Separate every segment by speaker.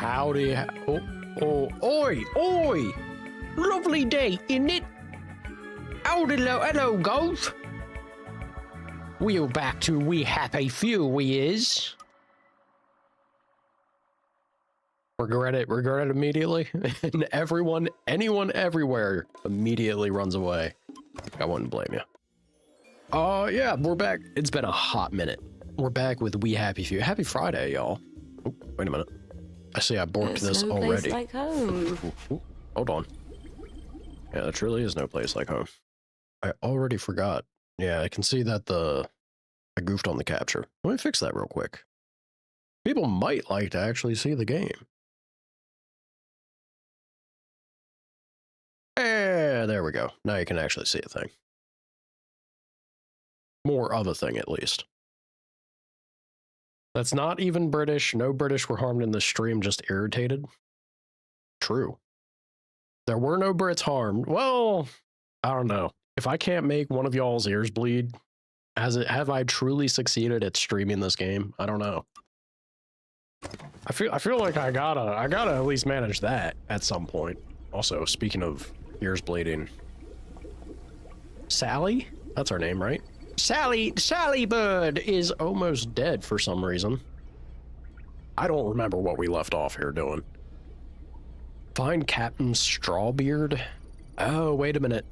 Speaker 1: Howdy. Oi, oi! Lovely day, isn't it? Hello, golf. We're back to We Happy Few, we is. Regret it immediately. And anyone everywhere immediately runs away. I wouldn't blame you. Yeah, we're back. It's been a hot minute. We're back with We Happy Few. Happy Friday, y'all. Oh, wait a minute. I see I borked this
Speaker 2: no
Speaker 1: already.
Speaker 2: Place like home.
Speaker 1: Ooh, hold on. Yeah, there truly is no place like home. I already forgot. Yeah, I can see that I goofed on the capture. Let me fix that real quick. People might like to actually see the game. There we go. Now you can actually see a thing. More of a thing, at least. That's not even British. No British were harmed in this stream, just irritated. True. There were no Brits harmed. Well, I don't know. If I can't make one of y'all's ears bleed, have I truly succeeded at streaming this game? I don't know. I feel like I gotta at least manage that at some point. Also, speaking of ears bleeding, Sally? That's her name, right? Sally Bird is almost dead for some reason. I don't remember what we left off here doing. Find Captain Strawbeard? Oh, wait a minute.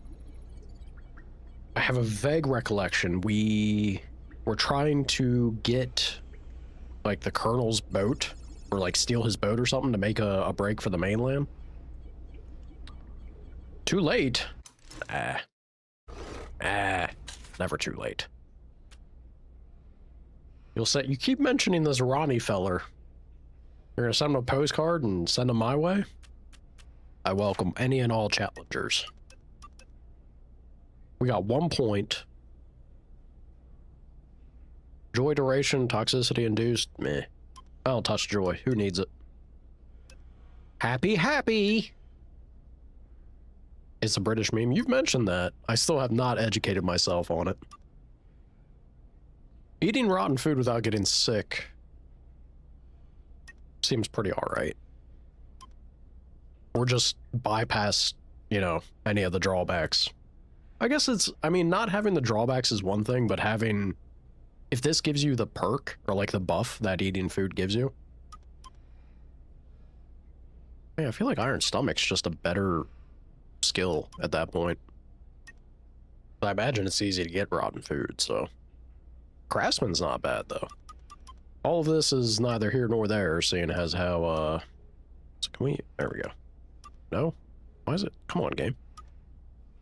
Speaker 1: I have a vague recollection. We were trying to get, like, the Colonel's boat, or, like, steal his boat or something to make a break for the mainland. Too late. Never too late. You keep mentioning this Ronnie feller. You're gonna send him a postcard and send him my way? I welcome any and all challengers. We got 1 point. Joy duration, toxicity induced, meh. I don't touch joy. Who needs it? Happy. It's a British meme. You've mentioned that. I still have not educated myself on it. Eating rotten food without getting sick seems pretty alright. Or just bypass, you know, any of the drawbacks. I guess not having the drawbacks is one thing, but if this gives you the perk, or like the buff that eating food gives you. Yeah, I feel like Iron Stomach's just a better skill at that point. I imagine it's easy to get rotten food, so. Craftsman's not bad, though. All of this is neither here nor there, seeing as how, so there we go. No? Why is it? Come on, game.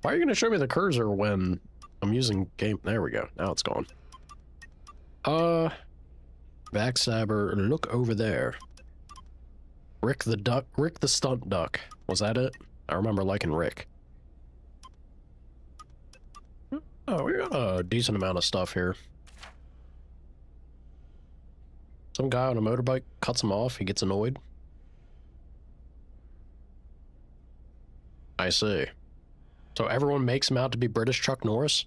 Speaker 1: Why are you going to show me the cursor when I'm using game? There we go. Now it's gone. Backstabber, look over there. Rick the stunt duck. Was that it? I remember liking Rick. Oh, we got a decent amount of stuff here. Some guy on a motorbike cuts him off. He gets annoyed. I see. So everyone makes him out to be British Chuck Norris?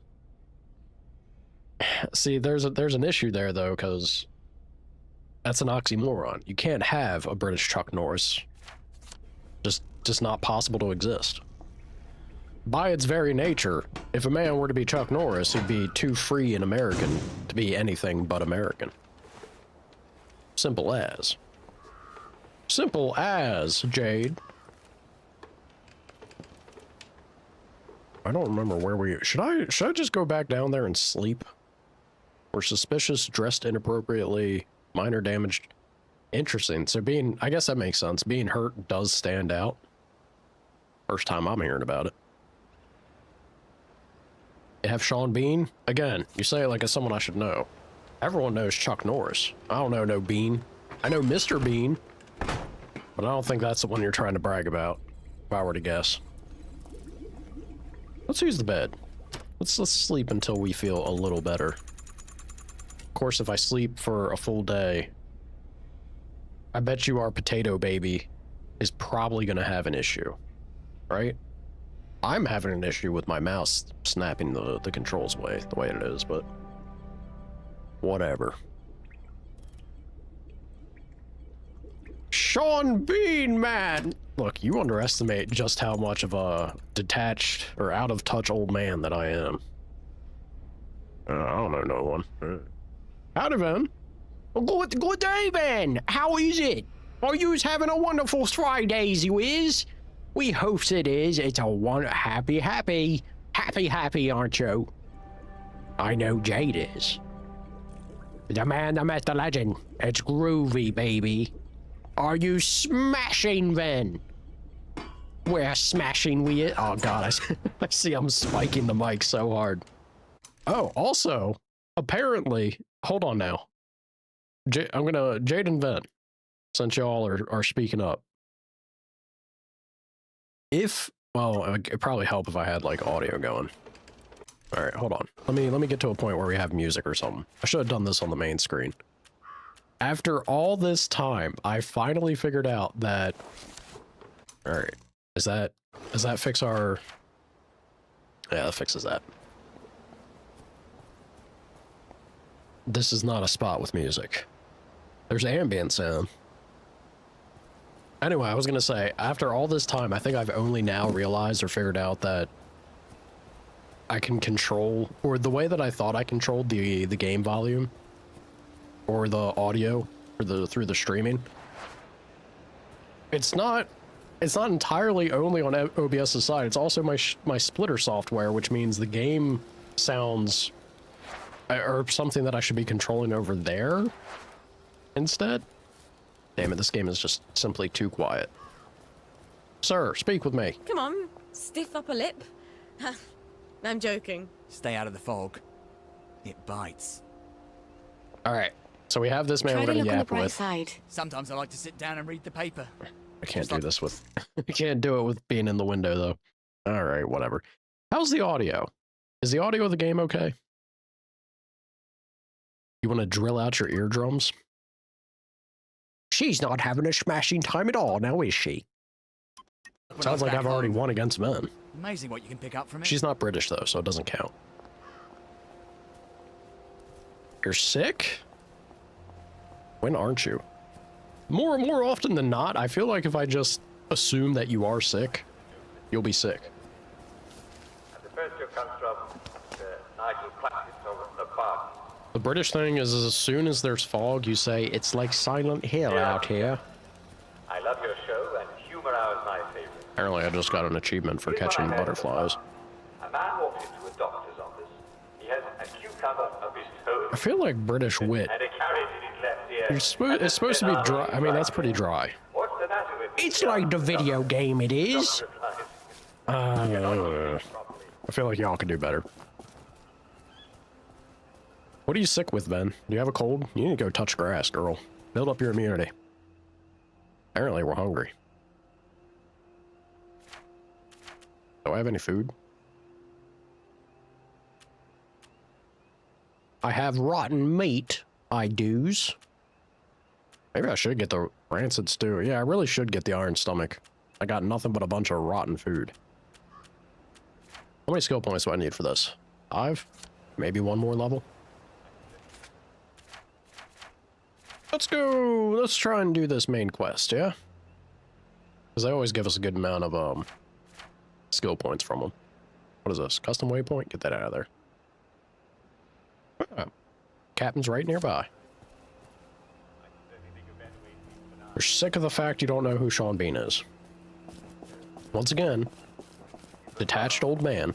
Speaker 1: See, there's an issue there, though, because that's an oxymoron. You can't have a British Chuck Norris. Just not possible to exist. By its very nature, if a man were to be Chuck Norris, he'd be too free and American to be anything but American. Simple as. Simple as, Jade. I don't remember where should I just go back down there and sleep? We're suspicious, dressed inappropriately, minor damage. Interesting. So I guess that makes sense. Being hurt does stand out. First time I'm hearing about it. You have Sean Bean? Again, you say it like it's someone I should know. Everyone knows Chuck Norris. I don't know no Bean. I know Mr. Bean, but I don't think that's the one you're trying to brag about, if I were to guess. Let's use the bed. Let's sleep until we feel a little better. Of course, if I sleep for a full day, I bet you our potato baby is probably going to have an issue, right? I'm having an issue with my mouse snapping the controls away the way it is, but whatever. Sean Bean, man! Look, you underestimate just how much of a detached or out-of-touch old man that I am. I don't know no one. Howdy, Van. Good day, Van. How is it? Are you having a wonderful Fridays, you is? We hopes it is. It's a happy, aren't you? I know Jade is. The man, the myth, the legend. It's groovy, baby. Are you smashing, Van? We're smashing we it. Oh god, I see I'm spiking the mic so hard. Oh, also, apparently, hold on now. I'm gonna Jade and Van, since y'all are speaking up. Well, it'd probably help if I had like audio going. All right, hold on. Let me get to a point where we have music or something. I should have done this on the main screen. After all this time, I finally figured out that. All right, does that fix our? Yeah, that fixes that. This is not a spot with music. There's ambient sound. Anyway, I was gonna say, after all this time, I think I've only now realized or figured out that I can control, or the way that I thought I controlled the game volume or the audio through the streaming. It's not entirely only on OBS's side. It's also my splitter software, which means the game sounds or something that I should be controlling over there instead. Damn it, this game is just simply too quiet. Sir, speak with me.
Speaker 2: Come on, stiff upper lip. I'm joking.
Speaker 3: Stay out of the fog. It bites.
Speaker 1: All right, so we have this man we're gonna yap with.
Speaker 2: Side.
Speaker 3: Sometimes I like to sit down and read the paper.
Speaker 1: I can't do this with. I can't do it with being in the window though. All right, whatever. How's the audio? Is the audio of the game okay? You want to drill out your eardrums? She's not having a smashing time at all, now is she? Sounds like I've already won against men.
Speaker 3: Amazing what you can pick up from it.
Speaker 1: She's not British though, so it doesn't count. You're sick? When aren't you? More often than not, I feel like if I just assume that you are sick, you'll be sick.
Speaker 4: The first comes from the Nigel Classics over in the park.
Speaker 1: The British thing is as soon as there's fog, you say, it's like Silent Hill out here.
Speaker 4: I love your show, and humor hour is my favorite.
Speaker 1: Apparently I just got an achievement for catching butterflies.
Speaker 4: A man walks into a doctor's office. He has a cucumber of his toe.
Speaker 1: I feel like British wit.
Speaker 4: And a carrot in his left ear.
Speaker 1: It's supposed to be dry. I mean, that's pretty dry.
Speaker 4: What's the matter with me?
Speaker 1: It's like the video game it is. I feel like y'all could do better. What are you sick with, Ben? Do you have a cold? You need to go touch grass, girl. Build up your immunity. Apparently, we're hungry. Do I have any food? I have rotten meat, I do's. Maybe I should get the rancid stew. Yeah, I really should get the iron stomach. I got nothing but a bunch of rotten food. How many skill points do I need for this? 5? Maybe one more level? Let's go. Let's try and do this main quest, yeah? Because they always give us a good amount of skill points from them. What is this? Custom waypoint? Get that out of there. Captain's right nearby. You're sick of the fact you don't know who Sean Bean is. Once again, detached old man.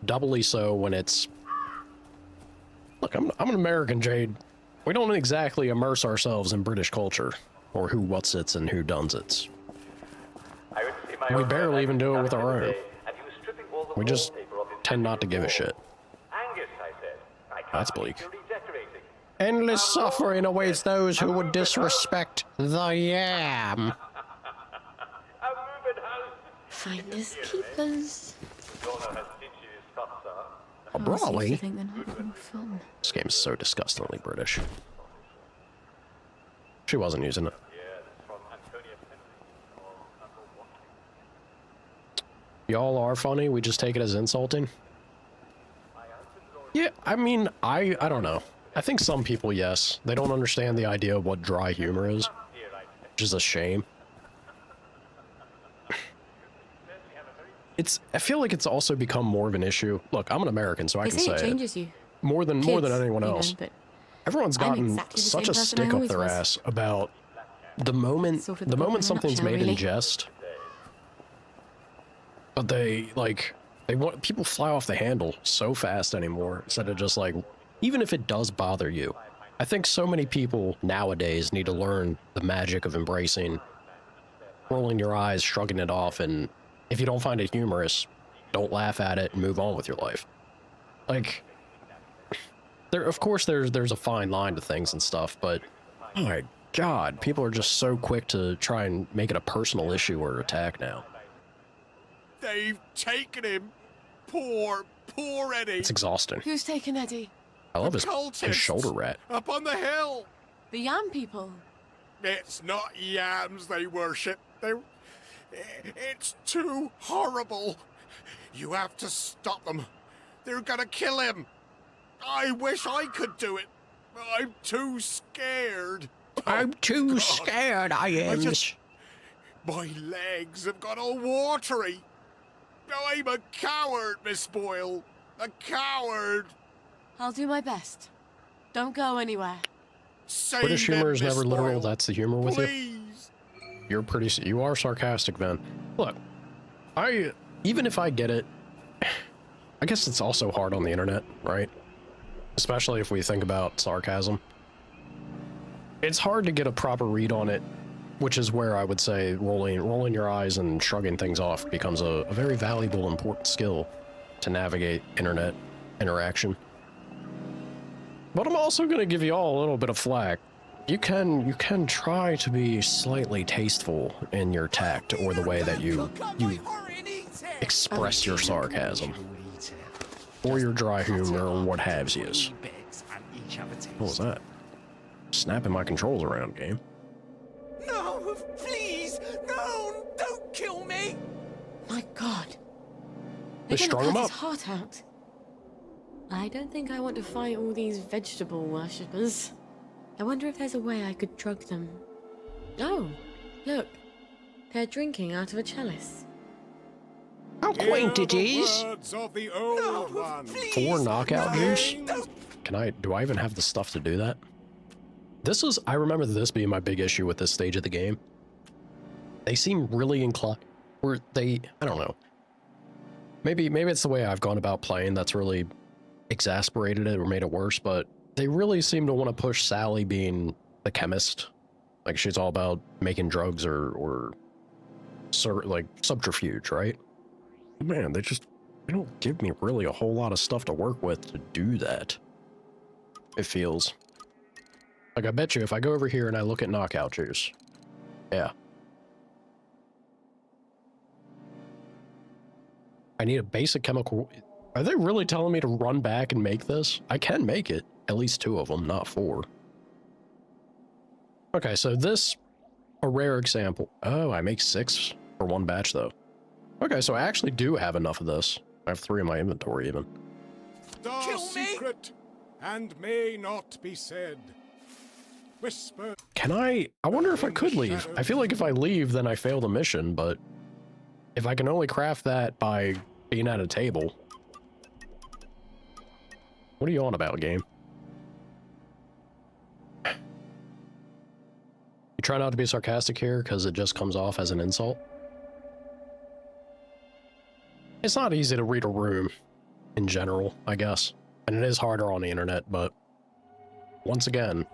Speaker 1: Doubly so when it's... Look, I'm an American, Jade. We don't exactly immerse ourselves in British culture, or who what's-its and who done's-its. We barely even do it with our own. We just tend not to give a shit. That's bleak. Endless suffering awaits those who would disrespect the yam.
Speaker 2: Finders keepers.
Speaker 1: A brawly?
Speaker 2: Think they're not having fun.
Speaker 1: This game is so disgustingly British. She wasn't using it. Y'all are funny, we just take it as insulting? Yeah, I mean, I don't know. I think some people, yes. They don't understand the idea of what dry humor is, which is a shame. I feel like it's also become more of an issue. Look, I'm an American, so I can say
Speaker 2: it changes you.
Speaker 1: More than anyone else.
Speaker 2: But
Speaker 1: everyone's gotten
Speaker 2: exactly the
Speaker 1: such
Speaker 2: same
Speaker 1: a
Speaker 2: person I
Speaker 1: stick up
Speaker 2: always
Speaker 1: their
Speaker 2: was.
Speaker 1: ass about the moment
Speaker 2: Sort of the problem in a
Speaker 1: something's
Speaker 2: nutshell,
Speaker 1: made in
Speaker 2: really.
Speaker 1: jest. But they want people fly off the handle so fast anymore instead of just like, even if it does bother you. I think so many people nowadays need to learn the magic of embracing rolling your eyes, shrugging it off, and if you don't find it humorous, don't laugh at it and move on with your life. Like, of course there's a fine line to things and stuff, but oh my god, people are just so quick to try and make it a personal issue or attack now.
Speaker 5: They've taken him. Poor Eddie.
Speaker 1: It's exhausting.
Speaker 6: Who's taken Eddie?
Speaker 1: I love his
Speaker 5: Cultists
Speaker 1: shoulder rat.
Speaker 5: up on the hill.
Speaker 6: The Yam people.
Speaker 5: It's not yams they worship. It's too horrible. You have to stop them. They're gonna kill him. I wish I could do it. I'm too scared.
Speaker 1: I'm too scared, I am.
Speaker 5: My legs have got all watery. I'm a coward, Miss Boyle. A coward.
Speaker 6: I'll do my best. Don't go anywhere.
Speaker 5: Save
Speaker 1: British
Speaker 5: him,
Speaker 1: humor is
Speaker 5: Miss
Speaker 1: never literal.
Speaker 5: Boyle.
Speaker 1: That's the humor with you.
Speaker 5: Please.
Speaker 1: You are sarcastic, then. Look, even if I get it, I guess it's also hard on the internet, right? Especially if we think about sarcasm. It's hard to get a proper read on it, which is where I would say rolling your eyes and shrugging things off becomes a very valuable, important skill to navigate internet interaction. But I'm also going to give you all a little bit of flack. You can try to be slightly tasteful in your tact or the way that you express your sarcasm or your dry humor or what have yous. What was that? Snapping my controls around, game.
Speaker 7: No, please, no, don't kill me.
Speaker 6: My God.
Speaker 1: They
Speaker 6: They're
Speaker 1: strung
Speaker 6: gonna
Speaker 1: him
Speaker 6: cut
Speaker 1: up.
Speaker 6: his heart out. I don't think I want to fight all these vegetable worshippers. I wonder if there's a way I could drug them. Oh, look. They're drinking out of a chalice.
Speaker 1: How quaint it is.
Speaker 5: Words of the old one.
Speaker 1: 4 knockout juice? Do I even have the stuff to do that? I remember this being my big issue with this stage of the game. They seem really inclined, I don't know. Maybe it's the way I've gone about playing that's really exasperated it or made it worse, but they really seem to want to push Sally being the chemist. Like she's all about making drugs or like subterfuge, right? Man, they don't give me really a whole lot of stuff to work with to do that. It feels. Like I bet you if I go over here and I look at knockout juice. Yeah. I need a basic chemical. Are they really telling me to run back and make this? I can make it. At least 2 of them, not 4. Okay, so a rare example. Oh, I make 6 for 1 batch though. Okay, so I actually do have enough of this. I have 3 in my inventory even.
Speaker 5: The secret and may not be said. Whisper.
Speaker 1: Can I wonder if I could leave. I feel like if I leave, then I fail the mission, but if I can only craft that by being at a table. What are you on about, game? You try not to be sarcastic here because it just comes off as an insult. It's not easy to read a room in general, I guess. And it is harder on the internet, but once again,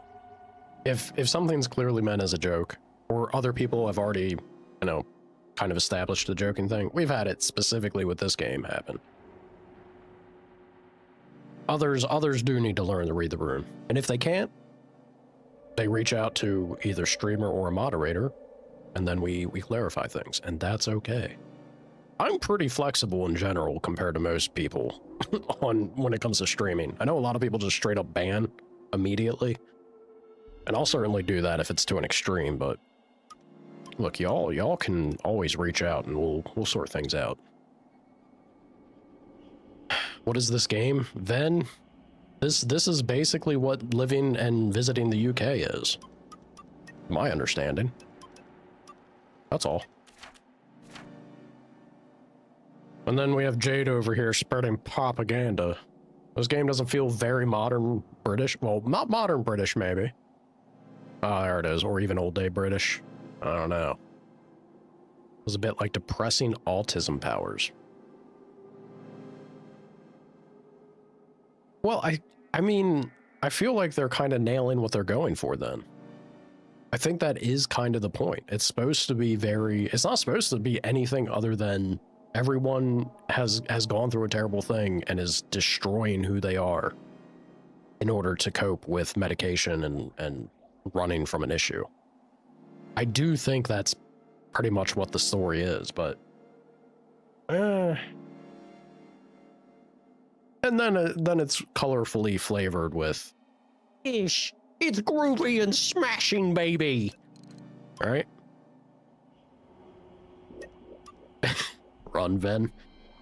Speaker 1: if something's clearly meant as a joke, or other people have already, kind of established the joking thing, we've had it specifically with this game happen. Others do need to learn to read the room. And if they can't, they reach out to either streamer or a moderator, and then we clarify things, and that's okay. I'm pretty flexible in general compared to most people when it comes to streaming. I know a lot of people just straight up ban immediately, and I'll certainly do that if it's to an extreme, but look, y'all can always reach out and we'll sort things out. What is this game? Then This is basically what living and visiting the UK is. My understanding. That's all. And then we have Jade over here spreading propaganda. This game doesn't feel very modern British. Well, not modern British, maybe. Ah, there it is. Or even old day British. I don't know. It was a bit like depressing autism powers. Well, I mean, I feel like they're kind of nailing what they're going for then. I think that is kind of the point. It's supposed to be it's not supposed to be anything other than everyone has gone through a terrible thing and is destroying who they are in order to cope with medication and running from an issue. I do think that's pretty much what the story is, but and then it's colorfully flavored with ish. It's groovy and smashing, baby. All right. Run, Ven.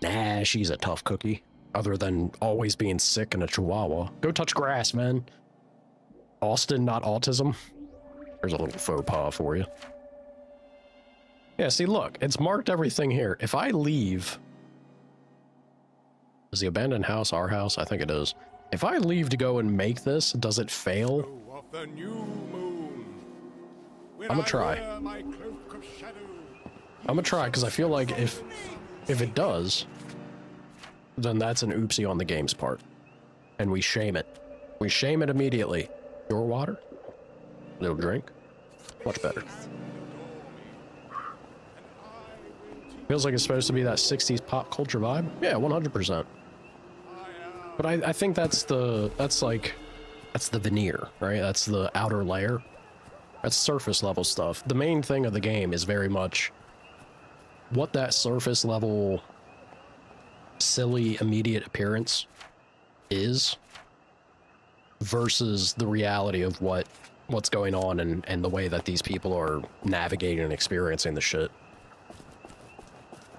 Speaker 1: Nah, she's a tough cookie. Other than always being sick and a chihuahua. Go touch grass, man. Austin, not autism. There's a little faux pas for you. Yeah, see, look, it's marked everything here. If I leave... Is the abandoned house our house? I think it is. If I leave to go and make this, does it fail?
Speaker 5: The new moon.
Speaker 1: I'm gonna try. I'm gonna try, because I feel like if it does, then that's an oopsie on the game's part. And we shame it. We shame it immediately. Your water? Little drink? Much better. Feels like it's supposed to be that 60s pop culture vibe. Yeah, 100%. But I think that's the veneer, right? That's the outer layer. That's surface level stuff. The main thing of the game is very much what that surface level silly immediate appearance is versus the reality of what's going on and the way that these people are navigating and experiencing the shit.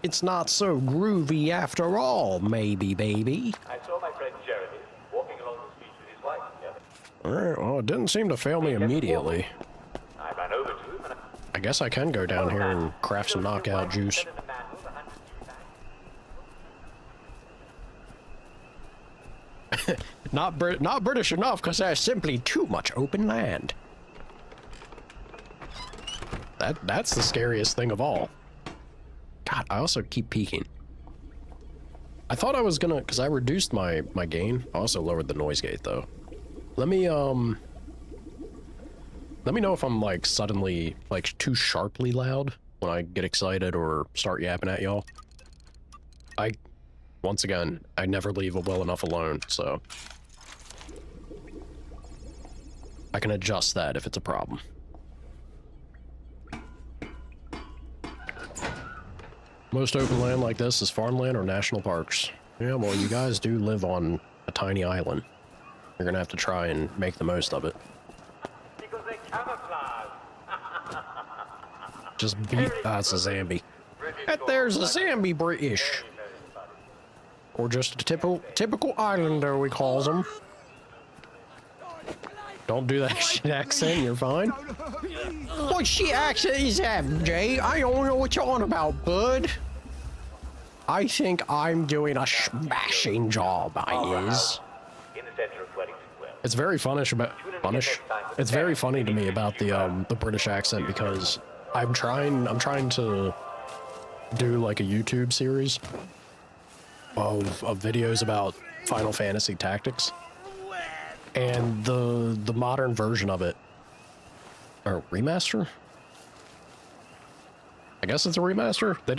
Speaker 1: It's not so groovy after all, maybe, baby.
Speaker 4: I saw my friend Jeremy walking along the street with his wife together.
Speaker 1: Alright, well, it didn't seem to fail me immediately.
Speaker 4: I ran over to him and
Speaker 1: I guess I can go down here and craft some knockout juice. Not British enough, because there's simply too much open land. That's the scariest thing of all. God, I also keep peeking. I thought I was gonna, because I reduced my gain. I also lowered the noise gate, though. Let me know if I'm, like, suddenly, like, too sharply loud when I get excited or start yapping at y'all. Once again, I never leave well enough alone, so... I can adjust that if it's a problem. Most open land like this is farmland or national parks. Yeah, well, you guys do live on a tiny island. You're gonna have to try and make the most of it.
Speaker 4: because they camouflage.
Speaker 1: Just beat... it's a Zambi. There's a Zambi British. Or just a typical islander, we calls them. Don't do that shit accent, you're fine. What shit accent is that, Jay? I don't know what you're on about, bud. I think I'm doing a smashing job, I is.
Speaker 4: In the center of Wellington Square.
Speaker 1: It's very It's very funny to me about the British accent because I'm trying to do like a YouTube series of videos about Final Fantasy Tactics, and the modern version of it, or remaster. I guess it's a remaster. They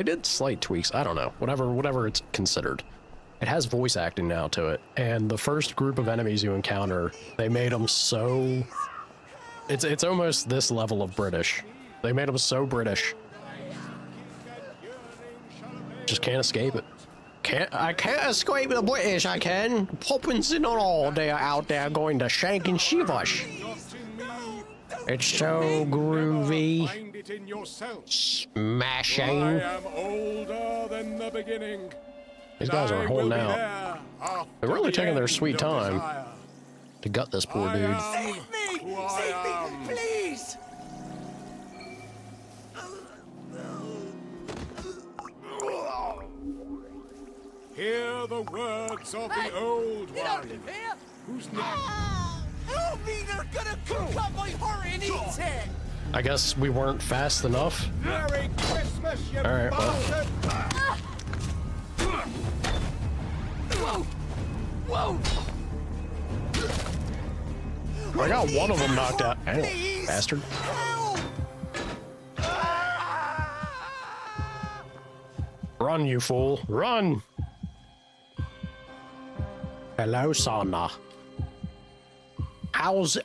Speaker 1: did slight tweaks. I don't know. Whatever it's considered. It has voice acting now to it, and the first group of enemies you encounter, they made them so... It's almost this level of British. They made them so British. Just can't escape it. I can't escape the British, I can. Poppins in on all day out there going to shank and shivash. It's so groovy.
Speaker 5: Find it in yourself.
Speaker 1: Smashing.
Speaker 5: I am older than the beginning.
Speaker 1: These guys are holding
Speaker 5: I will be
Speaker 1: out.
Speaker 5: there
Speaker 1: They're really taking their
Speaker 5: After the
Speaker 1: sweet
Speaker 5: end of
Speaker 1: time
Speaker 5: desire,
Speaker 1: to gut this poor
Speaker 5: I
Speaker 1: dude.
Speaker 5: am
Speaker 7: Save me!
Speaker 5: who I
Speaker 7: Save
Speaker 5: am.
Speaker 7: me, please!
Speaker 5: Hear the words of the old
Speaker 7: You don't
Speaker 5: one.
Speaker 7: live here!
Speaker 5: Whose name?
Speaker 7: Help me, they're gonna cook up my heart and eat it!
Speaker 1: I guess we weren't fast enough.
Speaker 5: Merry Christmas, you
Speaker 1: All right, well.
Speaker 5: bastard!
Speaker 7: Whoa! Whoa!
Speaker 1: I got one of them knocked out. Ow,
Speaker 7: Please!
Speaker 1: bastard.
Speaker 7: Help!
Speaker 1: Run, you fool. Run! Hello, Sana. How's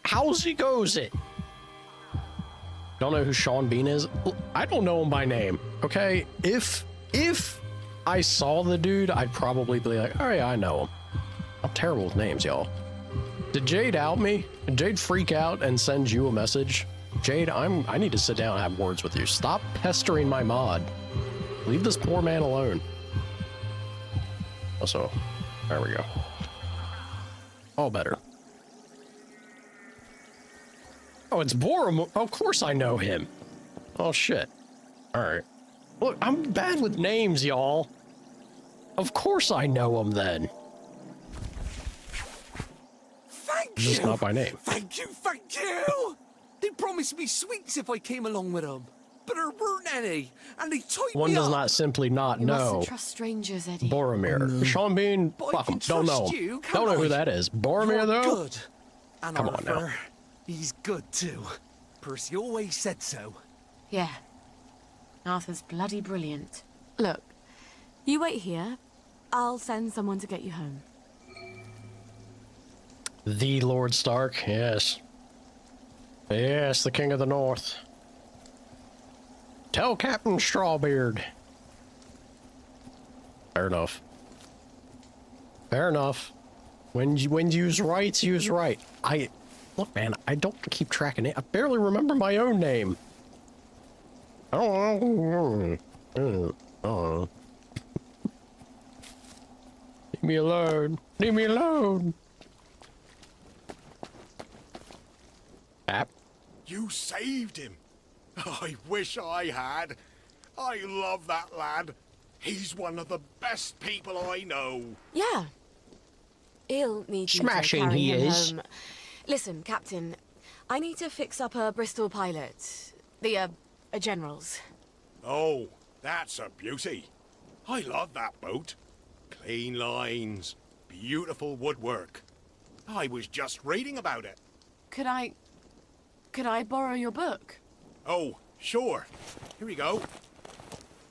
Speaker 1: it goes it? Don't know who Sean Bean is? I don't know him by name. Okay, if I saw the dude, I'd probably be like, all right, I know him. I'm terrible with names, y'all. Did Jade out me? Did Jade freak out and send you a message? Jade, I need to sit down and have words with you. Stop pestering my mod. Leave this poor man alone. Also, there we go. All better. Oh, it's Borum. Of course I know him. Oh, shit. All right. Look, I'm bad with names, y'all. Of course I know him then.
Speaker 7: Thank
Speaker 1: Just
Speaker 7: you!
Speaker 1: not by name.
Speaker 7: Thank you! They promised me sweets if I came along with them, but there weren't any, and they tied
Speaker 1: One
Speaker 7: me
Speaker 1: does
Speaker 7: up.
Speaker 1: not simply not
Speaker 6: You
Speaker 1: know
Speaker 6: mustn't trust strangers, Eddie.
Speaker 1: Boromir. Sean Bean,
Speaker 7: But I
Speaker 1: fuck him.
Speaker 7: can
Speaker 1: Don't know
Speaker 7: trust
Speaker 1: him.
Speaker 7: you, can't
Speaker 1: Don't know
Speaker 7: I?
Speaker 1: who that is. Boromir,
Speaker 7: You're
Speaker 1: though?
Speaker 7: good. And
Speaker 1: Come on now.
Speaker 7: Arthur, he's good too. Percy always said so.
Speaker 6: Yeah. Arthur's bloody brilliant. Look, you wait here. I'll send someone to get you home.
Speaker 1: The Lord Stark, yes. Yes, the King of the North. Tell Captain Strawbeard. Fair enough. Fair enough. When you use rights, use right. Look, man, I don't keep track of it. I barely remember my own name. I don't know. Leave me alone. Leave me alone. App.
Speaker 5: You saved him. I wish I had. I love that lad. He's one of the best people I know.
Speaker 6: Yeah. He'll need
Speaker 1: Smashing
Speaker 6: you to carry
Speaker 1: he
Speaker 6: him
Speaker 1: is.
Speaker 6: home. Listen, Captain, I need to fix up a Bristol pilot. The, a general's.
Speaker 5: Oh, that's a beauty. I love that boat. Clean lines, beautiful woodwork. I was just reading about it.
Speaker 6: Could I borrow your book?
Speaker 5: Oh, sure. Here we go.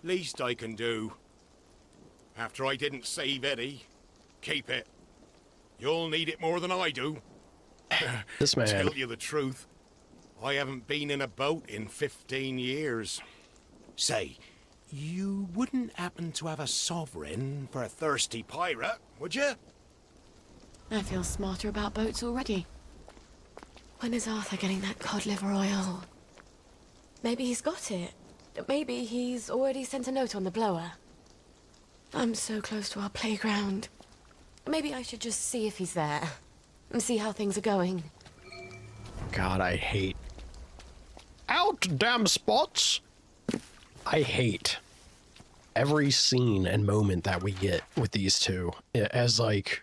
Speaker 5: Least I can do. After I didn't save Eddie, keep it. You'll need it more than I do.
Speaker 1: This man.
Speaker 5: Tell you the truth, I haven't been in a boat in 15 years. Say, you wouldn't happen to have a sovereign for a thirsty pirate, would you?
Speaker 6: I feel smarter about boats already. When is Arthur getting that cod liver oil? Maybe he's got it. Maybe he's already sent a note on the blower. I'm so close to our playground. Maybe I should just see if he's there. And see how things are going.
Speaker 1: God, I hate. Out, damn spots! I hate every scene and moment that we get with these two as like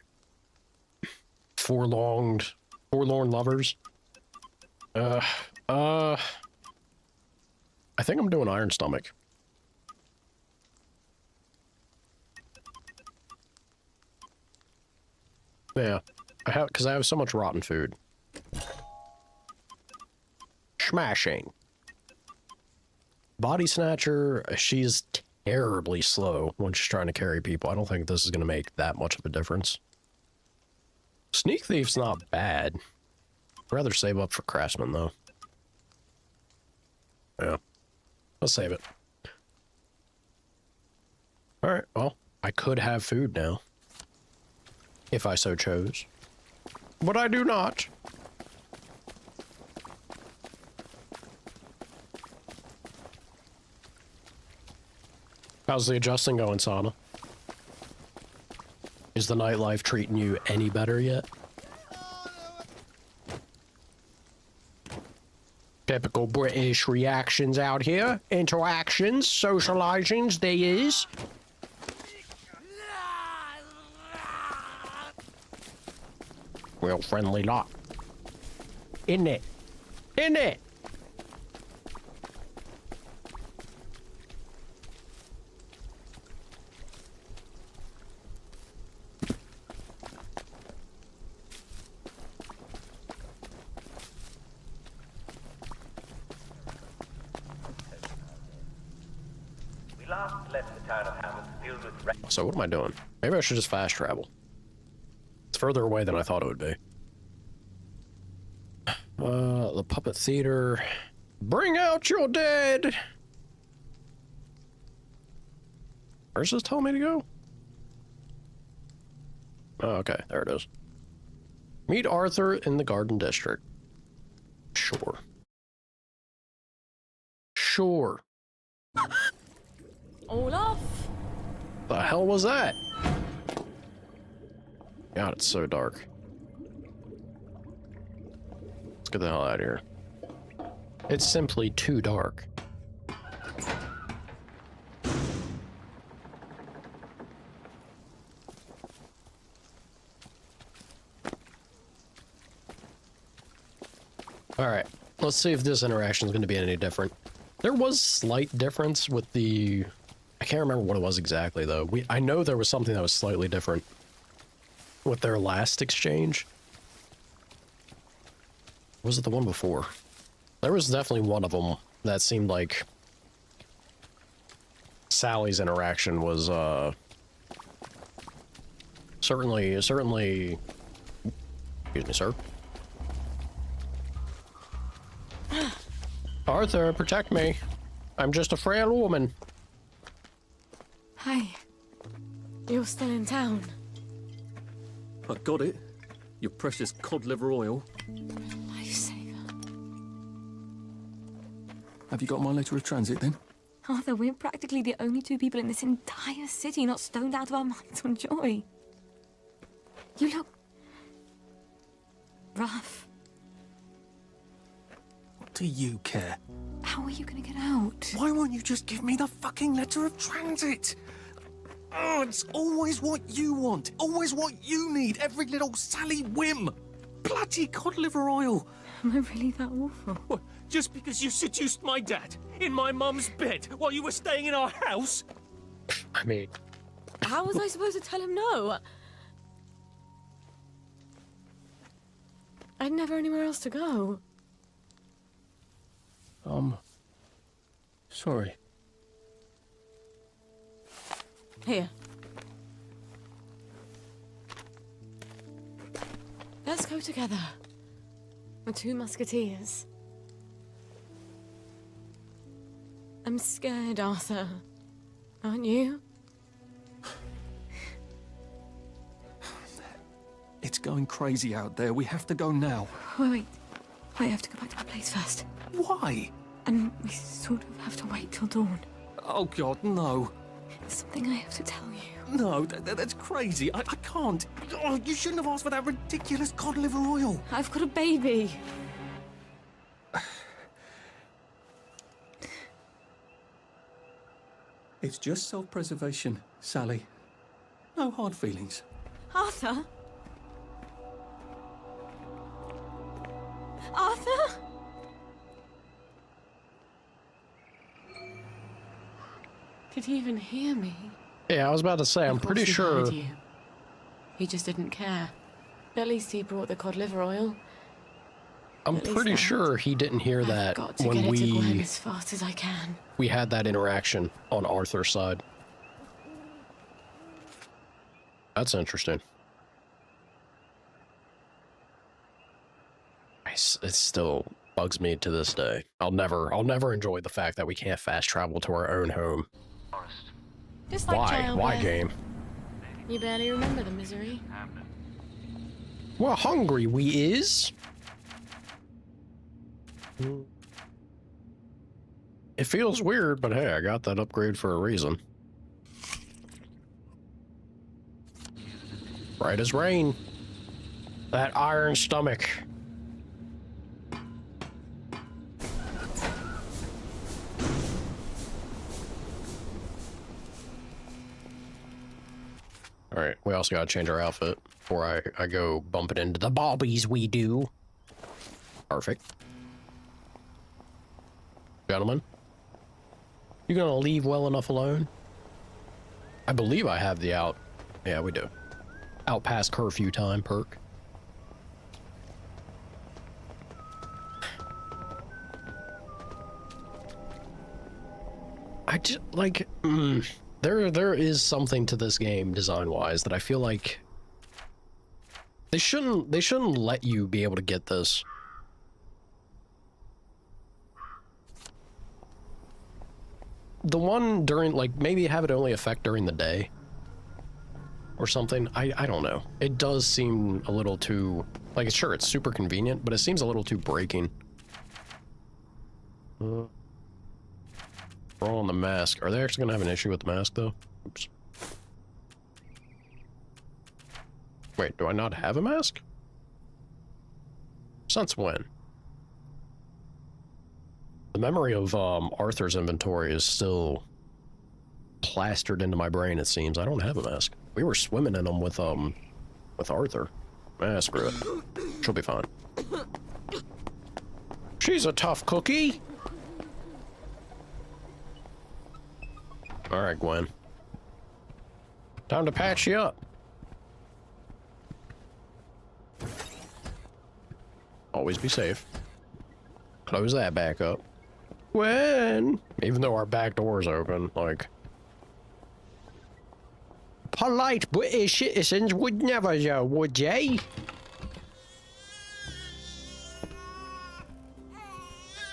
Speaker 1: forlorn lovers. I think I'm doing Iron Stomach. Yeah, because I have so much rotten food. Smashing. Body Snatcher, she's terribly slow when she's trying to carry people. I don't think this is going to make that much of a difference. Sneak Thief's not bad. I'd rather save up for Craftsman, though. Yeah. Let's save it. Alright, well, I could have food now. If I so chose. But I do not. How's the adjusting going, Sana? Is the nightlife treating you any better yet? Typical British reactions out here. Interactions, socializings, there is. Real friendly lot. Isn't it? Isn't it?
Speaker 4: We last left the town of Hammond filled with wreck.
Speaker 1: So what am I doing? Maybe I should just fast travel. It's further away than I thought it would be. The puppet theater. Bring out your dead! Where's this telling me to go? Oh, okay, there it is. Meet Arthur in the Garden District. Sure. Sure.
Speaker 2: Olaf?
Speaker 1: The hell was that? God, it's so dark. Let's get the hell out of here. It's simply too dark. Alright, let's see if this interaction is going to be any different. There was slight difference with the... I can't remember what it was exactly, though. I know there was something that was slightly different with their last exchange. Was it the one before? There was definitely one of them that seemed like Sally's interaction was, certainly, excuse me, sir. Arthur, protect me. I'm just a frail woman.
Speaker 6: Hi. You're still in town.
Speaker 8: I got it. Your precious cod liver oil.
Speaker 6: Lifesaver.
Speaker 8: Have you got my letter of transit then?
Speaker 2: Arthur, we're practically the only two people in this entire city not stoned out of our minds on joy. You look... rough.
Speaker 8: What do you care?
Speaker 2: How are you gonna get out?
Speaker 8: Why won't you just give me the fucking letter of transit? Oh, it's always what you want. Always what you need. Every little Sally whim. Bloody cod liver oil.
Speaker 2: Am I really that awful?
Speaker 8: What, just because you seduced my dad in my mum's bed while you were staying in our house?
Speaker 1: I mean...
Speaker 2: How was I supposed to tell him no?
Speaker 6: I'd never anywhere else to go.
Speaker 8: Sorry.
Speaker 6: Here. Let's go together. We're two musketeers. I'm scared, Arthur. Aren't you?
Speaker 8: It's going crazy out there. We have to go now.
Speaker 2: Wait. I have to go back to my place first.
Speaker 8: Why?
Speaker 2: And we sort of have to wait till dawn.
Speaker 8: Oh, God, no.
Speaker 2: There's something I have to tell you.
Speaker 8: No, that's crazy. I can't. Oh, you shouldn't have asked for that ridiculous cod liver oil.
Speaker 2: I've got a baby.
Speaker 8: It's just self-preservation, Sally. No hard feelings.
Speaker 2: Arthur? Arthur?
Speaker 6: Did he even hear me?
Speaker 1: Yeah, I was about to say, I'm
Speaker 6: Of course
Speaker 1: pretty
Speaker 6: he
Speaker 1: sure...
Speaker 6: heard you. He just didn't care. At least he brought the cod liver oil.
Speaker 1: I'm
Speaker 6: At least
Speaker 1: pretty
Speaker 6: that.
Speaker 1: sure he didn't hear
Speaker 6: I've
Speaker 1: that
Speaker 6: got to
Speaker 1: when
Speaker 6: get it to Gwen
Speaker 1: we
Speaker 6: as fast as I can.
Speaker 1: had that interaction on Arthur's side. That's interesting. It still bugs me to this day. I'll never enjoy the fact that we can't fast travel to our own home.
Speaker 6: Just like
Speaker 1: Why?
Speaker 6: childbirth.
Speaker 1: Why, game?
Speaker 6: You barely remember the misery.
Speaker 1: We're hungry, we is. It feels weird, but hey, I got that upgrade for a reason. Right as rain. That iron stomach. Alright, we also gotta change our outfit before I go bumping into the bobbies we do. Perfect. Gentlemen, you gonna leave well enough alone? I believe I have the out. Yeah, we do. Out past curfew time perk. I just like there is something to this game design-wise that I feel like they shouldn't let you be able to get this. The one during, like, maybe have it only affect during the day or something. I don't know. It does seem a little too, like, sure, it's super convenient, but it seems a little too breaking. We're all on the mask. Are they actually gonna have an issue with the mask, though? Oops. Wait, do I not have a mask? Since when? The memory of Arthur's inventory is still plastered into my brain, it seems. I don't have a mask. We were swimming in them with Arthur. Screw it. She'll be fine. She's a tough cookie. Alright, Gwen. Time to patch you up. Always be safe. Close that back up. Gwen! Even though our back door is open, like... Polite British citizens would never go, would they?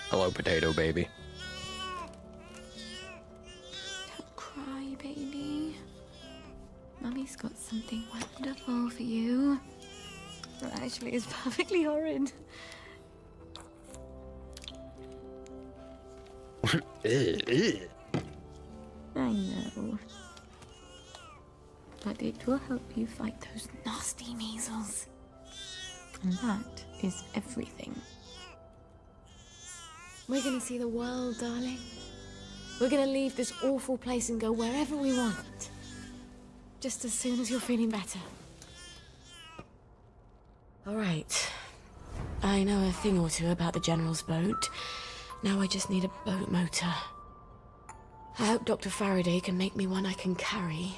Speaker 1: Hello, potato baby.
Speaker 2: Don't cry, baby. Mummy's got something wonderful for you. Well, actually, it's perfectly horrid. I know. But it will help you fight those nasty measles. And that is everything.
Speaker 6: We're gonna see the world, darling. We're gonna leave this awful place and go wherever we want. Just as soon as you're feeling better. All right. I know a thing or two about the General's boat. Now I just need a boat motor. I hope Dr. Faraday can make me one I can carry.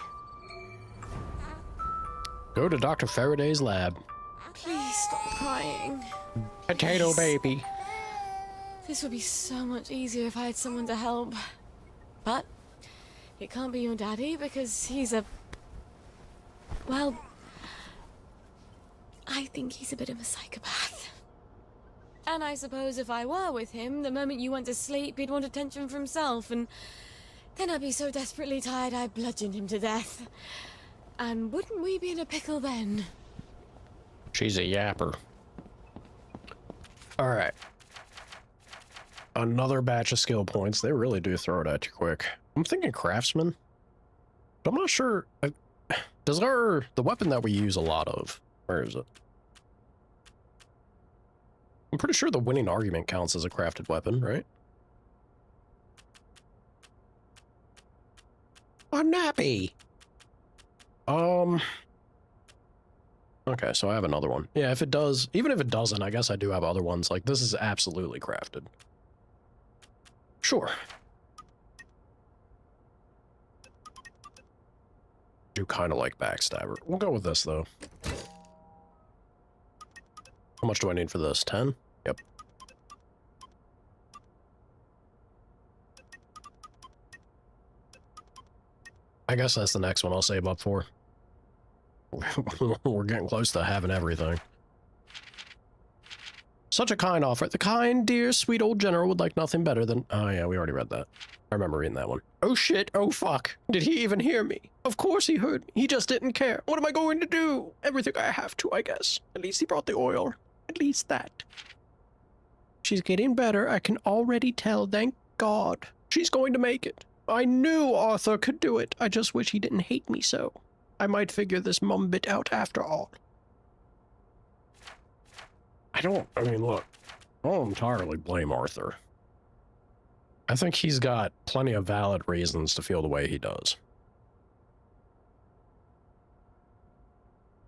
Speaker 1: Go to Dr. Faraday's lab.
Speaker 6: Please stop crying.
Speaker 1: Potato baby.
Speaker 6: This would be so much easier if I had someone to help. But it can't be your daddy because he's a... Well, I think he's a bit of a psychopath. And I suppose if I were with him, the moment you went to sleep, he'd want attention for himself, and then I'd be so desperately tired I'd bludgeon him to death. And wouldn't we be in a pickle then?
Speaker 1: She's a yapper. Alright. Another batch of skill points. They really do throw it at you quick. I'm thinking craftsman. But I'm not sure. Does the weapon that we use a lot of, where is it? I'm pretty sure the winning argument counts as a crafted weapon, right? A nappy! Okay, so I have another one. Yeah, if it does, even if it doesn't, I guess I do have other ones. Like, this is absolutely crafted. Sure. Do kind of like Backstabber. We'll go with this, though. How much do I need for this? 10? Yep. I guess that's the next one I'll save up for. We're getting close to having everything. Such a kind offer. The kind, dear, sweet old general would like nothing better than... Oh, yeah, we already read that. I remember reading that one. Oh, shit. Oh, fuck. Did he even hear me? Of course he heard me. He just didn't care. What am I going to do? Everything I have to, I guess. At least he brought the oil. At least that. She's getting better. I can already tell. Thank God. She's going to make it. I knew Arthur could do it. I just wish he didn't hate me so. I might figure this mum bit out after all. I mean, look, I don't entirely blame Arthur. I think he's got plenty of valid reasons to feel the way he does.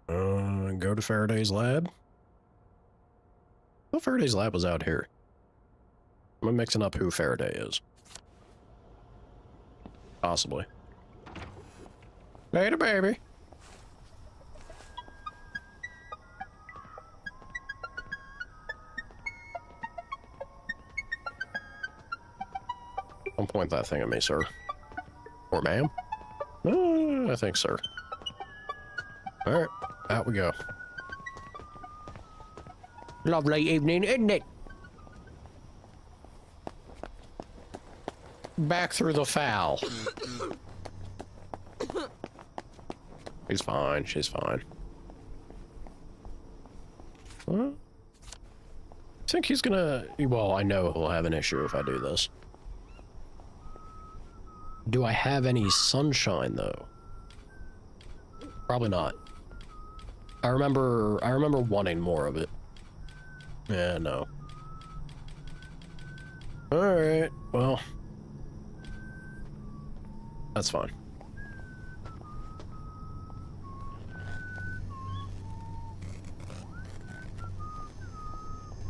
Speaker 1: Go to Faraday's lab. Well, Faraday's lab was out here. I'm mixing up who Faraday is. Possibly. Later, baby. Don't point that thing at me, sir. Or ma'am? I think, sir. Alright, out we go. Lovely evening, isn't it? Back through the foul. She's fine, she's fine. Huh? I think he's gonna... Well, I know he'll have an issue if I do this. Do I have any sunshine, though? Probably not. I remember wanting more of it. Yeah, no. Alright, well. That's fine.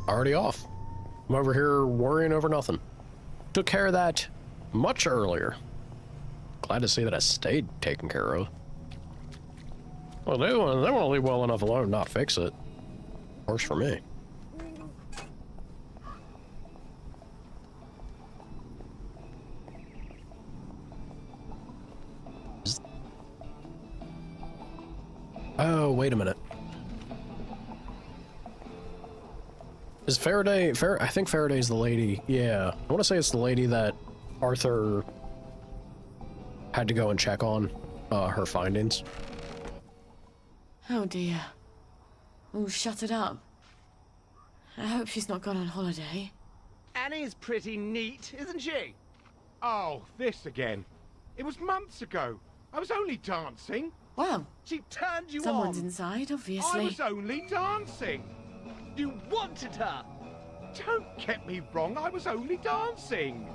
Speaker 1: Already off. I'm over here worrying over nothing. Took care of that much earlier. Glad to see that I stayed taken care of. Well, they want to leave well enough alone, not fix it. Works for me. Oh, wait a minute. Is Faraday... I think Faraday's the lady. Yeah. I want to say it's the lady that Arthur had to go and check on her findings.
Speaker 6: Oh dear. Oh, shut it up. I hope she's not gone on holiday.
Speaker 9: Annie's pretty neat, isn't she?
Speaker 5: Oh, this again. It was months ago. I was only dancing.
Speaker 6: Well,
Speaker 9: She turned you
Speaker 6: someone's
Speaker 9: on.
Speaker 6: inside,
Speaker 5: I
Speaker 6: obviously.
Speaker 5: was only dancing.
Speaker 9: You wanted her.
Speaker 5: Don't get me wrong, I was only dancing.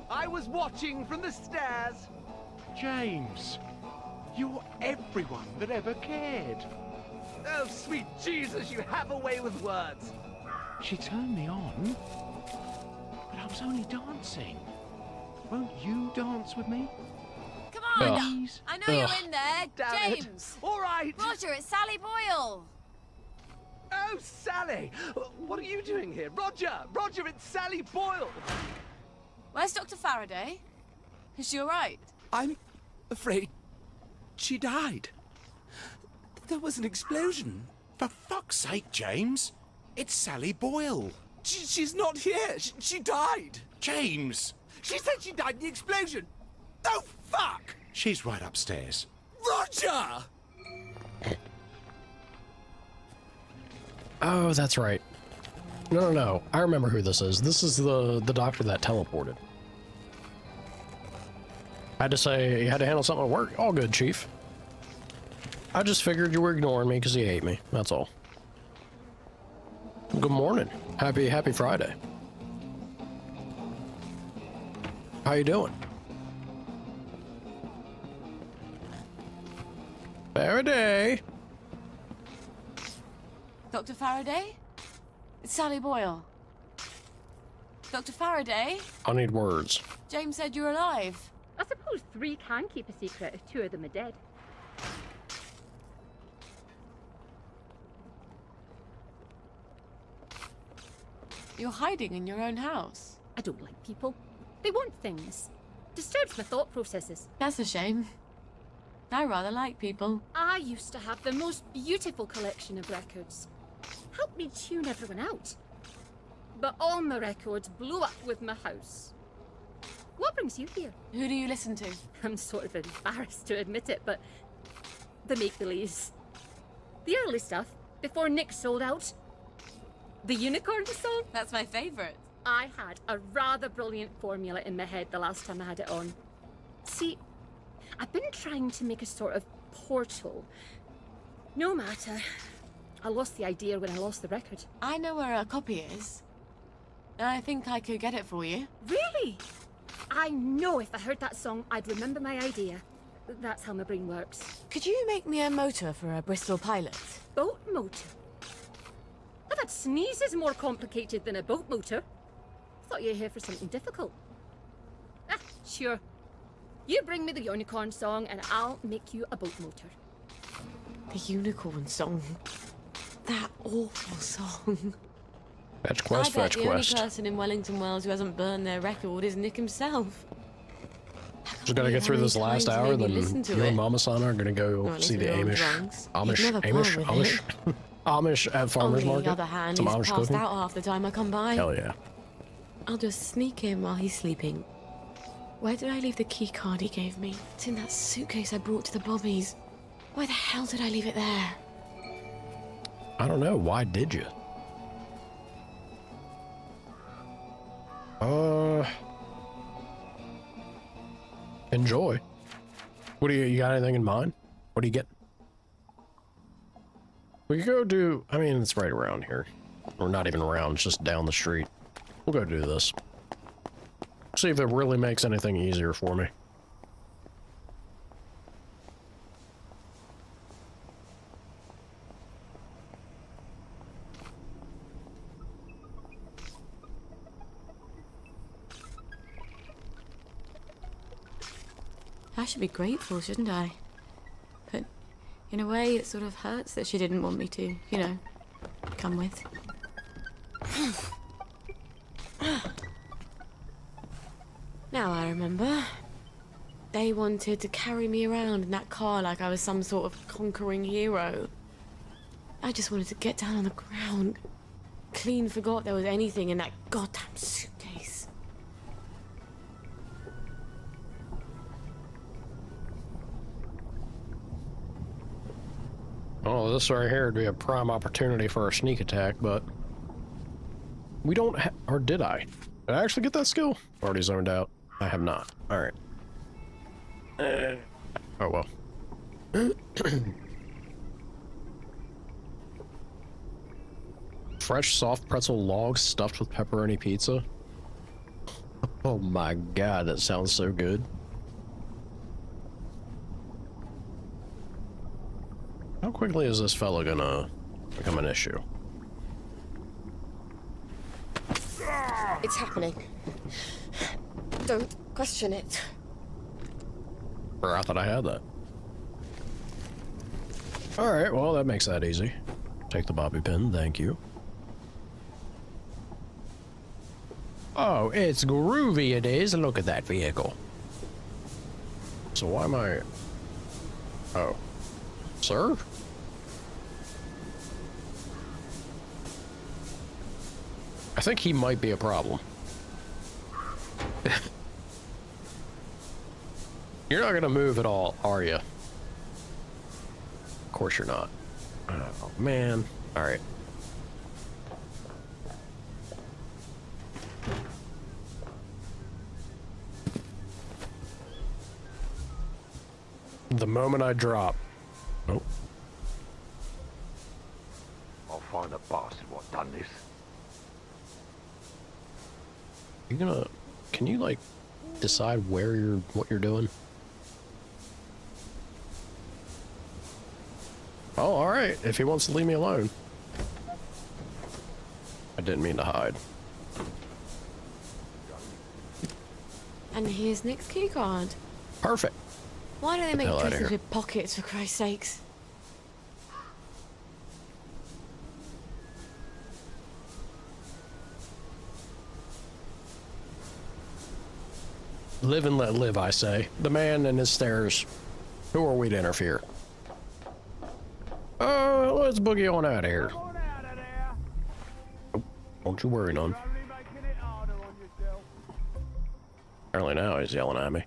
Speaker 9: I was watching from the stairs.
Speaker 5: James, you're everyone that ever cared.
Speaker 9: Oh, sweet Jesus, you have a way with words.
Speaker 5: She turned me on, but I was only dancing. Won't you dance with me?
Speaker 10: Come on!
Speaker 5: Please?
Speaker 10: I know
Speaker 1: Ugh.
Speaker 10: you're in there,
Speaker 9: Damn
Speaker 10: James!
Speaker 9: it. All right.
Speaker 10: Roger, it's Sally Boyle!
Speaker 9: Oh, Sally. What are you doing here? Roger! Roger, it's Sally Boyle.
Speaker 10: Where's Dr. Faraday? Is she alright?
Speaker 7: I'm afraid she died. There was an explosion.
Speaker 5: For fuck's sake, James. It's Sally Boyle.
Speaker 7: She's not here. She died.
Speaker 5: James!
Speaker 7: She said she died in the explosion. Oh, fuck!
Speaker 5: She's right upstairs.
Speaker 7: Roger!
Speaker 1: Oh, that's right. No. I remember who this is. This is the doctor that teleported. I had to say, you had to handle something at work. All good, Chief. I just figured you were ignoring me because you hate me. That's all. Good morning. Happy Friday. How you doing? Faraday.
Speaker 10: Dr. Faraday? It's Sally Boyle. Dr. Faraday?
Speaker 1: I need words.
Speaker 10: James said you're alive.
Speaker 11: I suppose 3 can keep a secret if 2 of them are dead.
Speaker 10: You're hiding in your own house.
Speaker 11: I don't like people. They want things. Disturbs my thought processes.
Speaker 10: That's a shame. I rather like people.
Speaker 11: I used to have the most beautiful collection of records. Helped me tune everyone out. But all my records blew up with my house. What brings you here?
Speaker 10: Who do you listen to?
Speaker 11: I'm sort of embarrassed to admit it, but the make-believes. The early stuff, before Nick sold out. The unicorn song?
Speaker 10: That's my favourite.
Speaker 11: I had a rather brilliant formula in my head the last time I had it on. See, I've been trying to make a sort of portal. No matter. I lost the idea when I lost the record.
Speaker 6: I know where a copy is. And I think I could get it for you.
Speaker 11: Really? I know if I heard that song, I'd remember my idea. That's how my brain works.
Speaker 6: Could you make me a motor for a Bristol Pilot?
Speaker 11: Boat motor? I've had sneezes more complicated than a boat motor. Thought you were here for something difficult. Ah, sure. You bring me the unicorn song and I'll make you a boat motor.
Speaker 6: The unicorn song. That awful song.
Speaker 1: Fetch quest,
Speaker 6: I bet
Speaker 1: fetch
Speaker 6: the only
Speaker 1: quest.
Speaker 6: person in Wellington Wells who hasn't burned their record is Nick himself.
Speaker 1: Just gotta get through this last hour, then you and Mama San are gonna go see the Amish at farmer's market.
Speaker 6: On the other hand,
Speaker 1: Some
Speaker 6: he's
Speaker 1: Amish
Speaker 6: passed
Speaker 1: cooking.
Speaker 6: out half the time I come by.
Speaker 1: Hell yeah.
Speaker 6: I'll just sneak in while he's sleeping. Where did I leave the key card he gave me? It's in that suitcase I brought to the Bobbies. Why the hell did I leave it there?
Speaker 1: I don't know. Why did you? Enjoy. What do you got anything in mind? What do you get? We could go do, I mean, it's right around here. Or not even around, it's just down the street. We'll go do this. See if it really makes anything easier for me.
Speaker 2: I should be grateful, shouldn't I? But in a way, it sort of hurts that she didn't want me to, you know, come with.
Speaker 6: Now I remember. They wanted to carry me around in that car like I was some sort of conquering hero. I just wanted to get down on the ground. Clean forgot there was anything in that goddamn suitcase.
Speaker 1: Oh, this right here would be a prime opportunity for a sneak attack, but we don't or did I? Did I actually get that skill? Already zoned out. I have not. All right. Oh, well. Fresh soft pretzel logs stuffed with pepperoni pizza. Oh my god, that sounds so good. How quickly is this fella gonna become an issue?
Speaker 6: It's happening. Don't question it.
Speaker 1: Forgot that I had that. Alright, well, that makes that easy. Take the bobby pin, thank you. Oh, it's groovy it is. Look at that vehicle. So why am I... Oh. Sir? I think he might be a problem. You're not gonna move at all, are you? Of course you're not. Oh, man. Alright. The moment I drop... Oh.
Speaker 4: I'll find the bastard what done this.
Speaker 1: You gonna... Can you, like, decide what you're doing? Oh, alright. If he wants to leave me alone. I didn't mean to hide.
Speaker 6: And here's Nick's key card.
Speaker 1: Perfect.
Speaker 6: Why don't they make
Speaker 1: hell outta
Speaker 6: dresses
Speaker 1: here.
Speaker 6: with pockets, for Christ's sakes?
Speaker 1: Live and let live, I say. The man and his stairs. Who are we to interfere? Let's boogie on out of here. Oh, don't you worry none. Apparently now he's yelling at me.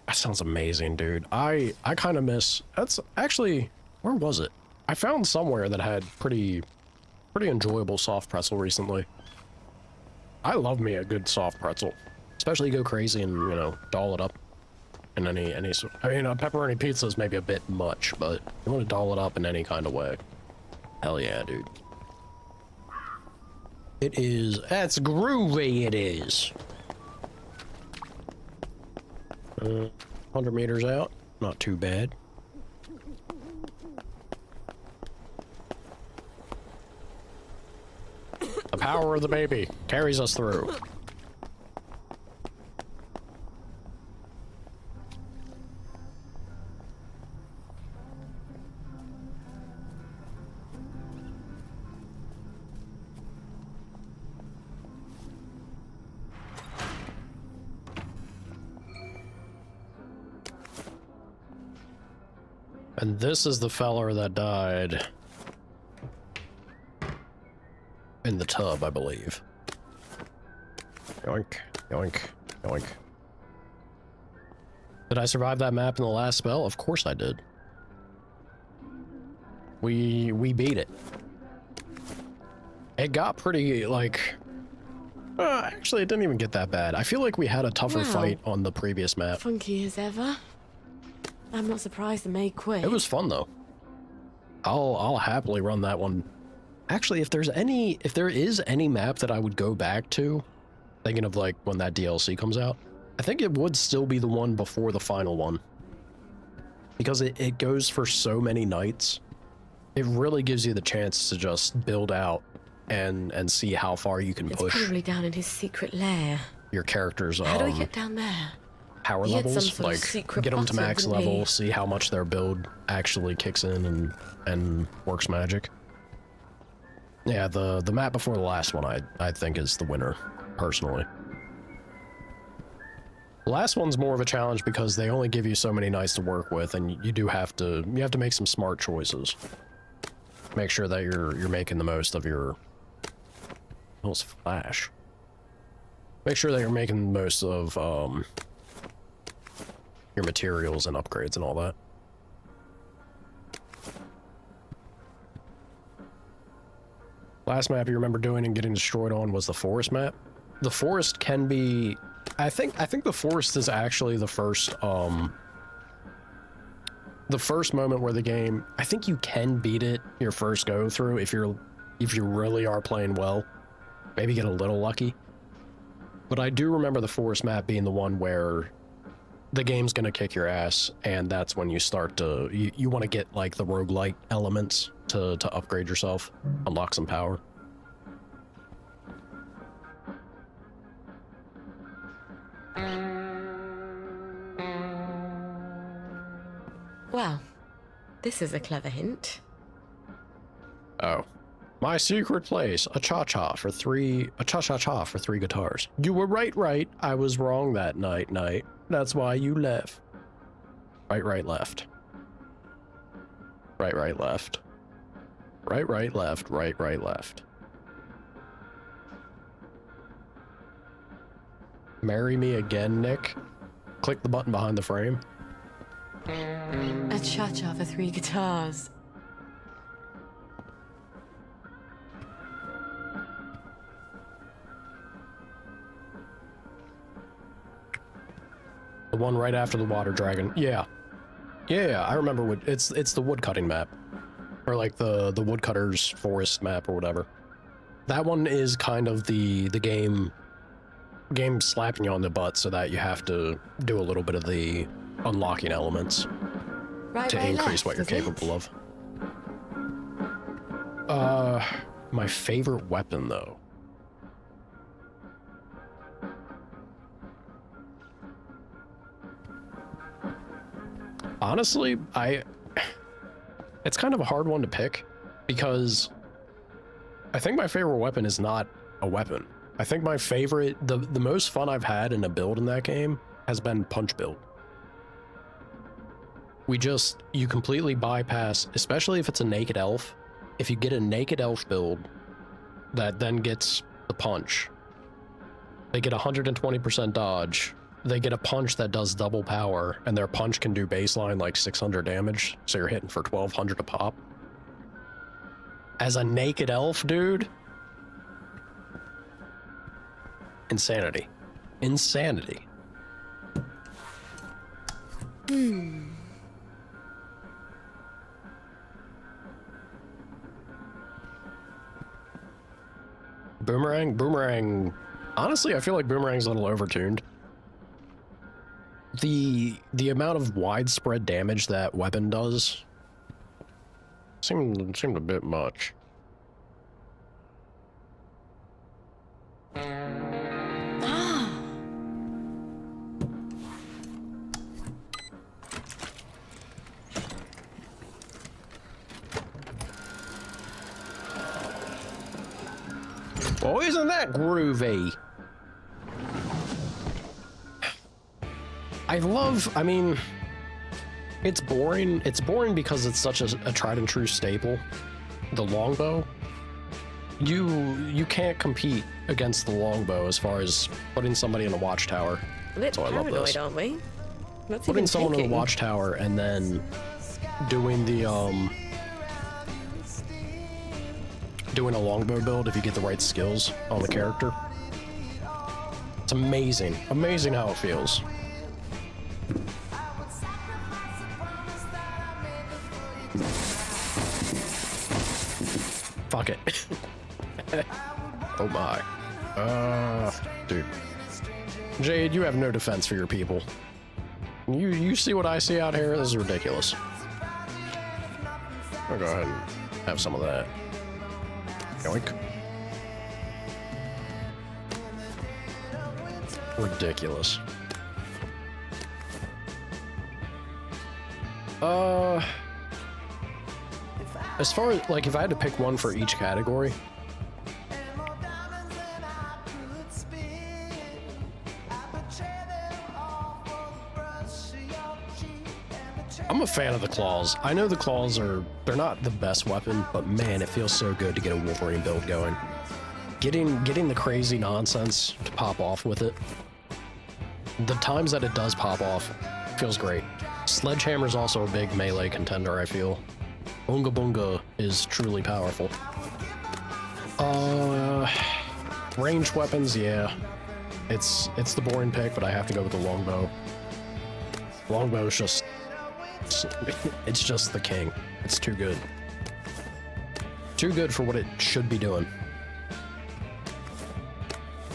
Speaker 1: That sounds amazing, dude. I kind of miss... That's actually... Where was it? I found somewhere that had pretty enjoyable soft pretzel recently. I love me a good soft pretzel. Especially go crazy and, you know, doll it up. in any sort. I mean, a pepperoni pizza is maybe a bit much, but you want to doll it up in any kind of way. Hell yeah, dude. It is. That's groovy. It is. 100 meters out. Not too bad. The power of the baby carries us through. And this is the feller that died in the tub, I believe. Yoink, yoink, yoink. Did I survive that map in the last spell? Of course I did. We beat it. It got pretty, like... actually, it didn't even get that bad. I feel like we had a tougher fight on the previous map.
Speaker 6: Funky as ever. I'm not surprised the maid quit.
Speaker 1: It was fun though. I'll happily run that one. Actually, if there is any map that I would go back to, thinking of like when that DLC comes out, I think it would still be the one before the final one. Because it goes for so many nights. It really gives you the chance to just build out and see how far you can push.
Speaker 6: It's probably down in his secret lair.
Speaker 1: Your character's
Speaker 6: How do we get down there?
Speaker 1: power
Speaker 6: He had some
Speaker 1: levels,
Speaker 6: sort of
Speaker 1: like
Speaker 6: secret
Speaker 1: get them to
Speaker 6: button,
Speaker 1: max
Speaker 6: didn't he?
Speaker 1: level, see how much their build actually kicks in and works magic. Yeah, the map before the last one I think is the winner, personally. The last one's more of a challenge because they only give you so many nights to work with, and you have to make some smart choices. Make sure that you're making the most of your flash. Make sure that you're making the most of your materials and upgrades and all that. Last map you remember doing and getting destroyed on was the forest map. The forest can be... I think the forest is actually the first moment where the game... I think you can beat it your first go through if you really are playing well. Maybe get a little lucky. But I do remember the forest map being the one where the game's gonna kick your ass, and that's when you start to... You want to get, like, the roguelite elements to upgrade yourself, unlock some power.
Speaker 6: Well, this is a clever hint.
Speaker 1: Oh. My secret place, a cha-cha for three guitars. You were right, I was wrong that night. That's why you left. Right, left. Right, left. Right, left, right, left. Marry me again, Nick. Click the button behind the frame.
Speaker 6: A cha-cha for 3 guitars.
Speaker 1: The one right after the water dragon. Yeah, I remember what it's the woodcutting map. Or like the woodcutter's forest map or whatever. That one is kind of the game slapping you on the butt so that you have to do a little bit of the unlocking elements to increase what you're capable of. My favorite weapon though. Honestly, it's kind of a hard one to pick because I think my favorite weapon is not a weapon. I think my favorite, the most fun I've had in a build in that game has been punch build. You completely bypass, especially if it's a naked elf. If you get a naked elf build that then gets the punch, they get 120% dodge. They get a punch that does double power, and their punch can do baseline like 600 damage, so you're hitting for 1200 a pop. As a naked elf, dude. Insanity. Boomerang. Honestly, I feel like Boomerang's a little overtuned. The amount of widespread damage that weapon does seemed a bit much. Oh, isn't that groovy? I mean, it's boring. It's boring because it's such a tried and true staple. The longbow. You can't compete against the longbow as far as putting somebody in a watchtower.
Speaker 6: A bit
Speaker 1: So I love
Speaker 6: paranoid,
Speaker 1: this.
Speaker 6: aren't we? What's he
Speaker 1: Putting
Speaker 6: been
Speaker 1: someone in a
Speaker 6: taking?
Speaker 1: watchtower and then doing the doing a longbow build if you get the right skills on the character. It's amazing. Amazing how it feels. Fuck it. Oh my. Dude. Jade, you have no defense for your people. You see what I see out here? This is ridiculous. I'll go ahead and have some of that. Yoink. Ridiculous. As far as, like, if I had to pick one for each category, I'm a fan of the claws. I know the claws they're not the best weapon, but man, it feels so good to get a Wolverine build going. Getting the crazy nonsense to pop off with it. The times that it does pop off feels great. Sledgehammer's also a big melee contender, I feel. Bunga Bunga is truly powerful. Ranged weapons, yeah. It's the boring pick, but I have to go with the longbow. Longbow is just... it's just the king. It's too good. Too good for what it should be doing.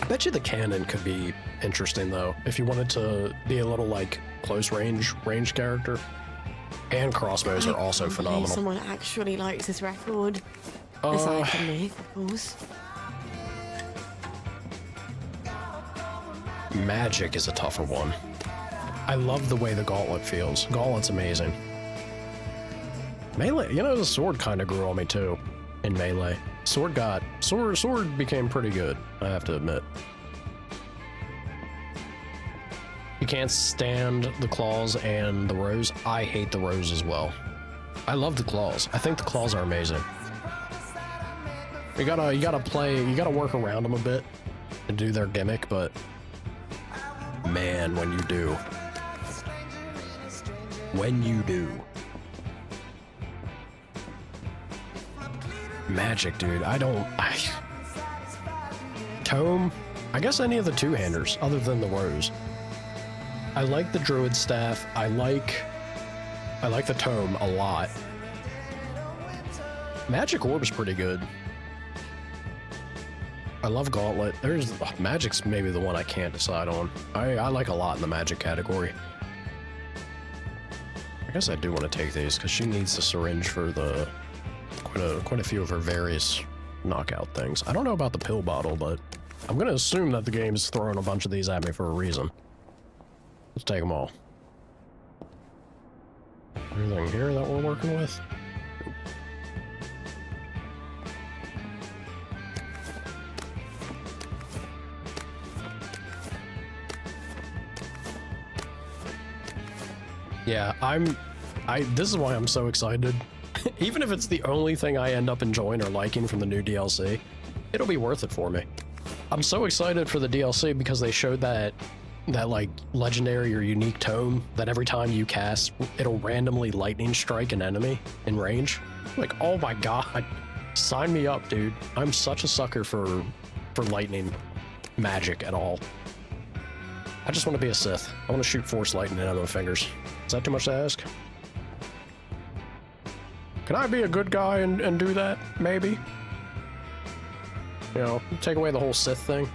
Speaker 1: I bet you the cannon could be interesting, though, if you wanted to be a little, like, close range character. And crossbows are also phenomenal.
Speaker 6: Someone actually likes this record. Aside from me, of course.
Speaker 1: Magic is a tougher one. I love the way the gauntlet feels. Gauntlet's amazing. Melee, you know, the sword kind of grew on me too in melee. Sword became pretty good, I have to admit. You can't stand the claws and the rose. I hate the rose as well. I love the claws. I think the claws are amazing. You gotta work around them a bit to do their gimmick, but man, when you do. Magic, dude. Tome? I guess any of the two-handers, other than the rose. I like the druid staff. I like the tome a lot. Magic orb's pretty good. I love gauntlet. Magic's maybe the one I can't decide on. I like a lot in the magic category. I guess I do want to take these because she needs the syringe for the quite a few of her various knockout things. I don't know about the pill bottle, but I'm gonna assume that the game's throwing a bunch of these at me for a reason. Let's take them all. Anything here that we're working with? Yeah, this is why I'm so excited. Even if it's the only thing I end up enjoying or liking from the new DLC, it'll be worth it for me. I'm so excited for the DLC because they showed that like legendary or unique tome that every time you cast, it'll randomly lightning strike an enemy in range. Like, oh my god, sign me up, dude. I'm such a sucker for lightning magic at all. I just want to be a Sith. I want to shoot Force lightning out of my fingers. Is that too much to ask? Can I be a good guy and do that? Maybe. You know, take away the whole Sith thing.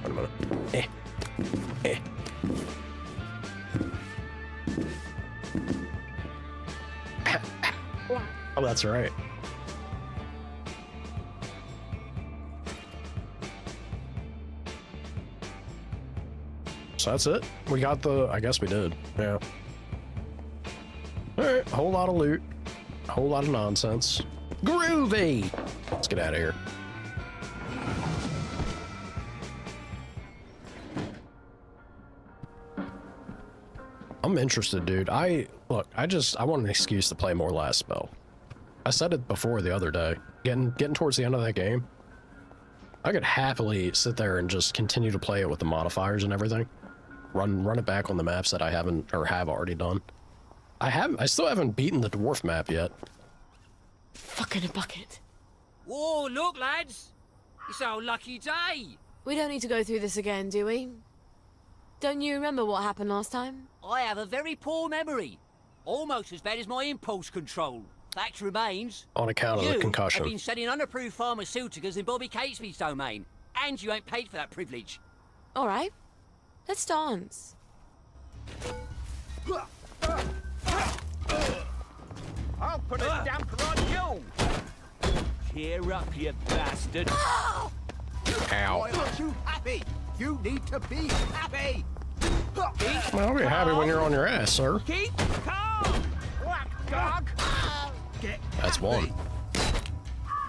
Speaker 1: Wait a minute. Oh, that's right. So that's it. We got the... I guess we did. Yeah. Alright, whole lot of loot. Whole lot of nonsense. Groovy! Let's get out of here. I'm interested, dude. I want an excuse to play more Last Spell. I said it before the other day. Getting towards the end of that game, I could happily sit there and just continue to play it with the modifiers and everything. Run it back on the maps that I haven't or have already done. I still haven't beaten the dwarf map yet.
Speaker 6: Fucking a bucket.
Speaker 12: Whoa, look, lads! It's our lucky day!
Speaker 6: We don't need to go through this again, do we? Don't you remember what happened last time?
Speaker 12: I have a very poor memory. Almost as bad as my impulse control. Fact remains...
Speaker 1: On account of the concussion.
Speaker 12: You've been selling unapproved pharmaceuticals in Bobby Catesby's domain. And you ain't paid for that privilege.
Speaker 6: Alright. Let's dance.
Speaker 9: I'll put a damper on you!
Speaker 12: Cheer up, you bastard.
Speaker 1: Ow.
Speaker 3: Why aren't you happy? You need to be happy!
Speaker 1: Well, I'll be happy when you're on your ass, sir.
Speaker 12: Keep calm!
Speaker 9: Whack, dog!
Speaker 1: That's one.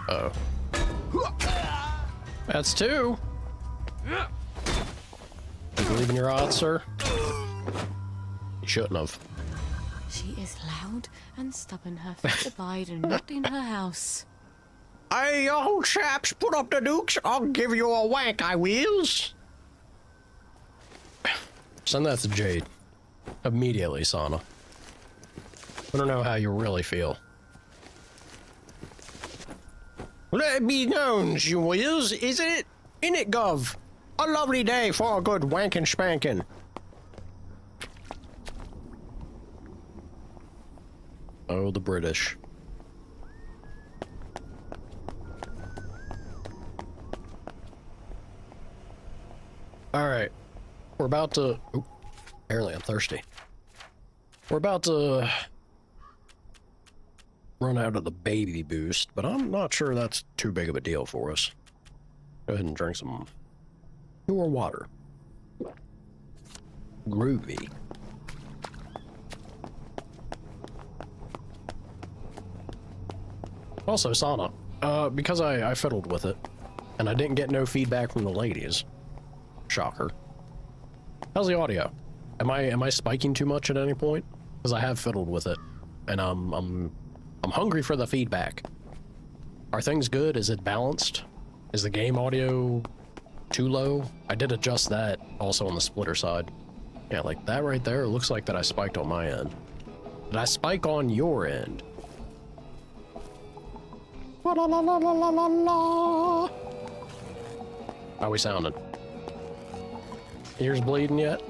Speaker 1: Uh-oh. That's two. You believe in your odds, sir? You shouldn't have.
Speaker 6: She is loud and stubborn. Her feet abide and not in her house.
Speaker 1: Hey, old chaps, put up the dukes. I'll give you a whack, I wills. Send that to Jade. Immediately, Sana. I don't know how you really feel. Let it be known, you wills, isn't it? Innit, Gov? A lovely day for a good wankin' spankin'. Oh, the British. Alright. We're about to... Oop, apparently I'm thirsty. We're about to run out of the baby boost, but I'm not sure that's too big of a deal for us. Go ahead and drink some pure water. Groovy. Also, Sana, because I fiddled with it, and I didn't get no feedback from the ladies. Shocker. How's the audio? Am I spiking too much at any point? Because I have fiddled with it, and I'm hungry for the feedback. Are things good? Is it balanced? Is the game audio too low? I did adjust that also on the splitter side. Yeah, like that right there. It looks like that I spiked on my end. Did I spike on your end? La la la la la la la. How we sounding? Ears bleeding yet?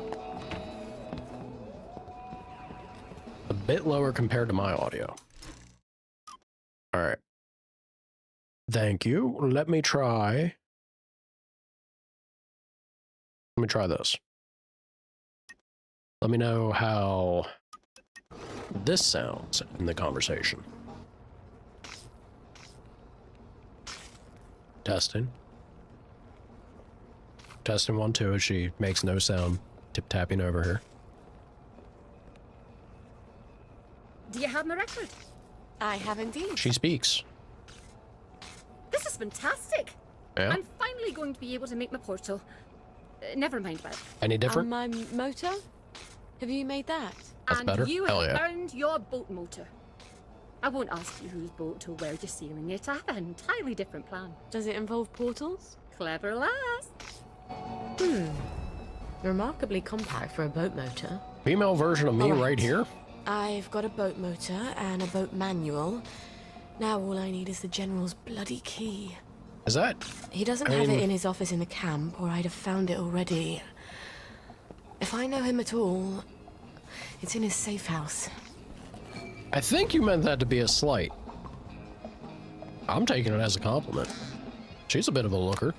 Speaker 1: A bit lower compared to my audio. All right. Thank you. Let me try this. Let me know how this sounds in the conversation. Testing. Testing 1, 2. She makes no sound. Tip-tapping over here.
Speaker 11: Do you have my record?
Speaker 6: I have indeed.
Speaker 1: She speaks.
Speaker 11: This is fantastic.
Speaker 1: Yeah?
Speaker 11: I'm finally going to be able to make my portal. Never mind about it.
Speaker 1: Any different?
Speaker 6: My motor? Have you made that?
Speaker 1: That's
Speaker 11: and
Speaker 1: better?
Speaker 11: you
Speaker 1: Hell
Speaker 11: have
Speaker 1: yeah.
Speaker 11: earned your boat motor. I won't ask you whose boat or where you're sailing it. I have an entirely different plan.
Speaker 6: Does it involve portals?
Speaker 11: Clever lass.
Speaker 6: Remarkably compact for a boat motor.
Speaker 1: Female version of me
Speaker 6: All
Speaker 1: right here.
Speaker 6: I've got a boat motor and a boat manual. Now all I need is the General's bloody key.
Speaker 1: Is that?
Speaker 6: He doesn't have it in his office in the camp, or I'd have found it already. If I know him at all, it's in his safe house.
Speaker 1: I think you meant that to be a slight. I'm taking it as a compliment. She's a bit of a looker.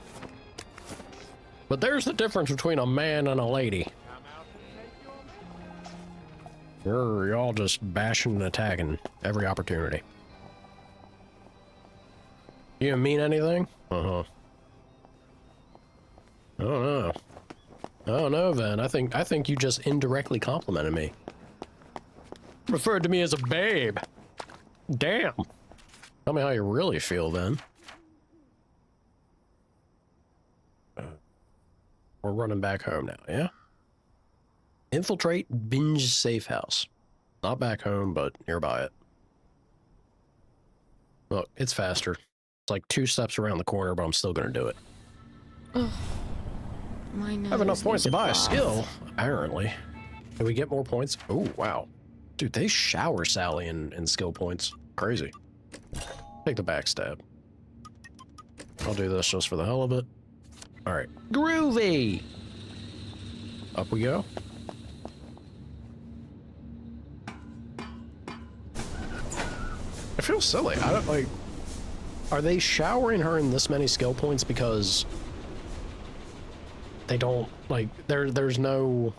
Speaker 1: But there's the difference between a man and a lady. You're all just bashing and attacking every opportunity. You didn't mean anything? Uh-huh. I don't know. I don't know, Van. I think you just indirectly complimented me. Referred to me as a babe. Damn. Tell me how you really feel, then. We're running back home now, yeah? Infiltrate Binge Safe House. Not back home, but nearby it. Look, it's faster. It's like 2 steps around the corner, but I'm still gonna do it.
Speaker 6: Ugh. My nose
Speaker 1: I have enough points to buy a
Speaker 6: bath.
Speaker 1: skill, apparently. Can we get more points? Oh, wow. Dude, they shower Sally in skill points. Crazy. Take the backstab. I'll do this just for the hell of it. Alright. Groovy! Up we go. I feel silly. I don't, like... Are they showering her in this many skill points because... they don't, like, there's no...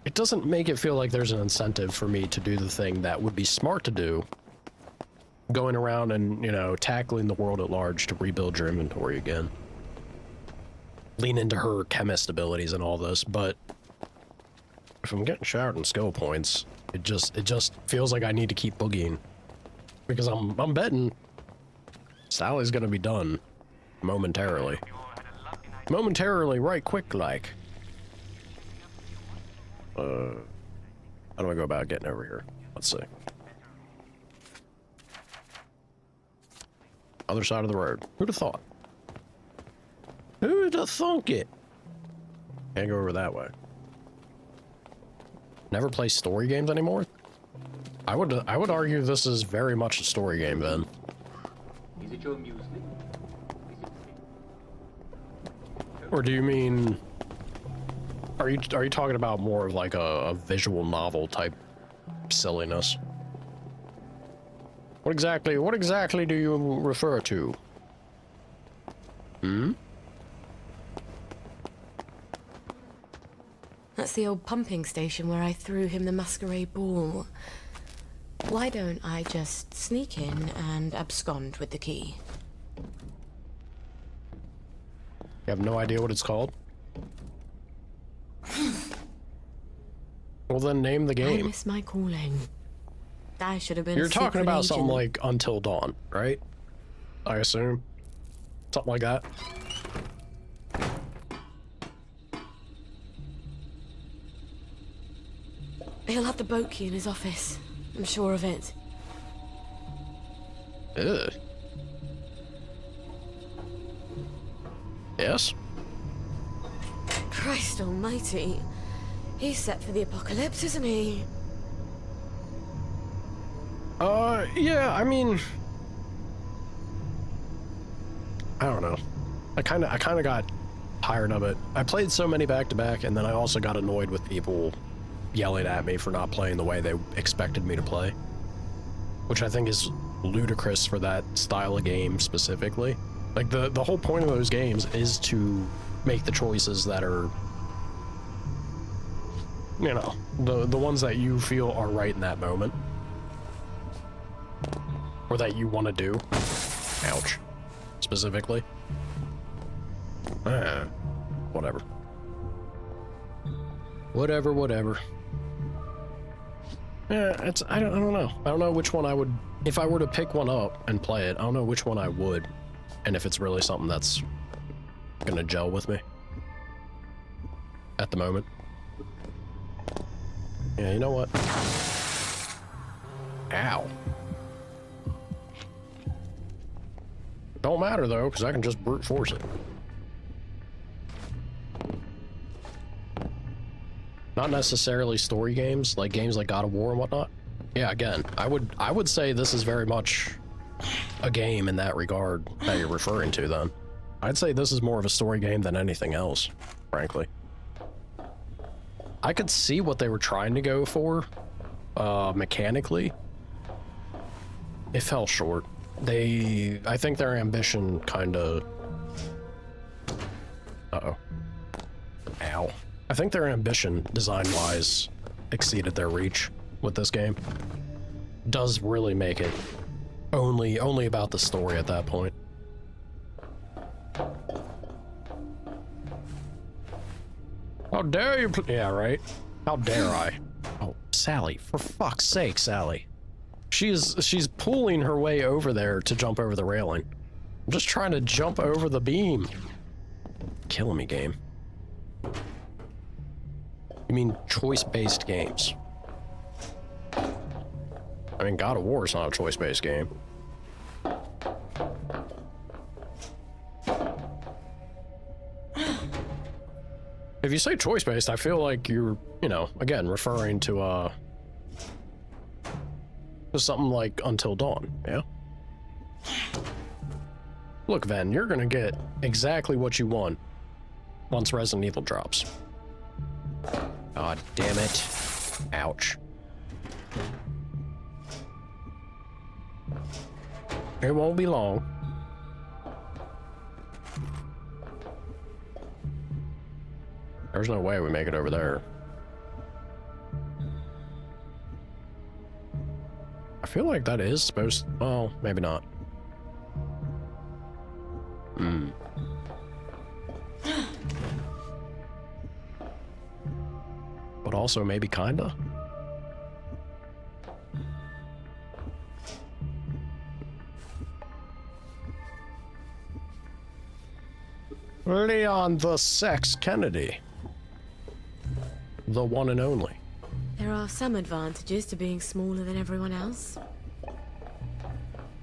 Speaker 1: It doesn't make it feel like there's an incentive for me to do the thing that would be smart to do. Going around and, you know, tackling the world at large to rebuild your inventory again. Lean into her chemist abilities and all this, but... if I'm getting showered in skill points, it just feels like I need to keep boogieing. Because I'm betting Sally's gonna be done momentarily. Momentarily, right quick like. How do I go about getting over here? Let's see. Other side of the road. Who'd have thought? Who'd have thunk it? Can't go over that way. Never play story games anymore? I would argue this is very much a story game then.
Speaker 4: Is it your music?
Speaker 1: Or do you mean... Are you talking about more of like a visual novel type silliness? What exactly do you refer to? Hmm?
Speaker 6: That's the old pumping station where I threw him the masquerade ball. Why don't I just sneak in and abscond with the key?
Speaker 1: You have no idea what it's called? Well, then name the
Speaker 6: I
Speaker 1: game.
Speaker 6: miss my calling. I should have been.
Speaker 1: You're
Speaker 6: a
Speaker 1: talking
Speaker 6: secret
Speaker 1: about
Speaker 6: agent.
Speaker 1: something like Until Dawn, right? I assume. Something like that.
Speaker 6: He'll have the boat key in his office. I'm sure of it.
Speaker 1: Ugh. Yes?
Speaker 6: Christ almighty. He's set for the apocalypse, isn't he?
Speaker 1: Yeah, I mean... I don't know. I kinda got tired of it. I played so many back-to-back, and then I also got annoyed with people yelling at me for not playing the way they expected me to play. Which I think is ludicrous for that style of game specifically. Like, the whole point of those games is to make the choices that are... you know, the ones that you feel are right in that moment. Or that you want to do. Ouch. Specifically. Whatever. Whatever. Yeah, I don't know. I don't know which one I would... If I were to pick one up and play it, I don't know which one I would. And if it's really something that's gonna gel with me. At the moment. Yeah, you know what? Ow. Don't matter though, because I can just brute force it. Not necessarily story games, like games like God of War and whatnot. Yeah, again, I would say this is very much a game in that regard that you're referring to, then. I'd say this is more of a story game than anything else, frankly. I could see what they were trying to go for, mechanically. It fell short. I think their ambition kinda... Uh-oh. Ow. I think their ambition, design-wise, exceeded their reach with this game. Does really make it only about the story at that point. How dare you yeah, right? How dare I? Oh, Sally, for fuck's sake, Sally. She's pulling her way over there to jump over the railing. I'm just trying to jump over the beam. Killing me, game. You mean choice-based games? I mean, God of War is not a choice-based game. If you say choice-based, I feel like you're, you know, again, referring to something like Until Dawn, yeah? Look, Ven, you're gonna get exactly what you want once Resident Evil drops. God damn it. Ouch. It won't be long. There's no way we make it over there. I feel like that is supposed... well, maybe not. But also maybe kinda? Leon the Sex Kennedy. The one and only.
Speaker 6: There are some advantages to being smaller than everyone else.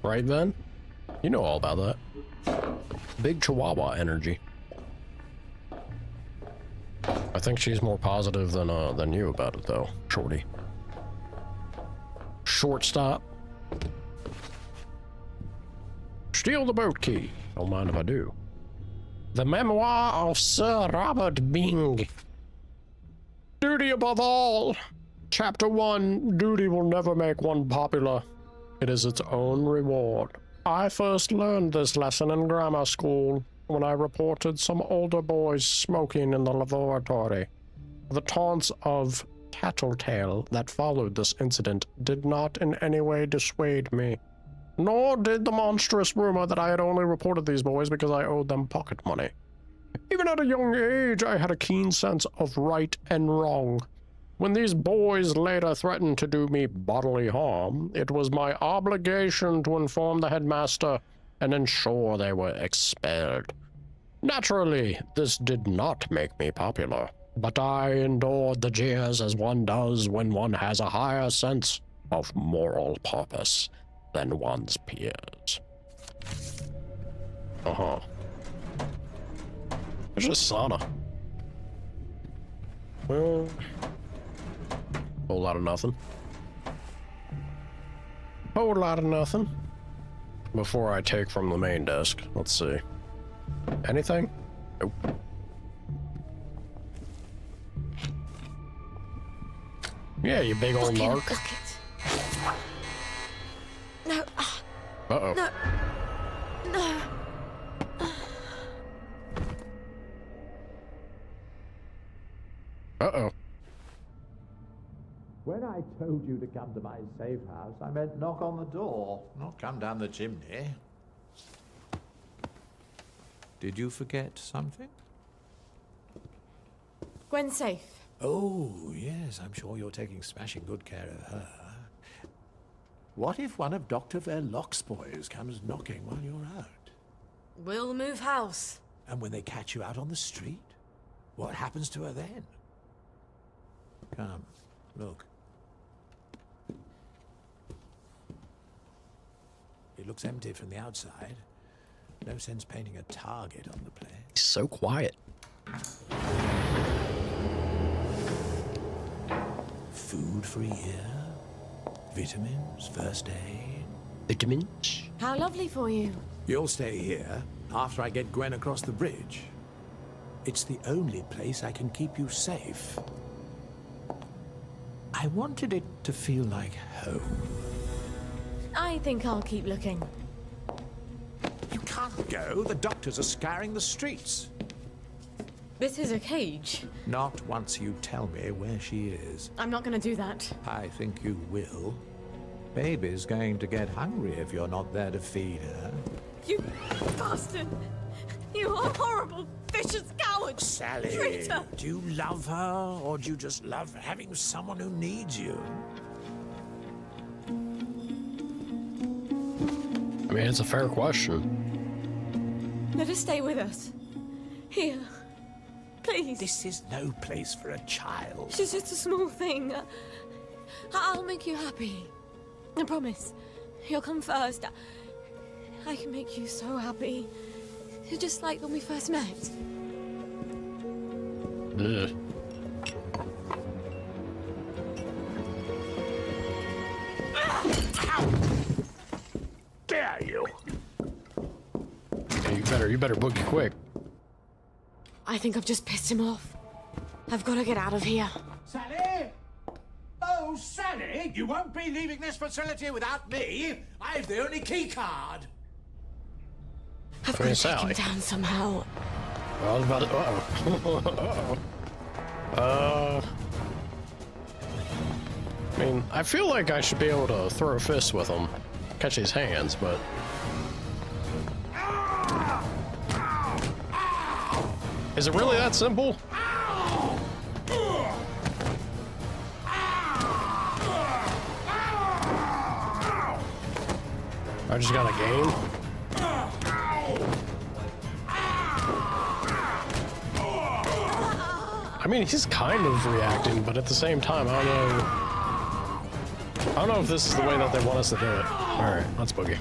Speaker 1: Right, then? You know all about that. Big Chihuahua energy. I think she's more positive than you about it, though, Shorty. Shortstop. Steal the boat key. Don't mind if I do. The Memoir of Sir Robert Bing. Duty above all. Chapter 1, duty will never make one popular. It is its own reward. I first learned this lesson in grammar school when I reported some older boys smoking in the lavatory. The taunts of tattletale that followed this incident did not in any way dissuade me. Nor did the monstrous rumor that I had only reported these boys because I owed them pocket money. Even at a young age, I had a keen sense of right and wrong. When these boys later threatened to do me bodily harm, it was my obligation to inform the headmaster and ensure they were expelled. Naturally, this did not make me popular, but I endured the jeers as one does when one has a higher sense of moral purpose than one's peers. Uh-huh. It's just sauna. Well... whole lot of nothing. Whole lot of nothing. Before I take from the main desk, let's see. Anything? Nope. Yeah, you big old narc.
Speaker 6: No.
Speaker 1: Uh-oh.
Speaker 6: No. No.
Speaker 1: Uh-oh.
Speaker 3: When I told you to come to my safe house, I meant knock on the door, not come down the chimney. Did you forget something?
Speaker 6: Gwen's safe.
Speaker 3: Oh, yes, I'm sure you're taking smashing good care of her. What if one of Dr. Verloc's boys comes knocking while you're out?
Speaker 6: We'll move house.
Speaker 3: And when they catch you out on the street, what happens to her then? Come, look. It looks empty from the outside. No sense painting a target on the place.
Speaker 1: He's so quiet.
Speaker 3: Food for a year, vitamins, first aid,
Speaker 1: Vitamins.
Speaker 6: How lovely for you.
Speaker 3: You'll stay here after I get Gwen across the bridge. It's the only place I can keep you safe. I wanted it to feel like home.
Speaker 6: I think I'll keep looking.
Speaker 3: You can't go. The doctors are scouring the streets.
Speaker 6: This is a cage.
Speaker 3: Not once you tell me where she is.
Speaker 6: I'm not gonna do that.
Speaker 3: I think you will. Baby's going to get hungry if you're not there to feed her.
Speaker 6: You bastard! You are horrible, vicious coward!
Speaker 3: Sally,
Speaker 6: Traitor!
Speaker 3: do you love her, or do you just love having someone who needs you?
Speaker 1: I mean, it's a fair question.
Speaker 6: Let her stay with us. Here. Please.
Speaker 3: This is no place for a child.
Speaker 6: She's just a small thing. I'll make you happy. I promise. You'll come first. I can make you so happy. You're just like when we first met.
Speaker 1: Ugh.
Speaker 3: Dare you?
Speaker 1: Yeah, you better book it quick.
Speaker 6: I think I've just pissed him off. I've got to get out of here.
Speaker 3: Sally? Oh, Sally, you won't be leaving this facility without me. I have the only key card.
Speaker 6: I've got to take him down somehow.
Speaker 1: I was about to... I mean, I feel like I should be able to throw fists with him. Catch his hands, but... Is it really that simple? I just got a game? I mean, he's kind of reacting, but at the same time, I don't know if this is the way that they want us to do it. Alright, let's boogie.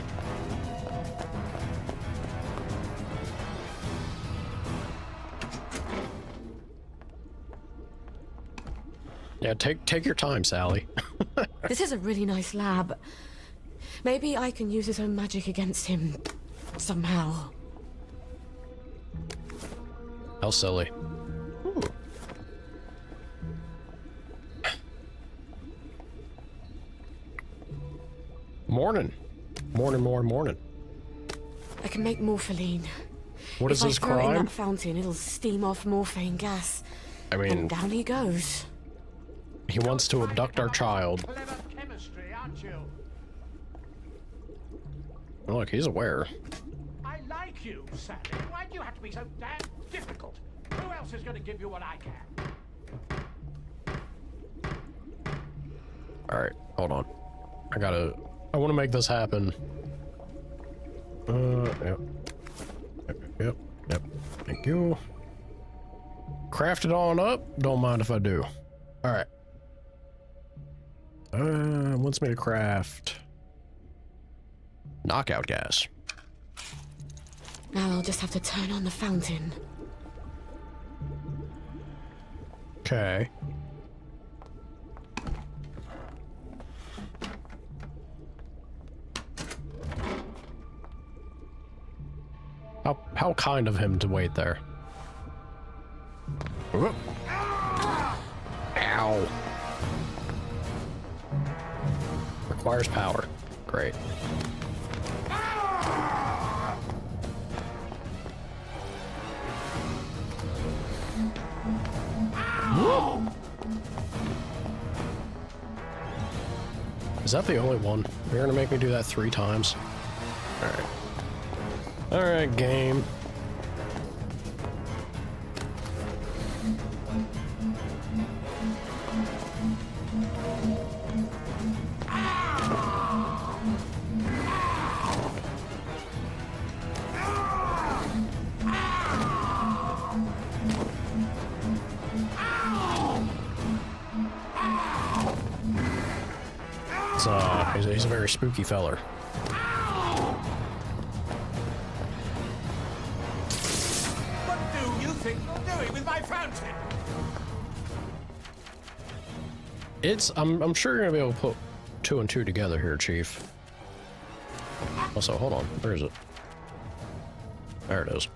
Speaker 1: Yeah, take your time, Sally.
Speaker 6: This is a really nice lab. Maybe I can use his own magic against him somehow.
Speaker 1: How silly. Ooh. Morning. Morning.
Speaker 6: I can make morpholine.
Speaker 1: What is his
Speaker 6: If I throw it in
Speaker 1: crime?
Speaker 6: that fountain, it'll steam off morphine gas.
Speaker 1: I mean,
Speaker 6: And down he goes.
Speaker 1: he wants to abduct our child.
Speaker 3: Chemistry, aren't you?
Speaker 1: Look, he's aware.
Speaker 3: I like you, Sally. Why do you have to be so damn difficult? Who else is going to give you what I can?
Speaker 1: Alright, hold on. I want to make this happen. Yep. Thank you. Craft it on up. Don't mind if I do. Alright. Wants me to craft knockout gas.
Speaker 6: Now I'll just have to turn on the fountain.
Speaker 1: Okay. How kind of him to wait there. Whoop. Ow. Requires power. Great. Is that the only one? You're gonna make me do that 3 times? Alright. Alright, game. He's a very spooky feller.
Speaker 3: What do you think you're doing with my fountain?
Speaker 1: I'm sure you're gonna be able to put 2 and 2 together here, Chief. Also, hold on. Where is it? There it is.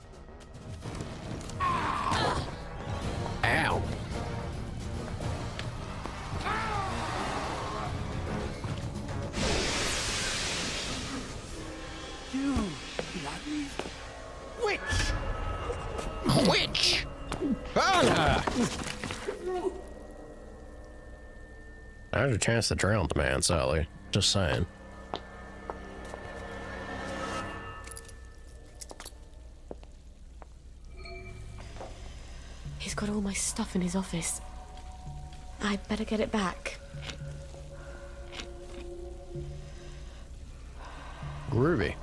Speaker 1: Ow.
Speaker 3: You bloody witch!
Speaker 1: Witch! Anna! I had a chance to drown the man, Sally. Just saying.
Speaker 6: He's got all my stuff in his office. I'd better get it back.
Speaker 1: Groovy.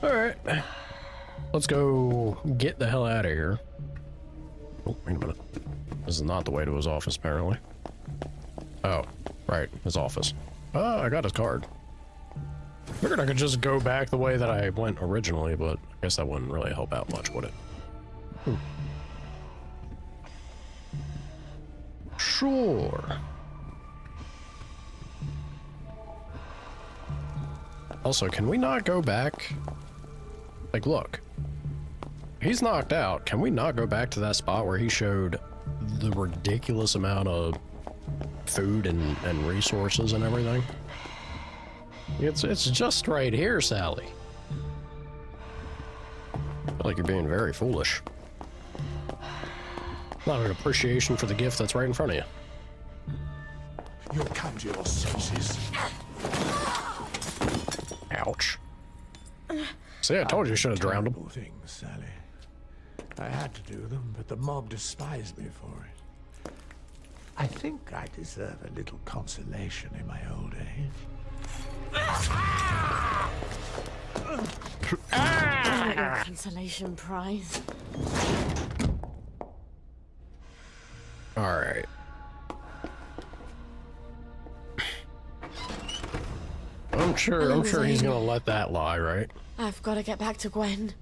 Speaker 1: Alright. Let's go get the hell out of here. Oh, wait a minute. This is not the way to his office, apparently. Oh, right. His office. Oh, I got his card. Figured I could just go back the way that I went originally, but I guess that wouldn't really help out much, would it? Sure. Also, can we not go back? Like, look. He's knocked out. Can we not go back to that spot where he showed the ridiculous amount of food and resources and everything? It's just right here, Sally. I feel like you're being very foolish. Not an appreciation for the gift that's right in front of you.
Speaker 3: You'll come to your senses.
Speaker 1: Ouch. See, I told you you should have drowned him.
Speaker 3: Terrible things, Sally. I had to do them, but the mob despised me for it. I think I deserve a little consolation in my old age.
Speaker 6: Consolation prize.
Speaker 1: All right. I'm sure he's gonna let that lie, right?
Speaker 6: I've got to get back to Gwen.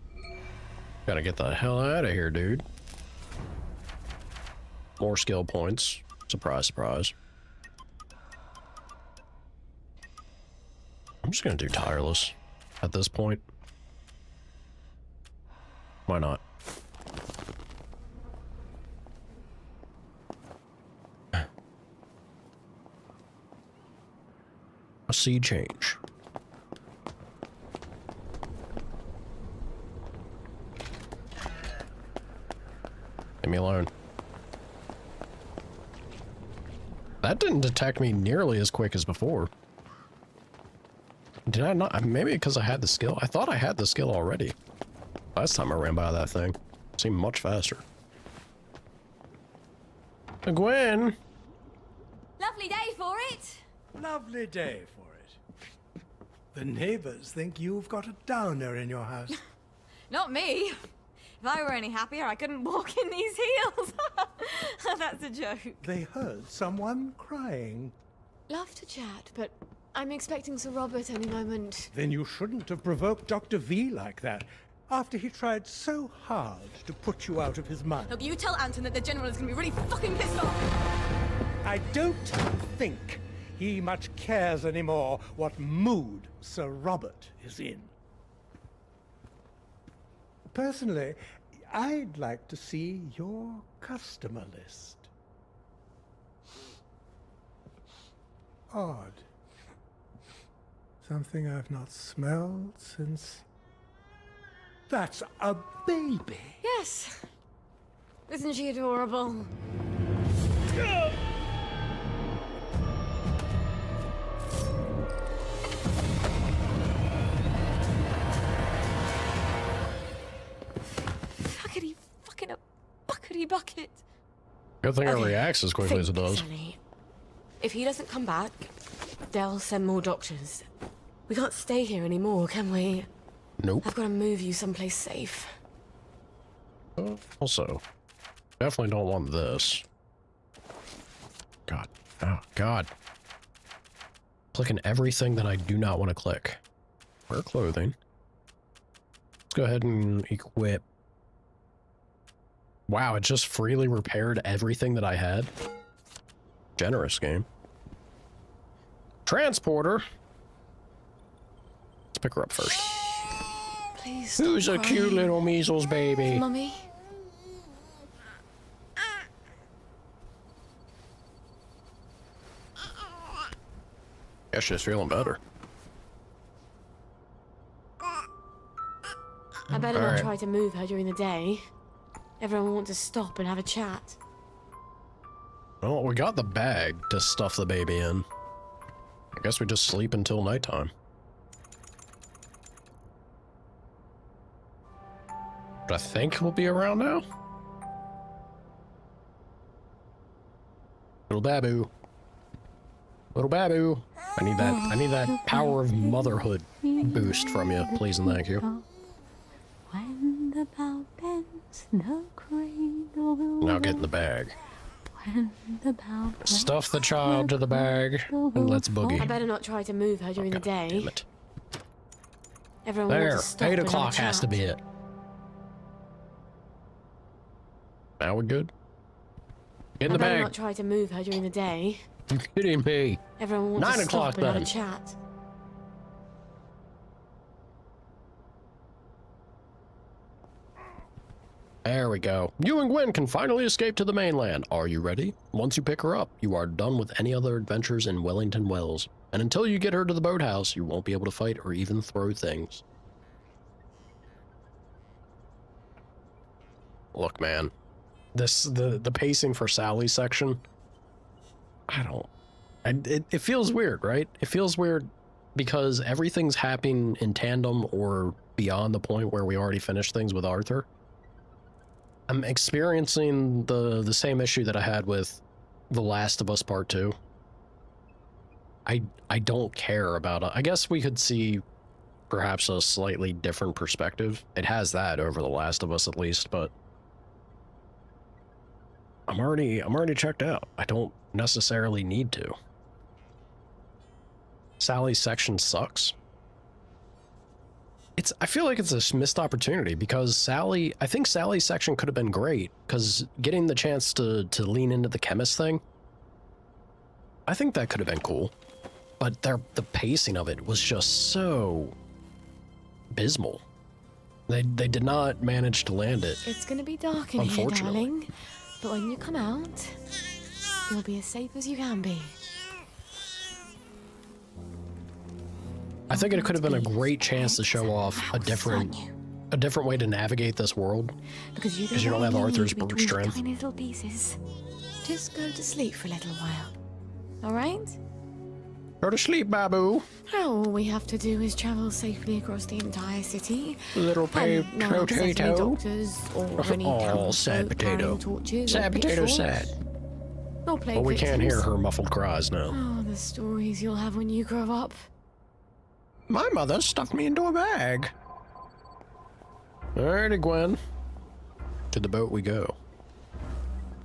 Speaker 1: Gotta get the hell out of here, dude. More skill points. Surprise, surprise. I'm just gonna do tireless at this point. Why not? A sea change. Leave me alone. That didn't detect me nearly as quick as before. Did I not? Maybe because I had the skill. I thought I had the skill already. Last time I ran by that thing, it seemed much faster. Gwen!
Speaker 10: Lovely day for it.
Speaker 13: Lovely day for it. The neighbors think you've got a downer in your house.
Speaker 2: Not me. If I were any happier, I couldn't walk in these heels. That's a joke.
Speaker 13: They heard someone crying.
Speaker 6: Love to chat, but I'm expecting Sir Robert any moment.
Speaker 13: Then you shouldn't have provoked Dr. V like that, after he tried so hard to put you out of his mind.
Speaker 2: Look, you tell Anton that the General is going to be really fucking pissed off.
Speaker 13: I don't think he much cares anymore what mood Sir Robert is in. Personally, I'd like to see your customer list. Odd. Something I've not smelled since... That's a baby!
Speaker 6: Yes. Isn't she adorable? Fuckity fucking a buckety bucket.
Speaker 1: Good thing it reacts as quickly as it does.
Speaker 6: Sally. If he doesn't come back, they'll send more doctors. We can't stay here anymore, can we?
Speaker 1: Nope.
Speaker 6: I've got to move you someplace safe.
Speaker 1: Also, definitely don't want this. God. Oh, God. Clicking everything that I do not want to click. Wear clothing. Let's go ahead and equip. Wow, it just freely repaired everything that I had. Generous game. Transporter. pick her up first.
Speaker 2: Please.
Speaker 1: Who's a
Speaker 2: stop
Speaker 1: cute
Speaker 2: crying.
Speaker 1: little measles baby?
Speaker 2: Mummy.
Speaker 1: Guess she's feeling better.
Speaker 6: I better
Speaker 1: All
Speaker 6: not
Speaker 1: right.
Speaker 6: try to move her during the day. Everyone wants to stop and have a chat.
Speaker 1: Well, we got the bag to stuff the baby in. I guess we just sleep until nighttime. But I think we'll be around now. Little Babu. Little Babu. I need that power of motherhood boost from you, please and thank you.
Speaker 2: When the bow bends, the cradle will
Speaker 1: Now get in the bag.
Speaker 2: When the bow
Speaker 1: Stuff the child to the bag and let's
Speaker 6: I
Speaker 1: boogie.
Speaker 6: better not try to move her during the day.
Speaker 1: Damn it.
Speaker 6: Everyone
Speaker 1: There,
Speaker 6: wants to stop
Speaker 1: 8
Speaker 6: and have a
Speaker 1: o'clock has to
Speaker 6: chat.
Speaker 1: be it. Now we're good. Get in the
Speaker 6: I better
Speaker 1: bag.
Speaker 6: not try to move her during the day.
Speaker 1: You kidding me?
Speaker 6: Everyone wants
Speaker 1: 9
Speaker 6: to
Speaker 1: o'clock
Speaker 6: stop and have
Speaker 1: then.
Speaker 6: a chat.
Speaker 1: There we go. You and Gwen can finally escape to the mainland. Are you ready? Once you pick her up, you are done with any other adventures in Wellington Wells. And until you get her to the boathouse, you won't be able to fight or even throw things. Look, man. The pacing for Sally's section, it feels weird, right? It feels weird because everything's happening in tandem or beyond the point where we already finished things with Arthur. I'm experiencing the same issue that I had with The Last of Us Part 2. I don't care about it. I guess we could see perhaps a slightly different perspective. It has that over The Last of Us at least, but I'm already checked out. I don't necessarily need to. Sally's section sucks. I feel like it's a missed opportunity because I think Sally's section could have been great because getting the chance to lean into the chemist thing, I think that could have been cool. But the pacing of it was just so abysmal. They did not manage to land it.
Speaker 6: It's gonna be dark in here,
Speaker 1: Unfortunately.
Speaker 6: darling. But when you come out, you'll be as safe as you can be.
Speaker 1: I think it could have been a great chance to show off a different way to navigate this world.
Speaker 2: Because you
Speaker 1: don't have Arthur's brute
Speaker 2: between
Speaker 1: strength.
Speaker 2: tiny little pieces.
Speaker 6: Just go to sleep for a little while. All right?
Speaker 1: Go to sleep, Babu.
Speaker 6: All we have to do is travel safely across the entire city.
Speaker 1: Little
Speaker 6: And not upset any
Speaker 1: potato.
Speaker 6: doctors or any
Speaker 1: Oh,
Speaker 6: townsfolk
Speaker 1: sad potato.
Speaker 6: carrying torches or
Speaker 1: Sad potato,
Speaker 6: pitchforks.
Speaker 1: sad.
Speaker 6: Or plague
Speaker 1: But we can't hear
Speaker 6: victims.
Speaker 1: her muffled cries now.
Speaker 6: Oh, the stories you'll have when you grow up.
Speaker 1: My mother stuffed me into a bag. Alrighty, Gwen. To the boat we go.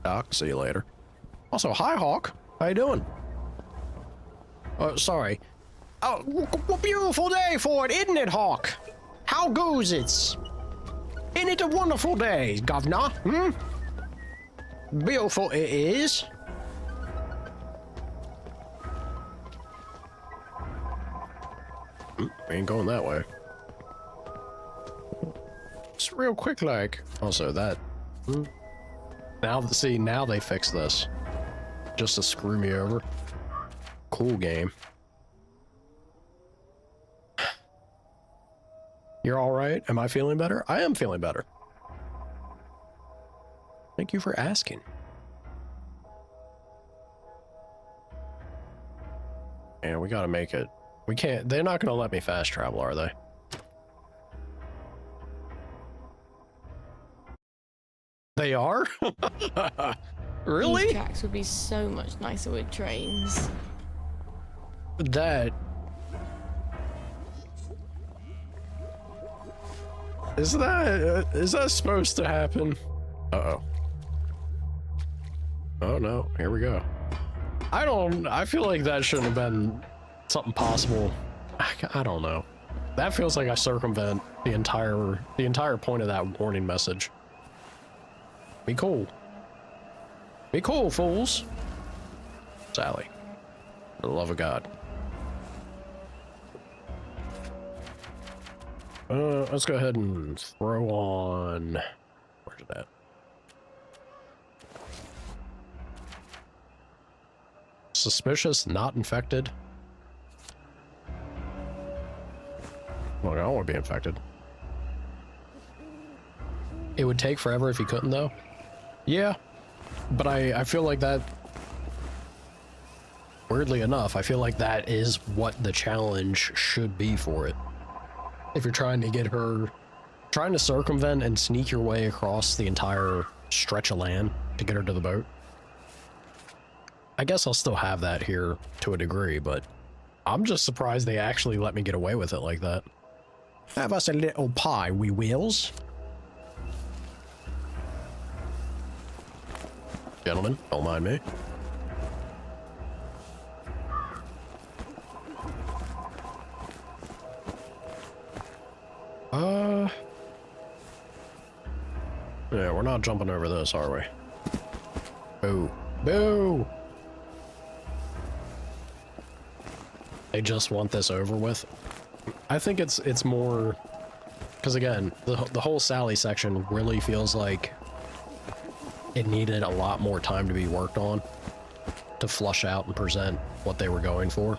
Speaker 1: Doc, see you later. Also, hi, Hawk. How you doing? Oh, sorry. Oh, what beautiful day for it, isn't it, Hawk? How goes it? Isn't it a wonderful day, Governor? Hmm? Beautiful it is. We ain't going that way. Just real quick, like. Also, that. Now they fix this. Just to screw me over. Cool game. You're alright? Am I feeling better? I am feeling better. Thank you for asking. And we gotta make it. We can't. They're not gonna let me fast travel, are they? They are? Really?
Speaker 6: These tracks would be so much nicer with trains.
Speaker 1: That is that supposed to happen? Uh-oh. Oh no, here we go. I feel like that shouldn't have been something possible. I don't know. That feels like I circumvent the entire point of that warning message. Be cool. Be cool, fools. Sally. For the love of God. Let's go ahead and throw on... Where's it at? Suspicious, not infected. Well, I don't want to be infected. It would take forever if you couldn't, though. Yeah, but I feel like that... Weirdly enough, I feel like that is what the challenge should be for it. If you're trying to get her... Trying to circumvent and sneak your way across the entire stretch of land to get her to the boat. I guess I'll still have that here to a degree, but I'm just surprised they actually let me get away with it like that. Have us a little pie, we wills. Gentlemen, don't mind me. Yeah, we're not jumping over this, are we? Boo. Boo! They just want this over with. I think it's more... Because again, the whole Sally section really feels like it needed a lot more time to be worked on to flush out and present what they were going for.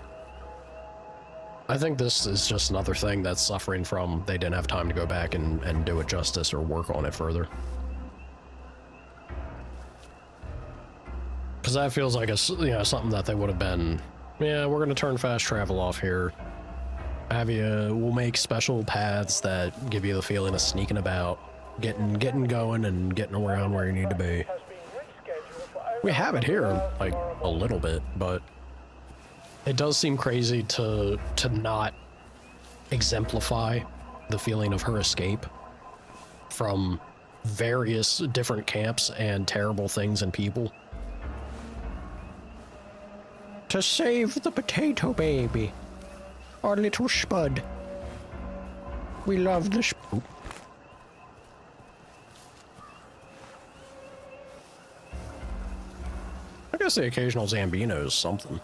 Speaker 1: I think this is just another thing that's suffering from they didn't have time to go back and do it justice or work on it further. Because that feels like something that they would have been, yeah, we're going to turn fast travel off here. We'll make special paths that give you the feeling of sneaking about, getting going and getting around where you need to be. We have it here, like, a little bit, but it does seem crazy to not exemplify the feeling of her escape from various different camps and terrible things and people. To save the potato baby. Our little spud. We love the spud. I guess the occasional Zambino is something.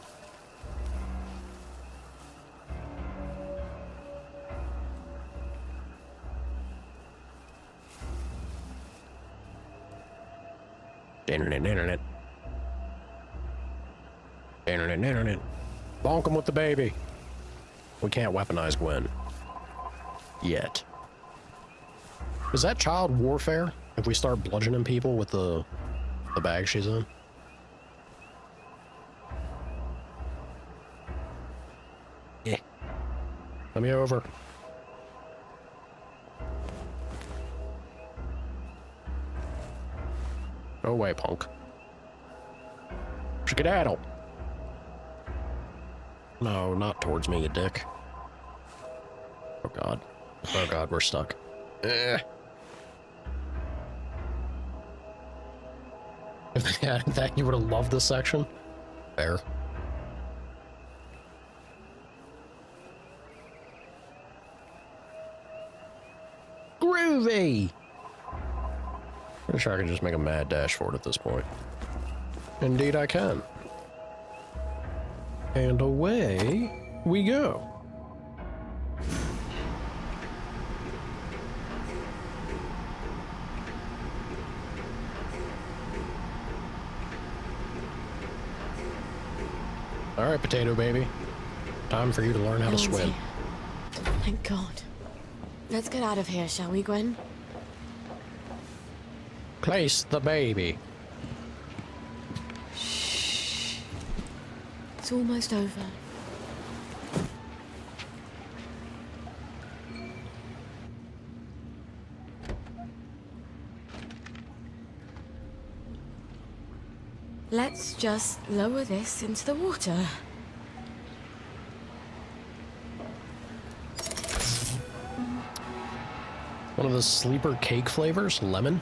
Speaker 1: Internet. Bonk him with the baby. We can't weaponize Gwen. Yet. Is that child warfare if we start bludgeoning people with the bag she's in? Yeah. Let me over. Go away, punk. Skedaddle. No, not towards me, you dick. Oh god. Oh god, we're stuck. If they had that, you would have loved this section. Fair. Groovy! I'm sure I can just make a mad dash for it at this point. Indeed I can. And away we go. All right, potato baby. Time for you to learn how to swim.
Speaker 6: Thank God. Let's get out of here, shall we, Gwen?
Speaker 1: Place the baby.
Speaker 6: Shh. It's almost over. Let's just lower this into the water.
Speaker 1: One of the sleeper cake flavors, lemon.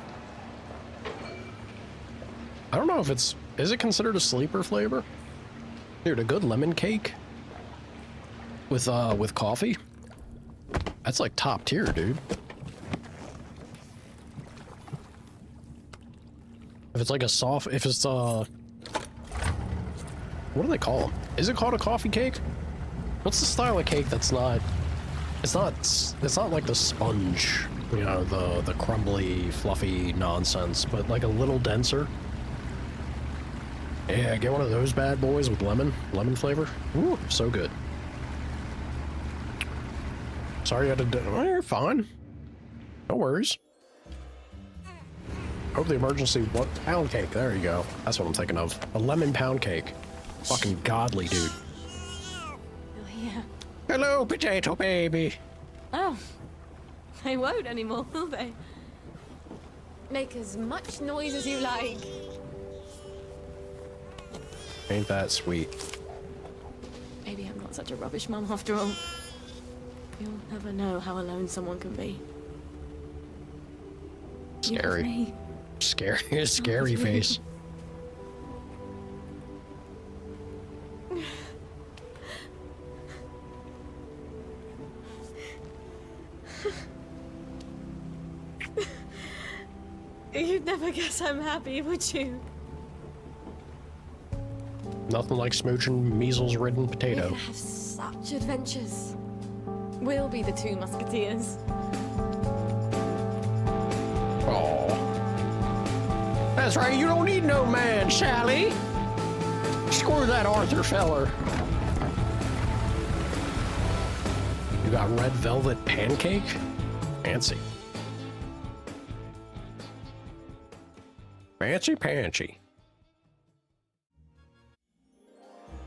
Speaker 1: I don't know if is it considered a sleeper flavor? Dude, a good lemon cake with coffee? That's like top tier, dude. If it's like what do they call them? Is it called a coffee cake? What's the style of cake that's not It's not like the sponge, you know, the crumbly, fluffy nonsense, but like a little denser. Yeah, get one of those bad boys with lemon flavor. Ooh, so good. Sorry you had to oh, you're fine. No worries. Hope the emergency pound cake. There you go. That's what I'm thinking of. A lemon pound cake. Fucking godly, dude.
Speaker 6: Oh, yeah.
Speaker 1: Hello, potato baby.
Speaker 6: Oh, they won't anymore, will they? Make as much noise as you like.
Speaker 1: Ain't that sweet?
Speaker 6: Maybe I'm not such a rubbish mum after all. You'll never know how alone someone can be.
Speaker 1: Scary. Scary face.
Speaker 6: You'd never guess I'm happy, would you?
Speaker 1: Nothing like smooching measles-ridden
Speaker 6: We
Speaker 1: potato.
Speaker 6: could have such adventures. We'll be the two musketeers.
Speaker 1: Oh. That's right, you don't need no man, Sally. Screw that Arthur feller. You got red velvet pancake? Fancy. Fancy panchy.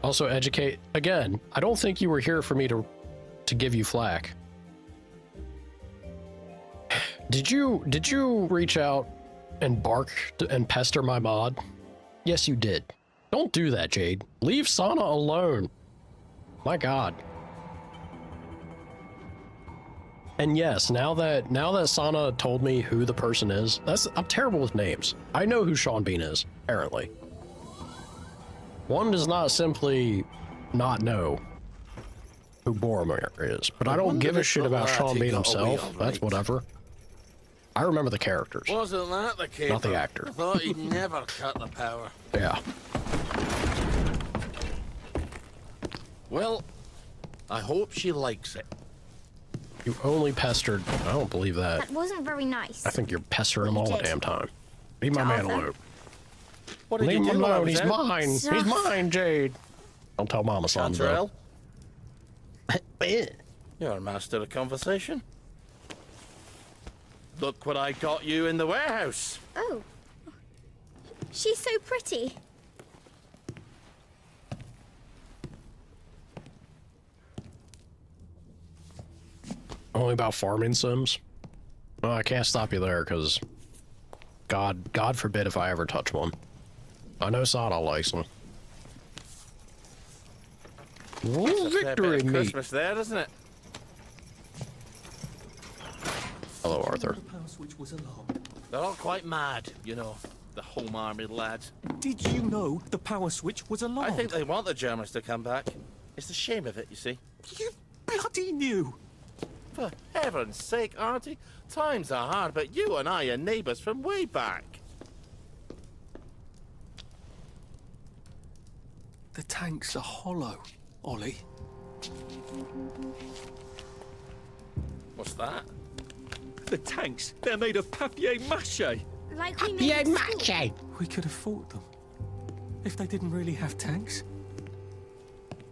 Speaker 1: Also educate, again, I don't think you were here for me to give you flack. Did you reach out and bark and pester my mod? Yes, you did. Don't do that, Jade. Leave Sana alone. My God. And yes, now that Sana told me who the person is, I'm terrible with names. I know who Sean Bean is, apparently. One does not simply not know who Boromir is, but I don't give a shit about Sean Bean himself. That's whatever. I remember the characters.
Speaker 14: Wasn't that the case?
Speaker 1: Not the actor.
Speaker 14: I thought he'd never cut the power.
Speaker 1: Yeah.
Speaker 14: Well, I hope she likes it.
Speaker 1: You only pestered. I don't believe that.
Speaker 15: That wasn't very nice.
Speaker 1: I think you're pestering him all the damn time. Leave my man alone.
Speaker 14: What did
Speaker 1: Leave
Speaker 14: you
Speaker 1: him
Speaker 14: do while I
Speaker 1: alone.
Speaker 14: was
Speaker 1: He's
Speaker 14: out?
Speaker 1: mine. He's mine, Jade. Don't tell Mama something.
Speaker 14: Chanterelle? You're a master of conversation. Look what I got you in the warehouse.
Speaker 15: Oh. She's so pretty.
Speaker 1: Only about farming sims? Well, I can't stop you there, because God forbid if I ever touch one. I know Sana likes them.
Speaker 14: That's a fair
Speaker 1: Victory
Speaker 14: bit of
Speaker 1: meat.
Speaker 14: Christmas there, isn't it?
Speaker 1: Hello, Arthur.
Speaker 14: They're all quite mad, you know, the Home Army lads.
Speaker 8: Did you know the power switch was alarmed?
Speaker 14: I think they want the Germans to come back. It's the shame of it, you see.
Speaker 8: You bloody knew!
Speaker 14: For heaven's sake, Auntie, times are hard, but you and I are neighbours from way back.
Speaker 8: The tanks are hollow, Ollie.
Speaker 14: What's that?
Speaker 8: The tanks, they're made of papier-mâché.
Speaker 15: Like we made at school.
Speaker 8: We could have fought them. If they didn't really have tanks.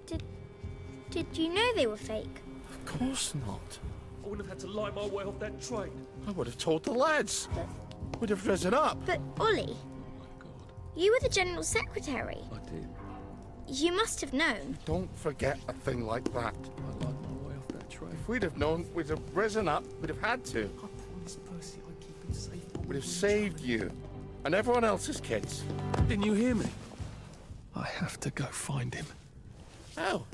Speaker 15: Did you know they were fake?
Speaker 14: Of course not.
Speaker 8: I wouldn't have had to lie my way off that train.
Speaker 14: I would have told the lads. Would have risen up.
Speaker 15: But, Ollie, you were the General Secretary.
Speaker 14: I did.
Speaker 15: You must have known.
Speaker 14: Don't forget a thing like that. I lied my way off that train. If we'd have known, we'd have risen up. We'd have had to.
Speaker 8: I promised Percy I'd keep him safe.
Speaker 14: We'd have saved you. And everyone else's kids.
Speaker 8: Didn't you hear me? I have to go find him.
Speaker 14: Oh,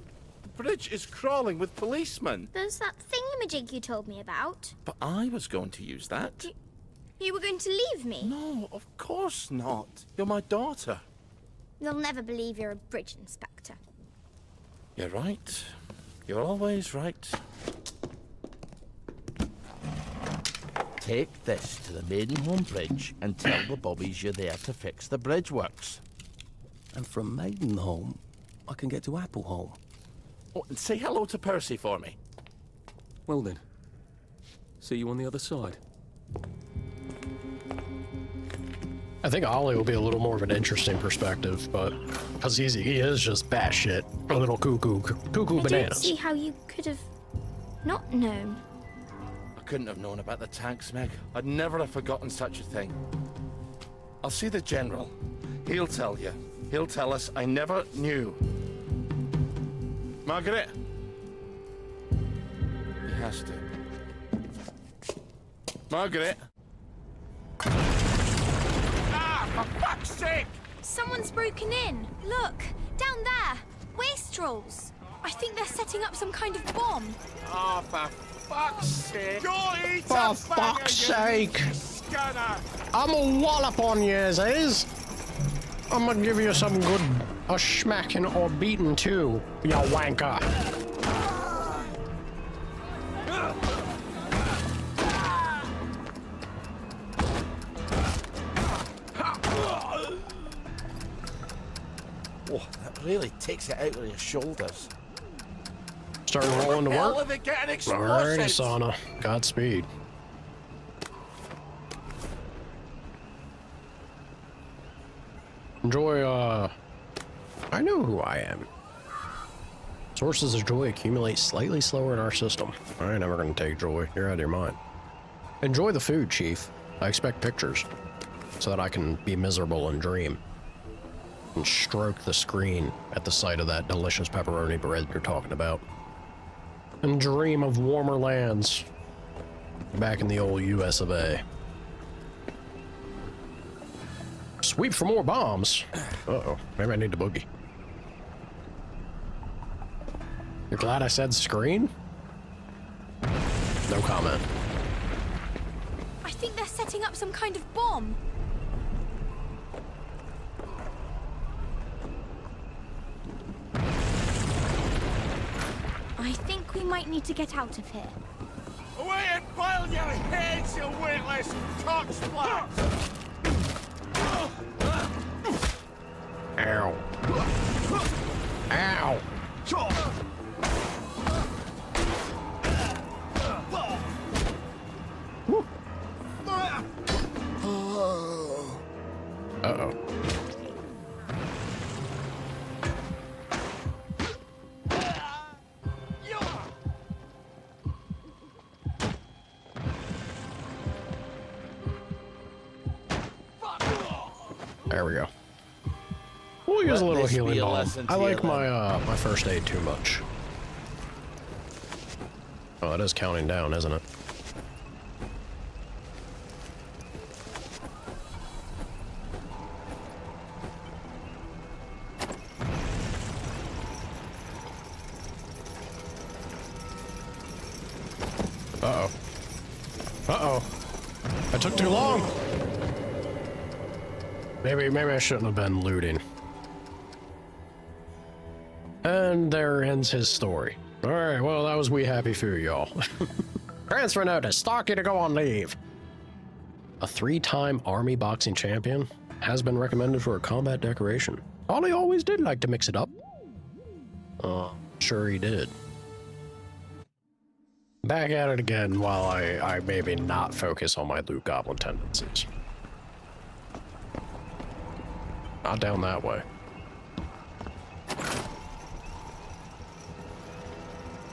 Speaker 14: the bridge is crawling with policemen.
Speaker 15: There's that thingamajig you told me about.
Speaker 14: But I was going to use that.
Speaker 15: You were going to leave me?
Speaker 14: No, of course not. You're my daughter.
Speaker 15: They'll never believe you're a bridge inspector.
Speaker 14: You're right. You're always right. Take this to the Maidenholm Bridge and tell the bobbies you're there to fix the bridge works.
Speaker 16: And from Maidenholm, I can get to Appleholm.
Speaker 14: Oh, and say hello to Percy for me.
Speaker 8: Well then. See you on the other side.
Speaker 1: I think Ollie will be a little more of an interesting perspective, but because he is just batshit, a little cuckoo
Speaker 15: I don't
Speaker 1: bananas.
Speaker 15: see how you could have not known.
Speaker 14: I couldn't have known about the tanks, Meg. I'd never have forgotten such a thing. I'll see the General. He'll tell you. He'll tell us I never knew. Margaret? He has to. Margaret?
Speaker 15: For fuck's sake! Someone's broken in. Look, down there. Wastrels. I think they're setting up some kind of bomb.
Speaker 14: Oh, for fuck's sake! Go eat
Speaker 1: For fuck's sake! I'm a wallop on you, is. I'm gonna give you some good a smacking or beating too, you wanker.
Speaker 14: Oh, that really takes it out of your shoulders.
Speaker 1: Starting rolling to
Speaker 14: Hell,
Speaker 1: work.
Speaker 14: are they getting
Speaker 1: Alrighty,
Speaker 14: explosives?
Speaker 1: Sauna. Godspeed. Enjoy, I know who I am. Sources of joy accumulate slightly slower in our system. I ain't never gonna take joy. You're out of your mind. Enjoy the food, Chief. I expect pictures, so that I can be miserable and dream. And stroke the screen at the sight of that delicious pepperoni bread you're talking about. And dream of warmer lands back in the old US of A. Sweep for more bombs. Uh-oh, maybe I need to boogie. You're glad I said screen? No comment.
Speaker 15: I think they're setting up some kind of bomb. I think we might need to get out of here.
Speaker 14: Away and boil your heads, you weightless cocksplats!
Speaker 1: Ow. Ow. Uh-oh. There we go. We'll use a little healing balm. I like my my first aid too much. Oh, it is counting down, isn't it? Uh-oh. Uh-oh. I took too long. Maybe I shouldn't have been looting. And there ends his story. Alright, well, that was We Happy Few, y'all. Transfer notice. Stocky to go on leave. A 3-time Army boxing champion has been recommended for a combat decoration. Ollie always did like to mix it up. Sure he did. Back at it again while I maybe not focus on my loot goblin tendencies. Not down that way.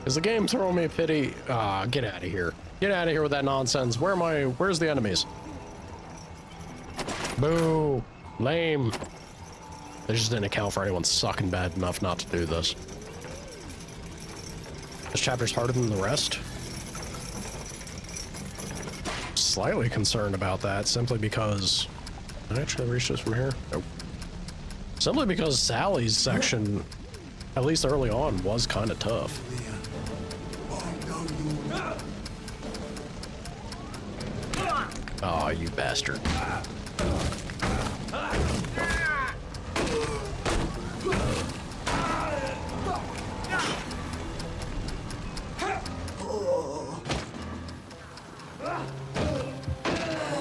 Speaker 1: Is the game throwing me a pity? Get out of here. Get out of here with that nonsense. Where's the enemies? Boo. Lame. They just didn't account for anyone sucking bad enough not to do this. This chapter's harder than the rest. Slightly concerned about that, simply because... Can I actually reach this from here? Nope. Simply because Sally's section, at least early on, was kind of tough. Oh, you bastard.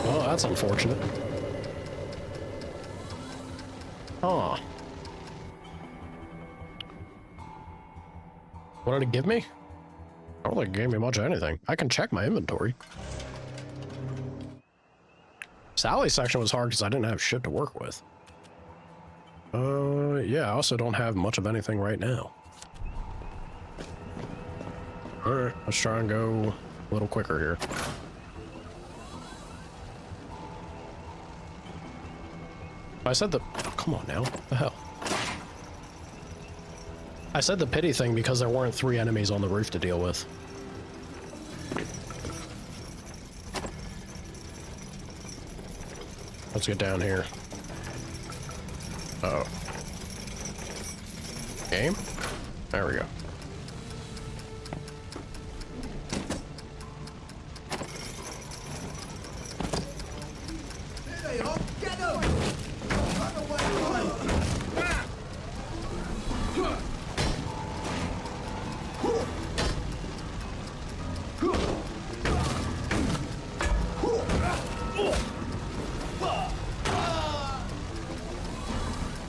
Speaker 1: Well, that's unfortunate. Huh. What did it give me? I don't think it gave me much of anything. I can check my inventory. Sally's section was hard because I didn't have shit to work with. Yeah, I also don't have much of anything right now. Alright, let's try and go a little quicker here. I said the... Oh, come on now. What the hell? I said the pity thing because there weren't 3 enemies on the roof to deal with. Let's get down here. Uh-oh. Game? There we go.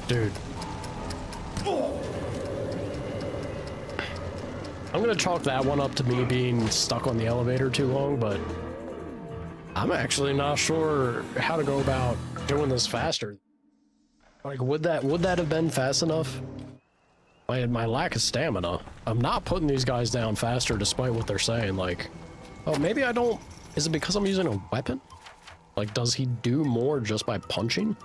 Speaker 1: Dude. I'm gonna chalk that one up to me being stuck on the elevator too long, but I'm actually not sure how to go about doing this faster. Like, would that have been fast enough? My lack of stamina. I'm not putting these guys down faster despite what they're saying. Like, oh, maybe I don't... Is it because I'm using a weapon? Like, does he do more just by punching?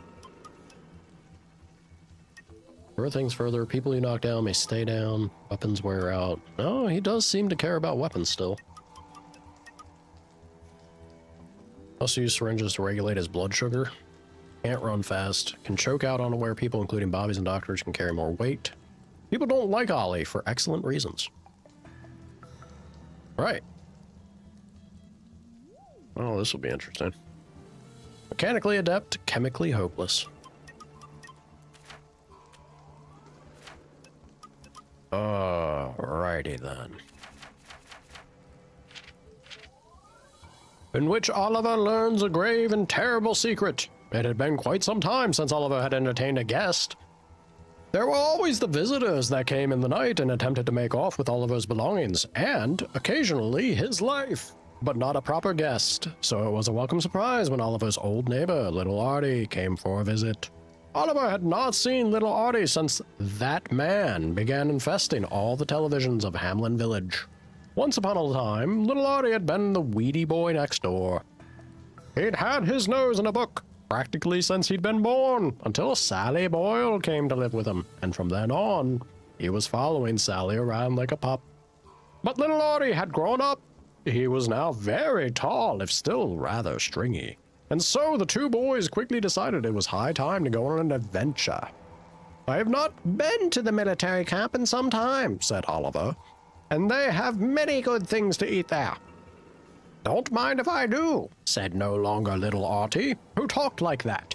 Speaker 1: Throw things further. People you knock down may stay down. Weapons wear out. Oh, he does seem to care about weapons still. Also use syringes to regulate his blood sugar. Can't run fast. Can choke out unaware people, including bobbies and doctors. Can carry more weight. People don't like Ollie for excellent reasons. Right. Oh, this will be interesting. Mechanically adept, chemically hopeless. Alrighty then. In which Oliver learns a grave and terrible secret. It had been quite some time since Oliver had entertained a guest. There were always the visitors that came in the night and attempted to make off with Oliver's belongings, and, occasionally, his life. But not a proper guest, so it was a welcome surprise when Oliver's old neighbor, little Artie, came for a visit. Oliver had not seen little Artie since that man began infesting all the televisions of Hamlin Village. Once upon a time, little Artie had been the weedy boy next door. He'd had his nose in a book practically since he'd been born, until Sally Boyle came to live with him, and from then on, he was following Sally around like a pup. But little Artie had grown up. He was now very tall, if still rather stringy. And so the 2 boys quickly decided it was high time to go on an adventure. I have not been to the military camp in some time, said Oliver, and they have many good things to eat there. Don't mind if I do, said no longer little Artie, who talked like that.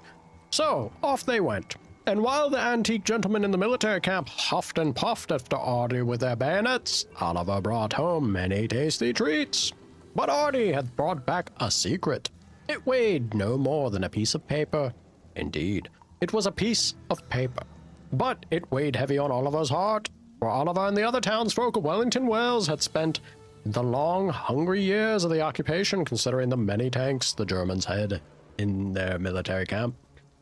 Speaker 1: So off they went, and while the antique gentlemen in the military camp huffed and puffed after Artie with their bayonets, Oliver brought home many tasty treats. But Artie had brought back a secret. It weighed no more than a piece of paper. Indeed, it was a piece of paper. But it weighed heavy on Oliver's heart, for Oliver and the other townsfolk of Wellington Wells had spent the long, hungry years of the occupation considering the many tanks the Germans had in their military camp.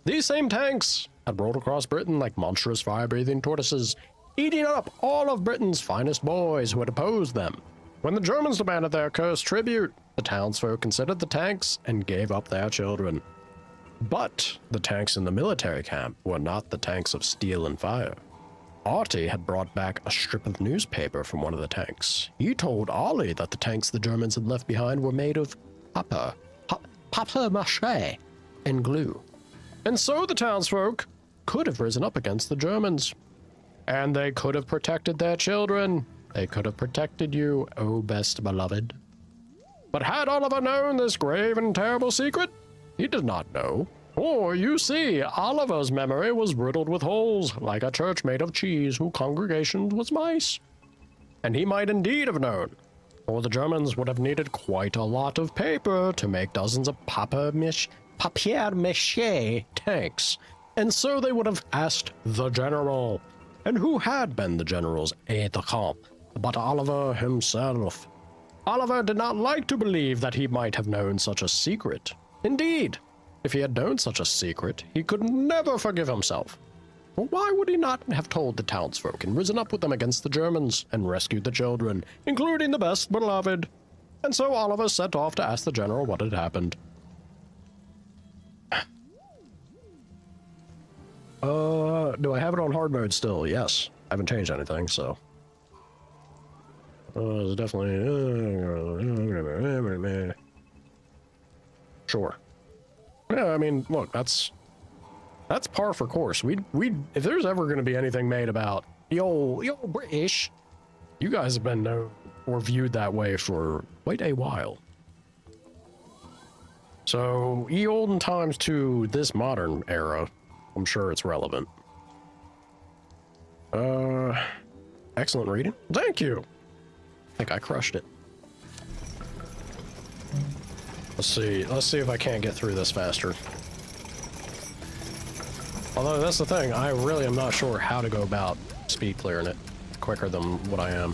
Speaker 1: These same tanks had rolled across Britain like monstrous fire-breathing tortoises, eating up all of Britain's finest boys who had opposed them. When the Germans demanded their cursed tribute, the townsfolk considered the tanks and gave up their children. But the tanks in the military camp were not the tanks of steel and fire. Artie had brought back a strip of newspaper from one of the tanks. He told Ollie that the tanks the Germans had left behind were made of papier-mâché and glue. And so the townsfolk could have risen up against the Germans. And they could have protected their children. They could have protected you, oh best beloved. But had Oliver known this grave and terrible secret? He did not know. For, you see, Oliver's memory was riddled with holes, like a church made of cheese whose congregation was mice. And he might indeed have known, for the Germans would have needed quite a lot of paper to make dozens of papier-mâché tanks, and so they would have asked the general. And who had been the general's aide-de-camp but Oliver himself? Oliver did not like to believe that he might have known such a secret. Indeed, if he had known such a secret, he could never forgive himself. Well, why would he not have told the townsfolk and risen up with them against the Germans and rescued the children, including the best beloved? And so Oliver set off to ask the general what had happened. Do I have it on hard mode still? Yes. I haven't changed anything, so. It's definitely. Sure. Yeah, I mean, look, that's par for course. We if there's ever going to be anything made about yo British, you guys have been known or viewed that way for quite a while. So, ye olden times to this modern era, I'm sure it's relevant. Excellent reading. Thank you. I think I crushed it. Let's see if I can't get through this faster. Although that's the thing, I really am not sure how to go about speed clearing it quicker than what I am.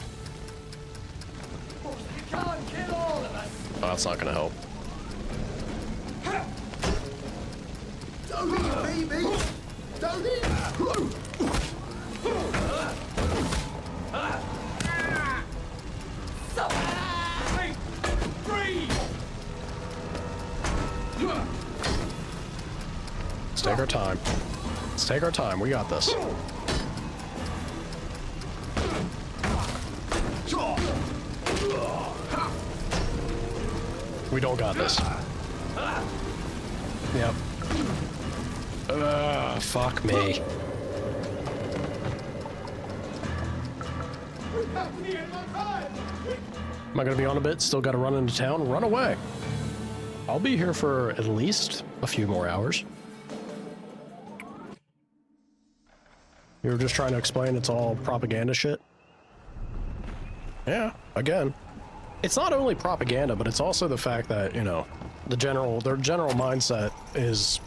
Speaker 1: Oh, that's not gonna help.
Speaker 17: Don't hit, baby! Don't hit!
Speaker 1: Let's take our time. Let's take our time. We got this. We don't got this. Yep. Fuck me. Am I gonna be on a bit? Still gotta run into town? Run away. I'll be here for at least a few more hours. You were just trying to explain it's all propaganda shit? Yeah, again. It's not only propaganda, but it's also the fact that, you know, their general mindset is...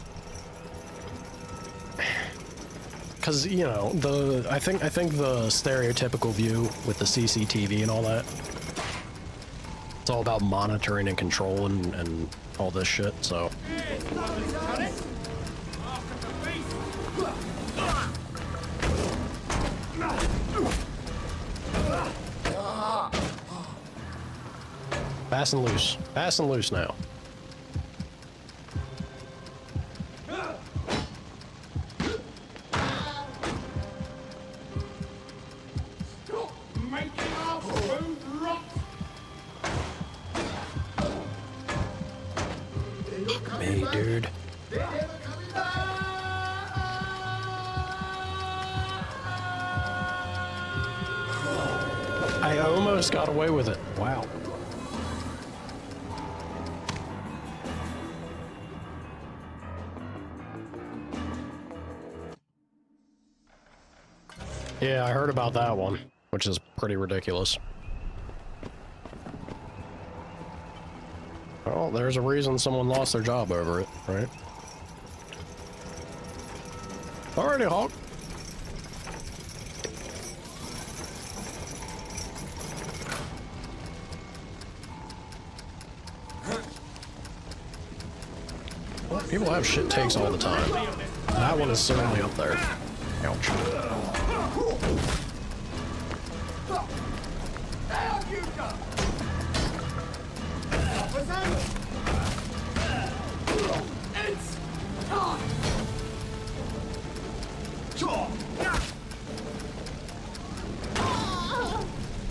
Speaker 1: Because, you know, I think the stereotypical view with the CCTV and all that, it's all about monitoring and control and all this shit, so... Fast and loose. Fast and loose now. Hey, dude. I almost got away with it. Wow. Yeah, I heard about that one, which is pretty ridiculous. Well, there's a reason someone lost their job over it, right? Alrighty, Hawk. Well, people have shit takes all the time. That one is certainly up there. Ouch.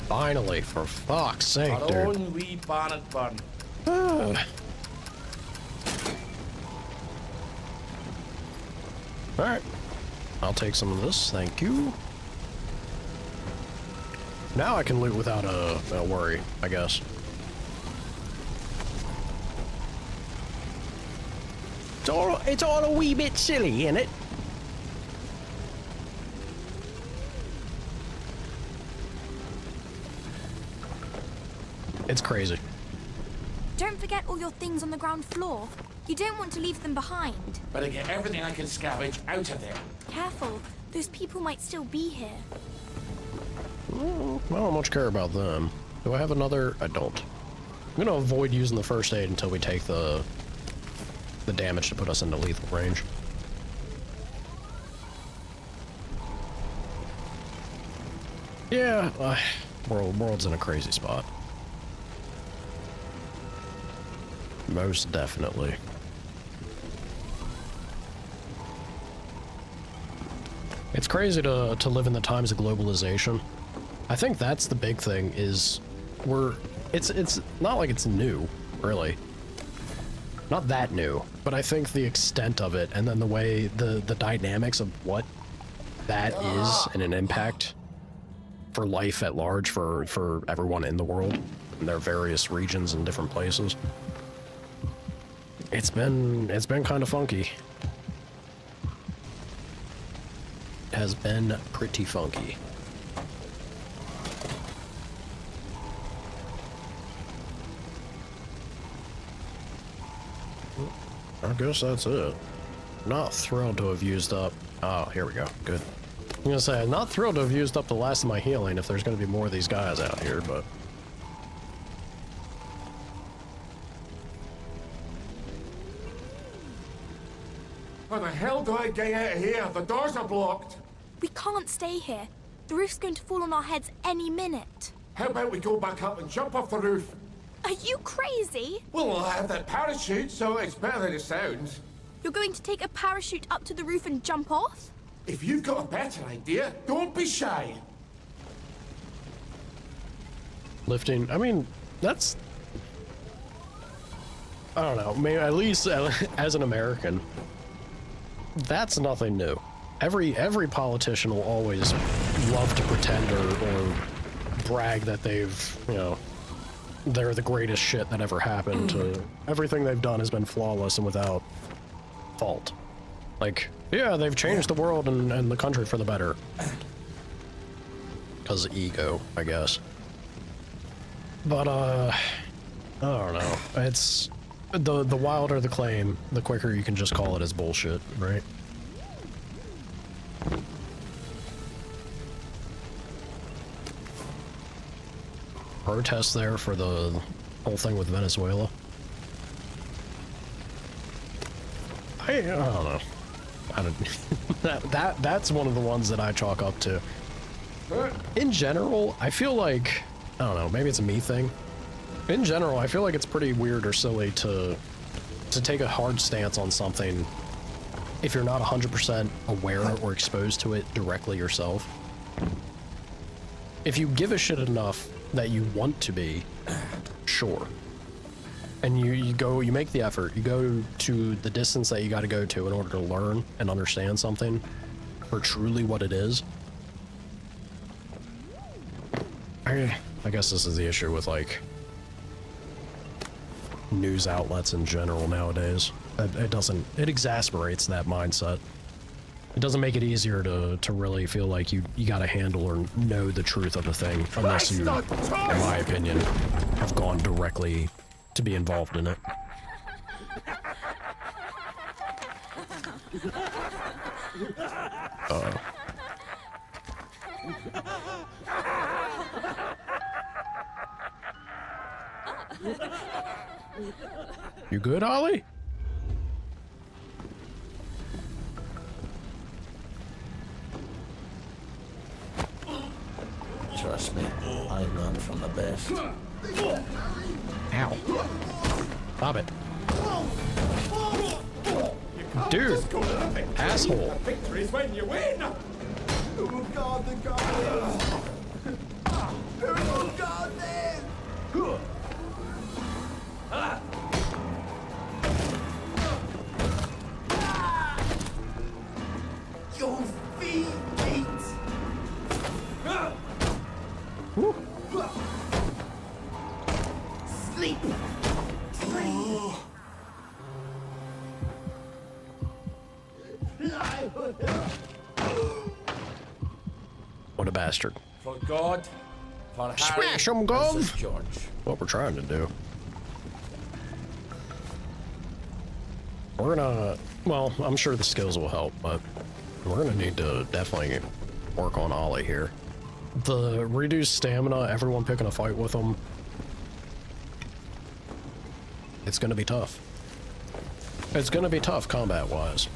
Speaker 1: Finally, for fuck's sake, dude.
Speaker 14: Our own wee bonnet bun.
Speaker 1: Alright. I'll take some of this, thank you. Now I can loot without a worry, I guess. It's all a wee bit silly, isn't it? It's crazy.
Speaker 15: Don't forget all your things on the ground floor. You don't want to leave them behind.
Speaker 14: Better get everything I can scavenge out of there.
Speaker 15: Careful, those people might still be here.
Speaker 1: I don't much care about them. Do I have another? I don't. I'm gonna avoid using the first aid until we take the damage to put us into lethal range. Yeah, world's in a crazy spot. Most definitely. It's crazy to live in the times of globalization. I think that's the big thing is it's not like it's new, really. Not that new, but I think the extent of it and then the way the dynamics of what that is and an impact for life at large for everyone in the world in their various regions and different places. It's been kind of funky. It has been pretty funky. I guess that's it. Not thrilled to have used up. Oh, here we go. Good. I'm gonna say I'm not thrilled to have used up the last of my healing if there's gonna be more of these guys out here, but
Speaker 18: how the hell do I get out of here? The doors are blocked.
Speaker 15: We can't stay here. The roof's going to fall on our heads any minute.
Speaker 18: How about we go back up and jump off the roof?
Speaker 15: Are you crazy?
Speaker 18: Well, I have that parachute, so it's better than it sounds.
Speaker 15: You're going to take a parachute up to the roof and jump off?
Speaker 18: If you've got a better idea, don't be shy.
Speaker 1: lifting, I mean, that's, I don't know, maybe at least as an American, that's nothing new. Every politician will always love to pretend or brag that they've, you know, they're the greatest shit that ever happened. Everything they've done has been flawless and without fault. Like, yeah, they've changed the world and the country for the better. Because of ego, I guess. But, I don't know. It's, the wilder the claim, the quicker you can just call it as bullshit, right? Protests there for the whole thing with Venezuela. I don't know. I don't, that's one of the ones that I chalk up to. In general, I feel like, I don't know, maybe it's a me thing. In general, I feel like it's pretty weird or silly to take a hard stance on something if you're not 100% aware or exposed to it directly yourself. If you give a shit enough that you want to be, sure. And you make the effort, you go to the distance that you gotta go to in order to learn and understand something for truly what it is. I guess this is the issue with, like, news outlets in general nowadays. It exasperates that mindset. It doesn't make it easier to really feel like you gotta handle or know the truth of the thing unless you, in my opinion, have gone directly to be involved in it. You good, Ollie?
Speaker 16: Trust me, I learned from the best.
Speaker 1: Ow. Stop it. Dude, asshole.
Speaker 18: Victory's when you win!
Speaker 17: Oh God, the goblins! Oh God, then! Your feet, Pete! Sleep! Sleep!
Speaker 1: What a bastard.
Speaker 14: For God, for Harry,
Speaker 1: Smash 'em,
Speaker 14: and
Speaker 1: Gov!
Speaker 14: St. George.
Speaker 1: What we're trying to do. We're gonna, well, I'm sure the skills will help, but we're gonna need to definitely work on Ollie here. The reduced stamina, everyone picking a fight with him, it's gonna be tough. It's gonna be tough combat-wise.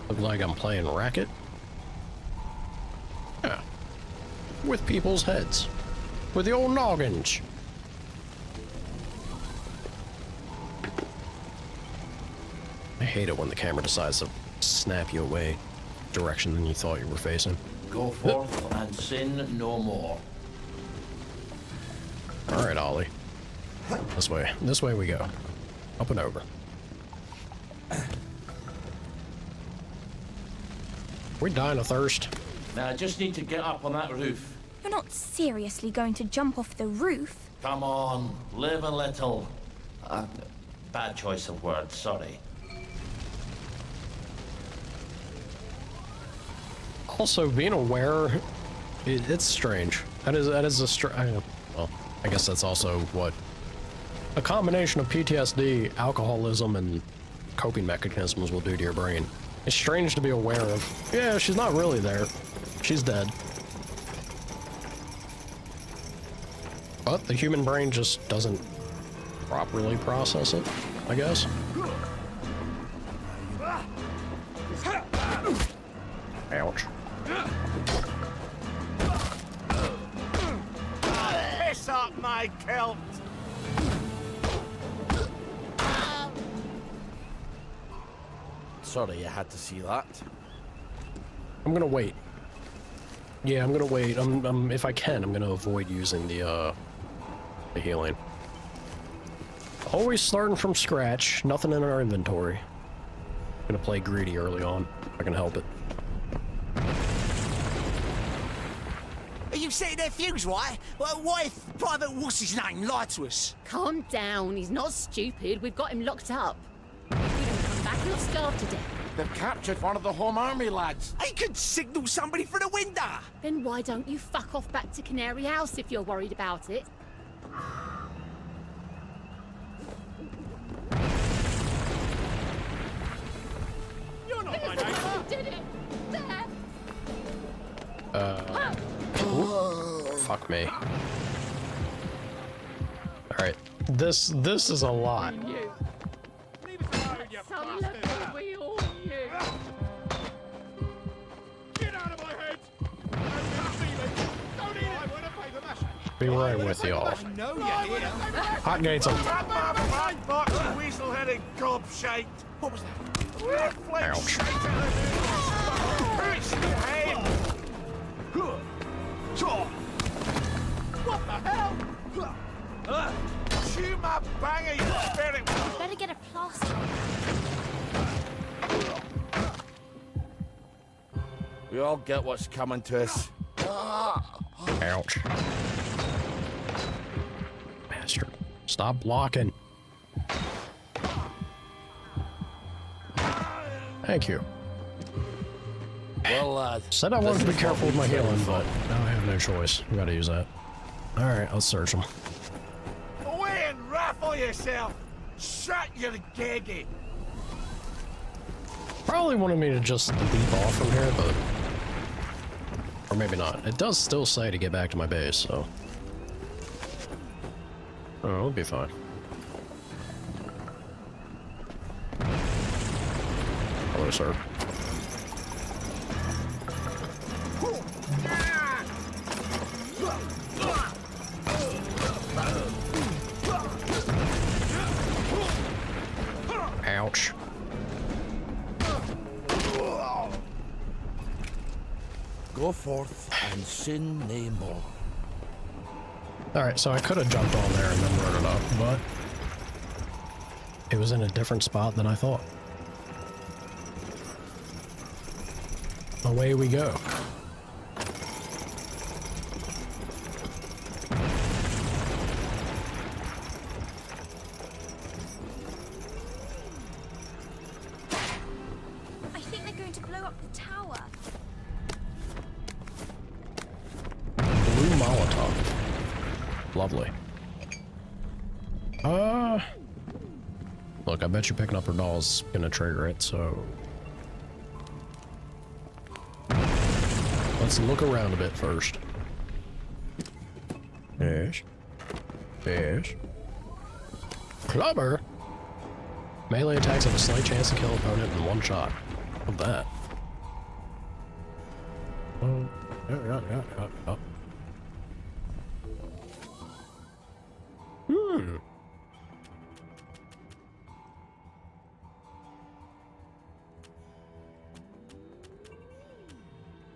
Speaker 1: Look like I'm playing racket. Yeah. With people's heads. With the old noggins. I hate it when the camera decides to snap you away direction than you thought you were facing.
Speaker 16: Go forth and sin no more.
Speaker 1: Alright, Ollie. This way. This way we go. Up and over. We dying of thirst.
Speaker 16: Now I just need to get up on that roof.
Speaker 15: You're not seriously going to jump off the roof?
Speaker 16: Come on, live a little. Bad choice of words, sorry.
Speaker 1: Also, being aware, it's strange. That is a well, I guess that's also what a combination of PTSD, alcoholism, and coping mechanisms will do to your brain. It's strange to be aware of. Yeah, she's not really there. She's dead. But the human brain just doesn't properly process it, I guess. Ouch.
Speaker 17: Piss up, my kilt!
Speaker 14: Sorry, you had to see that.
Speaker 1: I'm gonna wait. Yeah, I'm gonna wait. If I can, I'm gonna avoid using the healing. Always starting from scratch. Nothing in our inventory. Gonna play greedy early on. If I can help it.
Speaker 7: Are you setting their fuse, right? Well, what if Private what's his name lied to us?
Speaker 11: Calm down. He's not stupid. We've got him locked up. If we don't come back, he'll starve to death.
Speaker 14: They've captured one of the Home Army lads.
Speaker 7: He could signal somebody through the window.
Speaker 11: Then why don't you fuck off back to Canary House if you're worried about it?
Speaker 17: You're not my neighbour!
Speaker 11: Did it! There!
Speaker 1: Fuck me. Alright. This is a lot.
Speaker 11: Some level we all knew.
Speaker 17: Get out of my head! Don't eat it! I want to pay the mash.
Speaker 1: Be right with y'all.
Speaker 17: I know you're here.
Speaker 1: Hot gates him.
Speaker 17: Grab my fine box, weasel-headed gobshite. What was that?
Speaker 1: Ouch.
Speaker 17: What the hell? Chew my banger, you spirit!
Speaker 15: Better get a plaster on.
Speaker 14: We all get what's coming to us.
Speaker 1: Ouch. Bastard. Stop blocking. Thank you.
Speaker 14: Well, lad.
Speaker 1: Said I wanted to be careful with my healing, but now I have no choice. We gotta use that. Alright, let's search them.
Speaker 17: Away and raffle yourself! Shut your gaggy!
Speaker 1: Probably wanted me to just leap off from here, but... Or maybe not. It does still say to get back to my base, so... Oh, it'll be fine. Hello, sir. Ouch.
Speaker 14: Go forth and sin no more.
Speaker 1: Alright, so I could have jumped on there and then run it up, but... It was in a different spot than I thought. Away we go.
Speaker 15: I think they're going to blow up the tower.
Speaker 1: Blue Molotov. Lovely. Look, I bet you picking up her doll's gonna trigger it, so... Let's look around a bit first. Yes. Yes. Clubber? Melee attacks have a slight chance to kill opponent in one shot. What's that? Oh, yeah.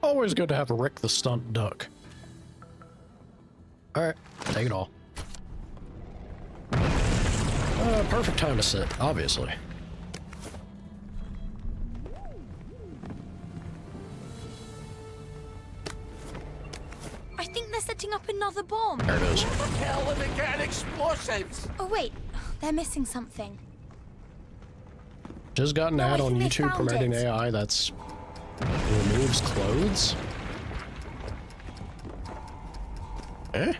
Speaker 1: Always good to have Rick the stunt duck. Alright, take it all. Perfect time to sit, obviously.
Speaker 15: I think they're setting up another bomb.
Speaker 1: There it is.
Speaker 14: What the hell are they getting explosives?
Speaker 15: Oh wait, they're missing something.
Speaker 1: Just got an ad on
Speaker 15: think they
Speaker 1: YouTube
Speaker 15: found
Speaker 1: promoting
Speaker 15: it.
Speaker 1: AI that's removes clothes. Eh?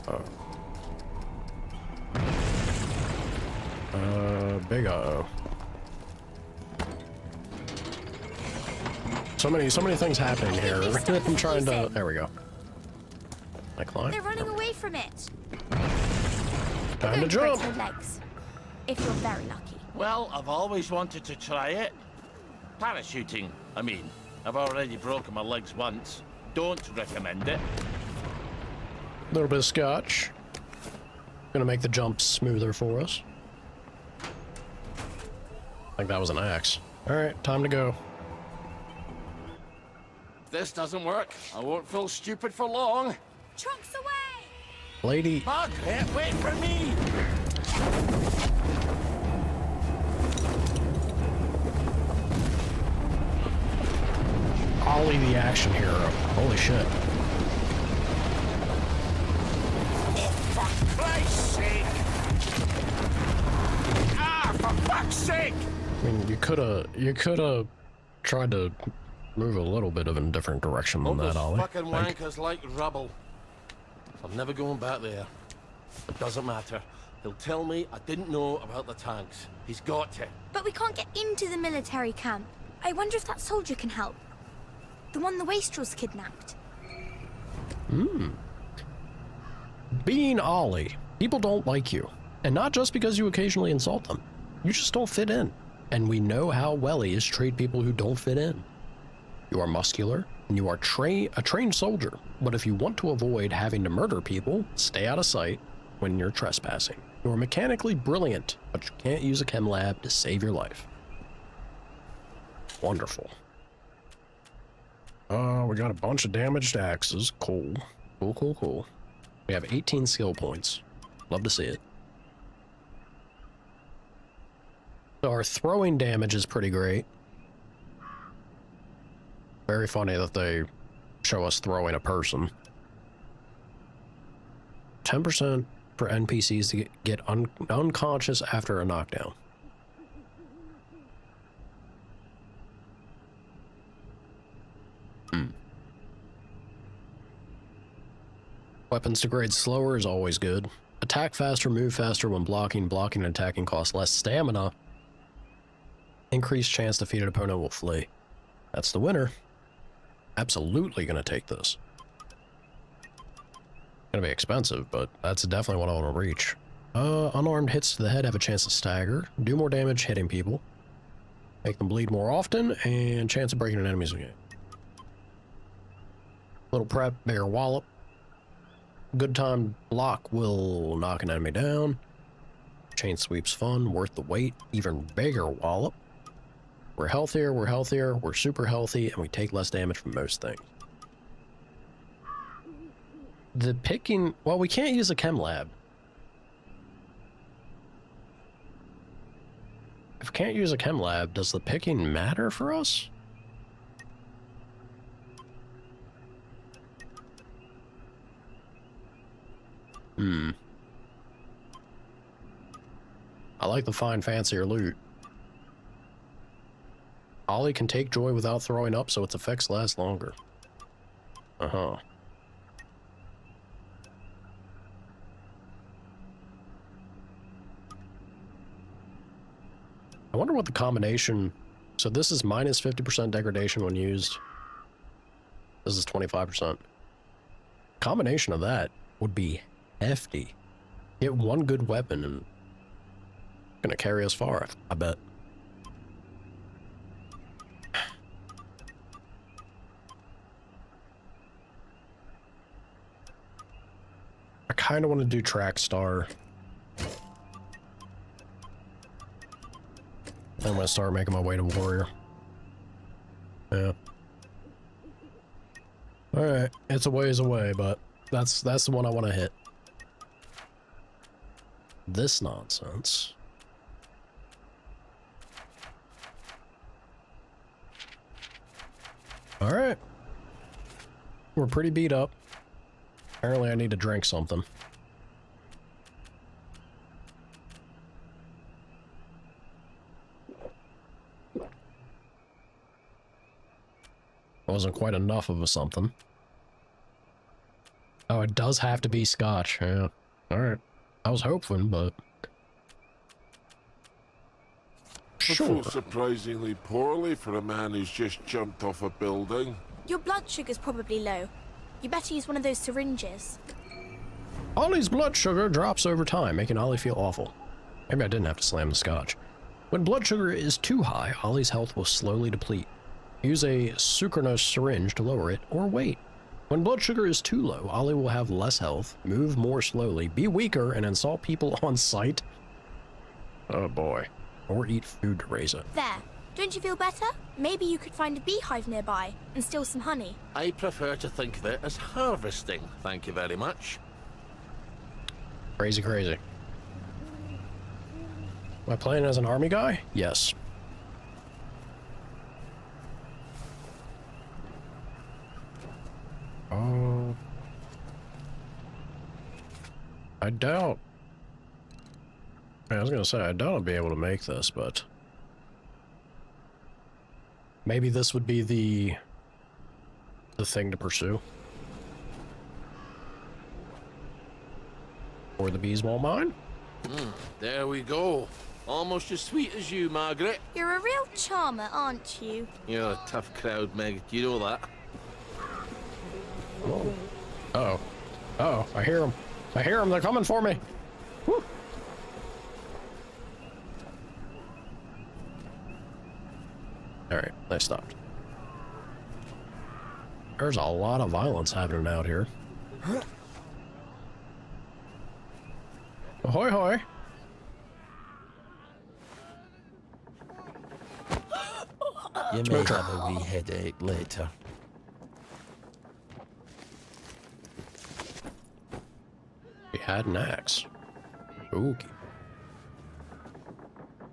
Speaker 1: Oh. Big uh-oh. So many things happening here. I'm trying to. There we go. I climb.
Speaker 15: They're running away from it.
Speaker 1: Time to
Speaker 15: Break
Speaker 1: jump.
Speaker 15: your legs, if you're very lucky.
Speaker 16: Well, I've always wanted to try it. Parachuting, I mean. I've already broken my legs once. Don't recommend it.
Speaker 1: A little bit of scotch. Gonna make the jump smoother for us. I think that was an axe. Alright, time to go.
Speaker 14: If this doesn't work, I won't feel stupid for long.
Speaker 15: Trunks away!
Speaker 1: Lady.
Speaker 14: Margaret, wait for me!
Speaker 1: Ollie the action hero. Holy shit.
Speaker 14: For Christ's sake! Ah, for fuck's sake!
Speaker 1: I mean, you coulda tried to move a little bit of a different direction than that, Ollie.
Speaker 14: Fucking wankers like rubble. I'm never going back there. It doesn't matter. He'll tell me I didn't know about the tanks. He's got to.
Speaker 15: But we can't get into the military camp. I wonder if that soldier can help. The one the wastrels kidnapped.
Speaker 1: Being Ollie, people don't like you. And not just because you occasionally insult them. You just don't fit in. And we know how wellies treat people who don't fit in. You are muscular, and you are a trained soldier. But if you want to avoid having to murder people, stay out of sight when you're trespassing. You are mechanically brilliant, but you can't use a chem lab to save your life. Wonderful. We got a bunch of damaged axes. Cool. Cool. We have 18 skill points. Love to see it. So our throwing damage is pretty great. Very funny that they show us throwing a person. 10% for NPCs to get unconscious after a knockdown. Weapons degrade slower is always good. Attack faster, move faster when blocking. Blocking and attacking costs less stamina. Increased chance defeated opponent will flee. That's the winner. Absolutely gonna take this. Gonna be expensive, but that's definitely what I want to reach. Unarmed hits to the head have a chance to stagger. Do more damage hitting people. Make them bleed more often, and chance of breaking an enemy's game. Little prep, bigger wallop. Good time block will knock an enemy down. Chain sweep's fun, worth the wait. Even bigger wallop. We're healthier, we're super healthy, and we take less damage from most things. The picking, well, we can't use a chem lab. If we can't use a chem lab, does the picking matter for us? I like the fine fancier loot. Ollie can take joy without throwing up, so its effects last longer. I wonder what the combination... So this is minus 50% degradation when used. This is 25%. Combination of that would be hefty. Get one good weapon and gonna carry us far, I bet. I kind of want to do track star. I'm gonna start making my way to warrior. Yeah. All right, it's a ways away, but that's the one I want to hit. This nonsense. All right. We're pretty beat up. Apparently I need to drink something. Wasn't quite enough of a something. Oh, it does have to be scotch. Yeah. Alright. I was hoping, but...
Speaker 18: I feel surprisingly poorly for a man who's just jumped off a building.
Speaker 15: Your blood sugar's probably low. You better use one of those syringes.
Speaker 1: Ollie's blood sugar drops over time, making Ollie feel awful. Maybe I didn't have to slam the scotch. When blood sugar is too high, Ollie's health will slowly deplete. Use a sucrose syringe to lower it, or wait. When blood sugar is too low, Ollie will have less health, move more slowly, be weaker, and insult people on sight. Oh boy. Or eat food to raise it.
Speaker 15: There. Don't you feel better? Maybe you could find a beehive nearby and steal some honey.
Speaker 14: I prefer to think of it as harvesting, thank you very much.
Speaker 1: Crazy, crazy. Am I playing as an army guy? Yes. Oh. I doubt. I was gonna say, I doubt I'll be able to make this, but... maybe this would be the thing to pursue. Or the bees won't mind.
Speaker 14: There we go. Almost as sweet as you, Margaret.
Speaker 15: You're a real charmer, aren't you?
Speaker 14: You're a tough crowd, Meg. Do you know that?
Speaker 1: Whoa. Uh-oh. Uh-oh, I hear them. I hear them, they're coming for me. Woo. Alright, they stopped. There's a lot of violence happening out here. Ahoy hoy!
Speaker 14: You may have a wee headache later.
Speaker 1: He had an axe. Okay.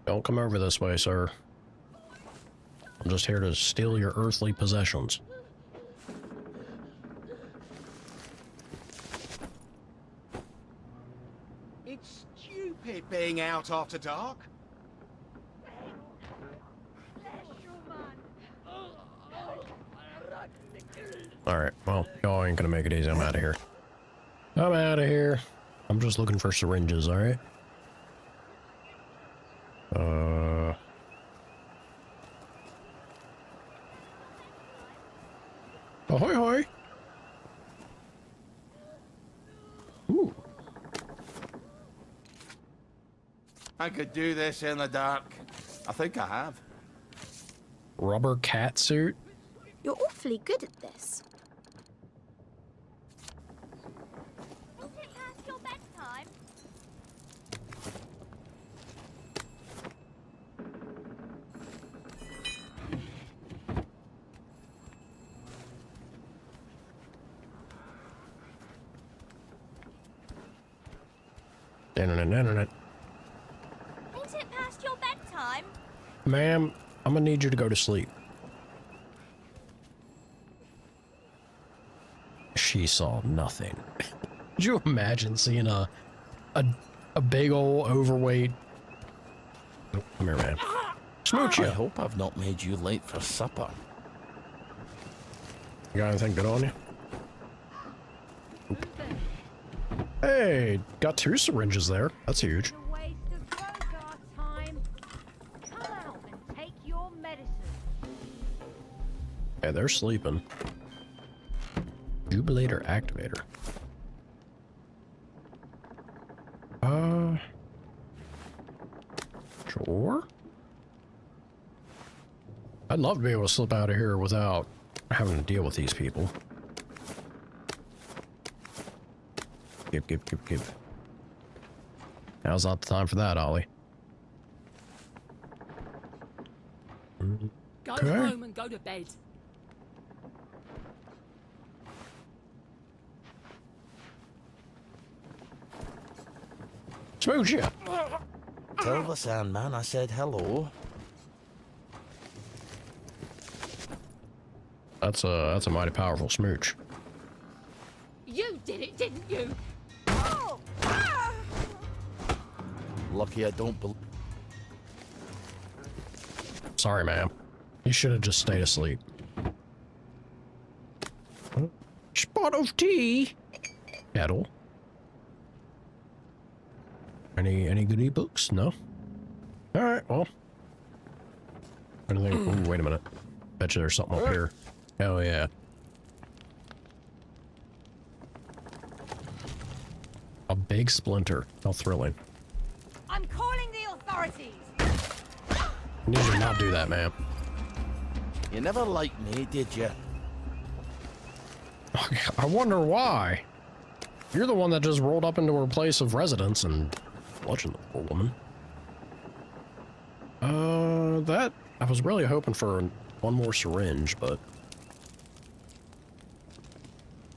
Speaker 1: Don't come over this way, sir. I'm just here to steal your earthly possessions.
Speaker 17: It's stupid being out after dark.
Speaker 1: Alright, well, y'all ain't gonna make it easy. I'm out of here. I'm out of here. I'm just looking for syringes, alright? Ahoy hoy! Ooh.
Speaker 17: I could do this in the dark. I think I have.
Speaker 1: Rubber cat suit?
Speaker 15: You're awfully good at this. Is it past your bedtime?
Speaker 1: Internet.
Speaker 15: Is it past your bedtime?
Speaker 1: Ma'am, I'm gonna need you to go to sleep. She saw nothing. Could you imagine seeing a big old overweight... Oh, come here, man. Smooch
Speaker 14: I
Speaker 1: ya.
Speaker 14: hope I've not made you late for supper.
Speaker 1: You got anything good on you? Oop. Hey, got 2 syringes there. That's huge. Yeah, they're sleeping. Jubilator activator. Sure. I'd love to be able to slip out of here without having to deal with these people. Give. Now's not the time for that, Ollie.
Speaker 12: Go home and go to bed.
Speaker 1: Smooch you.
Speaker 14: Tell the Sandman I said hello.
Speaker 1: That's a mighty powerful smooch.
Speaker 11: You did it, didn't you?
Speaker 14: Lucky I don't believe.
Speaker 1: Sorry, ma'am. You should have just stayed asleep. Spot of tea. Kettle. Any goodie books? No. All right. Well. Anything? Ooh, wait a minute. Bet you there's something up here. Hell yeah. A big splinter. How thrilling.
Speaker 10: I'm calling the authorities.
Speaker 1: You need to not do that, ma'am.
Speaker 14: You never liked me, did you?
Speaker 1: I wonder why. You're the one that just rolled up into her place of residence and bludgeoned the poor woman. That... I was really hoping for one more syringe, but...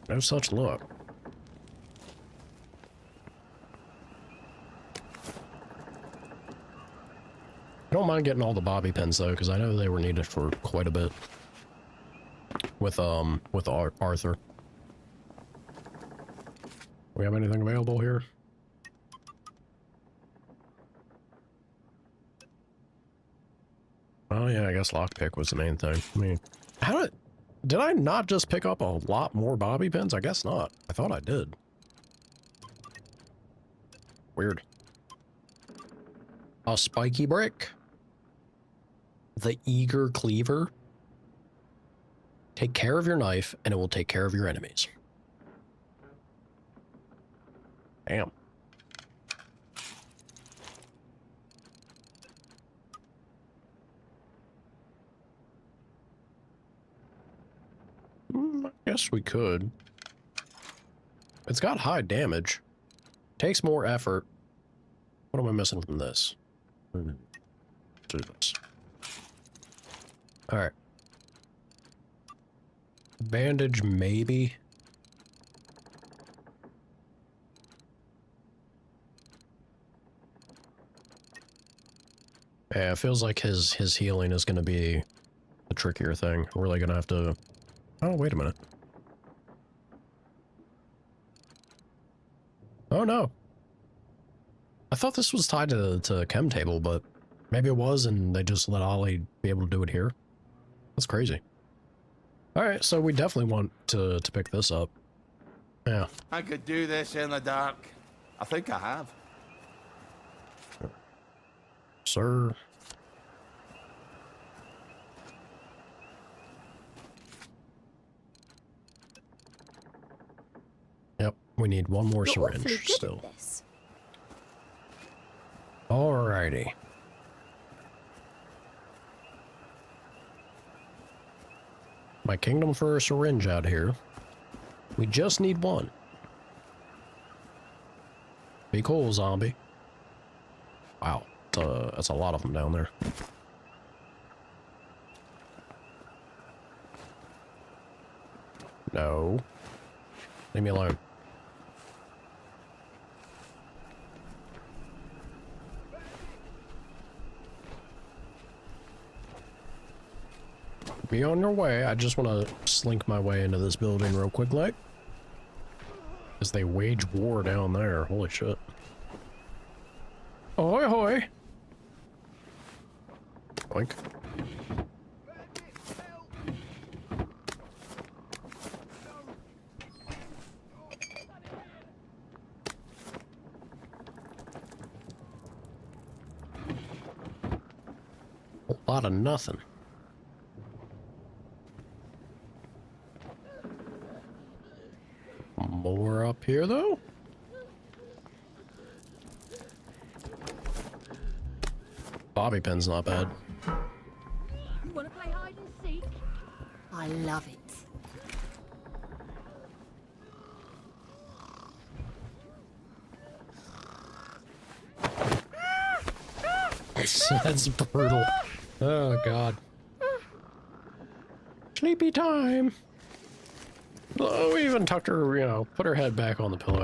Speaker 1: no such luck. I don't mind getting all the bobby pins though, because I know they were needed for quite a bit. With Arthur. We have anything available here? Oh yeah, I guess lockpick was the main thing. I mean, did I not just pick up a lot more bobby pins? I guess not. I thought I did. Weird. A spiky brick. The eager cleaver. Take care of your knife and it will take care of your enemies. Damn. I guess we could. It's got high damage. Takes more effort. What am I missing from this? Do this. Alright. Bandage, maybe. Yeah, it feels like his healing is going to be the trickier thing. We're really going to have to... Oh, wait a minute. Oh, no. I thought this was tied to chem table, but maybe it was, and they just let Ollie be able to do it here. That's crazy. Alright, so we definitely want to pick this up. Yeah.
Speaker 17: I could do this in the dark. I think I have.
Speaker 1: Sir. Yep, we need one more syringe still. Alrighty. My kingdom for a syringe out here. We just need one. Be cool, zombie. Wow, that's a lot of them down there. No. Leave me alone. Be on your way. I just want to slink my way into this building real quick, like. As they wage war down there. Holy shit. Ahoy, hoy. Boink. A lot of nothing. up here, though? Bobby pin's not bad.
Speaker 11: You wanna play hide and seek? I love it.
Speaker 1: That's brutal. Oh, God. Sleepy time. Oh, we even tucked her, you know, put her head back on the pillow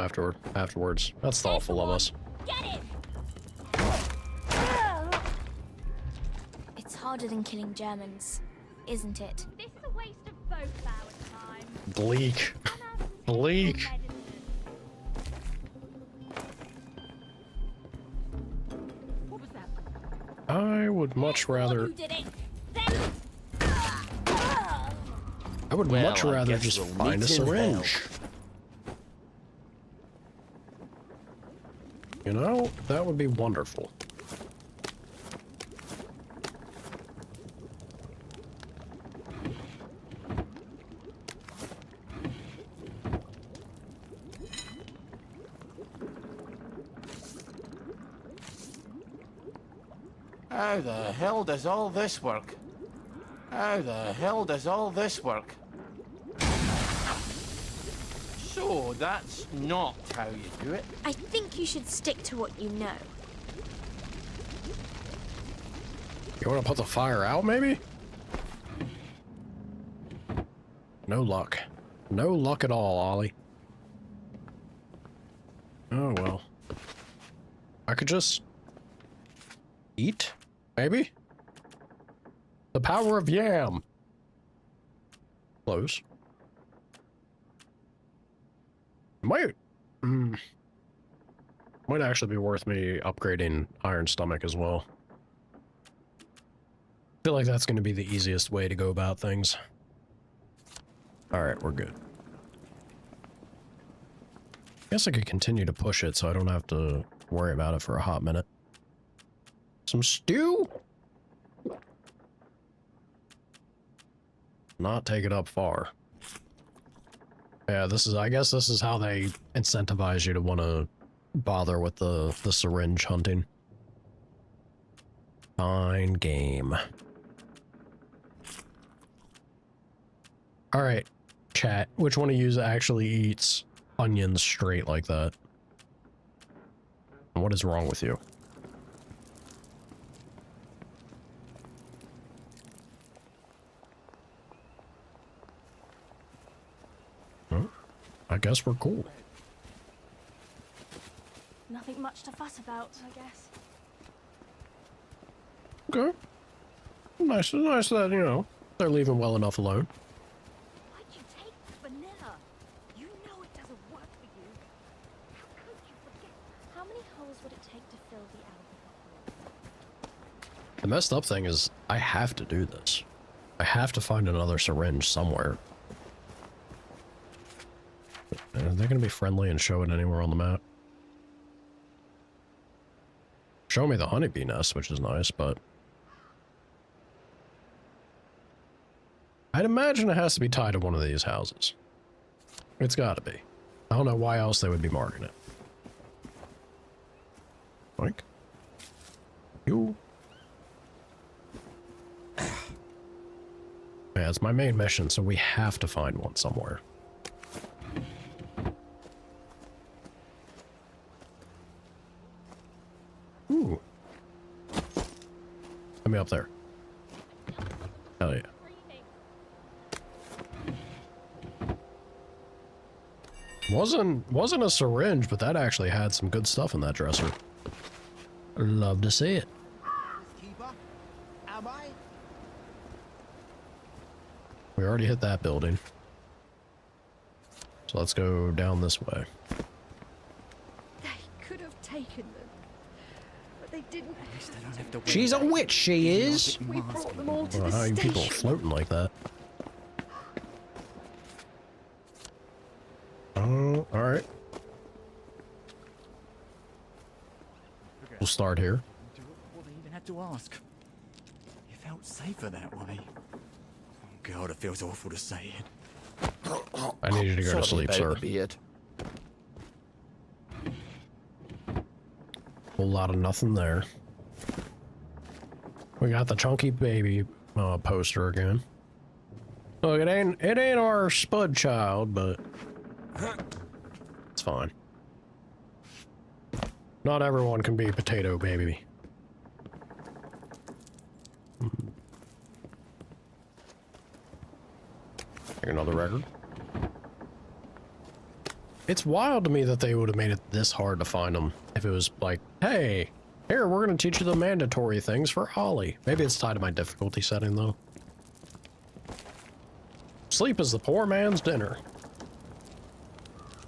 Speaker 1: afterwards. That's thoughtful of us.
Speaker 15: Get it! It's harder than killing Germans, isn't it? This is a waste of both our time.
Speaker 1: Bleak. Bleak.
Speaker 11: What was that?
Speaker 1: I would much rather...
Speaker 15: You did it.
Speaker 1: I would
Speaker 16: Well,
Speaker 1: much
Speaker 16: I
Speaker 1: rather
Speaker 16: guess
Speaker 1: just
Speaker 16: we'll
Speaker 1: find a
Speaker 16: meet in
Speaker 1: syringe. You know, that would be wonderful.
Speaker 16: How the hell does all this work? How the hell does all this work? So, that's not how you do it.
Speaker 15: I think you should stick to what you know.
Speaker 1: You want to put the fire out, maybe? No luck. No luck at all, Ollie. Oh, well. I could just... eat? Maybe? The power of yam. Close. Might actually be worth me upgrading Iron Stomach as well. I feel like that's going to be the easiest way to go about things. Alright, we're good. Guess I could continue to push it so I don't have to worry about it for a hot minute. Some stew? Not take it up far. Yeah, I guess this is how they incentivize you to want to bother with the syringe hunting. Fine game. Alright, chat. Which one of you actually eats onions straight like that? And what is wrong with you? I guess we're cool.
Speaker 15: Nothing much to fuss about, I guess.
Speaker 1: Okay. Nice that, you know, they're leaving well enough alone.
Speaker 15: Why'd you take vanilla? You know it doesn't work for you. How could you forget? How many holes would it take to fill the album?
Speaker 1: The messed up thing is, I have to do this. I have to find another syringe somewhere. Are they gonna be friendly and show it anywhere on the map? Show me the honeybee nest, which is nice, but... I'd imagine it has to be tied to one of these houses. It's gotta be. I don't know why else they would be marking it. Mike? You? Yeah, it's my main mission, so we have to find one somewhere. Ooh. Let me up there. Hell yeah. Wasn't a syringe, but that actually had some good stuff in that dresser. Love to see it.
Speaker 12: Keeper, am I?
Speaker 1: We already hit that building. So let's go down this way.
Speaker 11: They could have taken them, but they didn't.
Speaker 1: She's a witch, she is!
Speaker 11: We brought them all to
Speaker 1: Well,
Speaker 11: the
Speaker 1: how are you people
Speaker 11: station.
Speaker 1: floating like that? Oh, alright. We'll start here.
Speaker 19: What they even had to ask. It felt safer that way. Oh God, it feels awful to say it.
Speaker 1: I need you to go to
Speaker 14: Sorry
Speaker 1: sleep,
Speaker 14: about
Speaker 1: sir.
Speaker 14: the beard.
Speaker 1: Whole lot of nothing there. We got the chunky baby poster again. Look, it ain't our spud child, but it's fine. Not everyone can be potato baby. Take another record. It's wild to me that they would have made it this hard to find them if it was like, hey, here, we're going to teach you the mandatory things for Ollie. Maybe it's tied to my difficulty setting, though. Sleep is the poor man's dinner.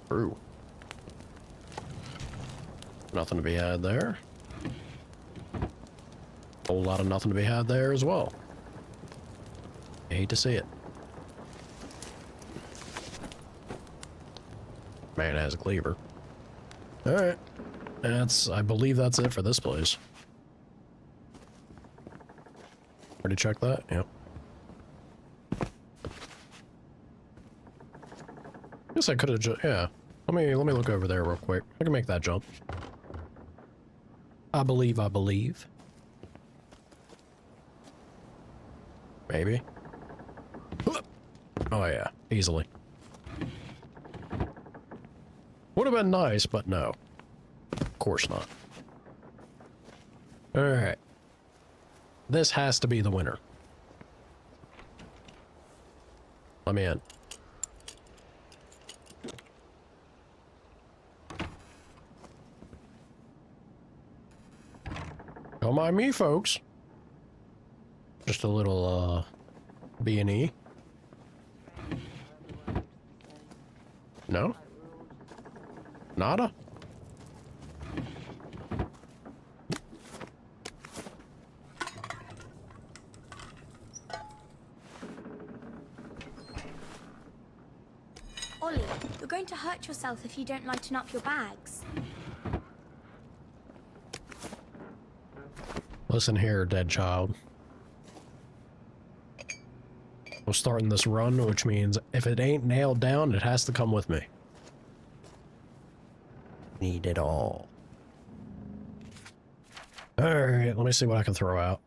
Speaker 1: True. Nothing to be had there. Whole lot of nothing to be had there as well. I hate to see it. Man has a cleaver. Alright. I believe that's it for this place. Already checked that? Yep. Guess I could have just, yeah. Let me look over there real quick. I can make that jump. I believe. Maybe. Oh yeah, easily. Would have been nice, but no. Of course not. Alright. This has to be the winner. Let me in. Don't mind me, folks. Just a little, B&E. No? Nada?
Speaker 15: Ollie, you're going to hurt yourself if you don't lighten up your bags.
Speaker 1: Listen here, dead child. We're starting this run, which means if it ain't nailed down, it has to come with me. Need it all. Alright, let me see what I can throw out.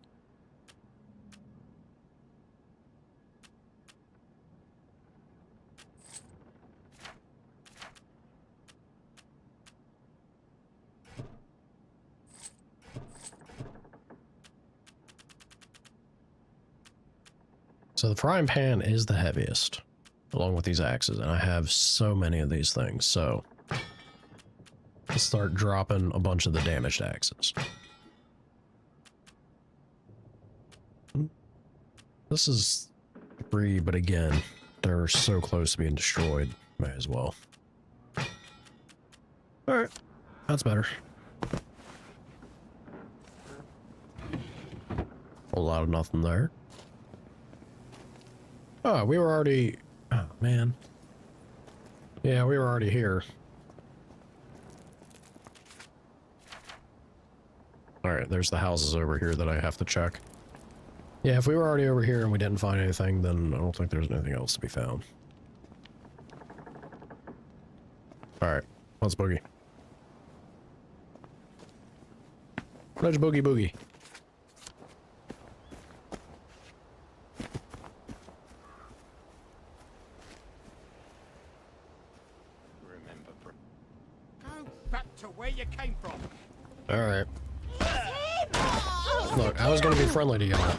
Speaker 1: So the frying pan is the heaviest, along with these axes, and I have so many of these things, so let's start dropping a bunch of the damaged axes. This is 3, but again, they're so close to being destroyed, may as well. Alright, that's better. A lot of nothing there. Oh, we were already... Oh, man. Yeah, we were already here. Alright, there's the houses over here that I have to check. Yeah, if we were already over here and we didn't find anything, then I don't think there's anything else to be found. Alright, let's boogie. Let's boogie boogie.
Speaker 17: Back to where you came from.
Speaker 1: Alright. Look, I was gonna be friendly to y'all.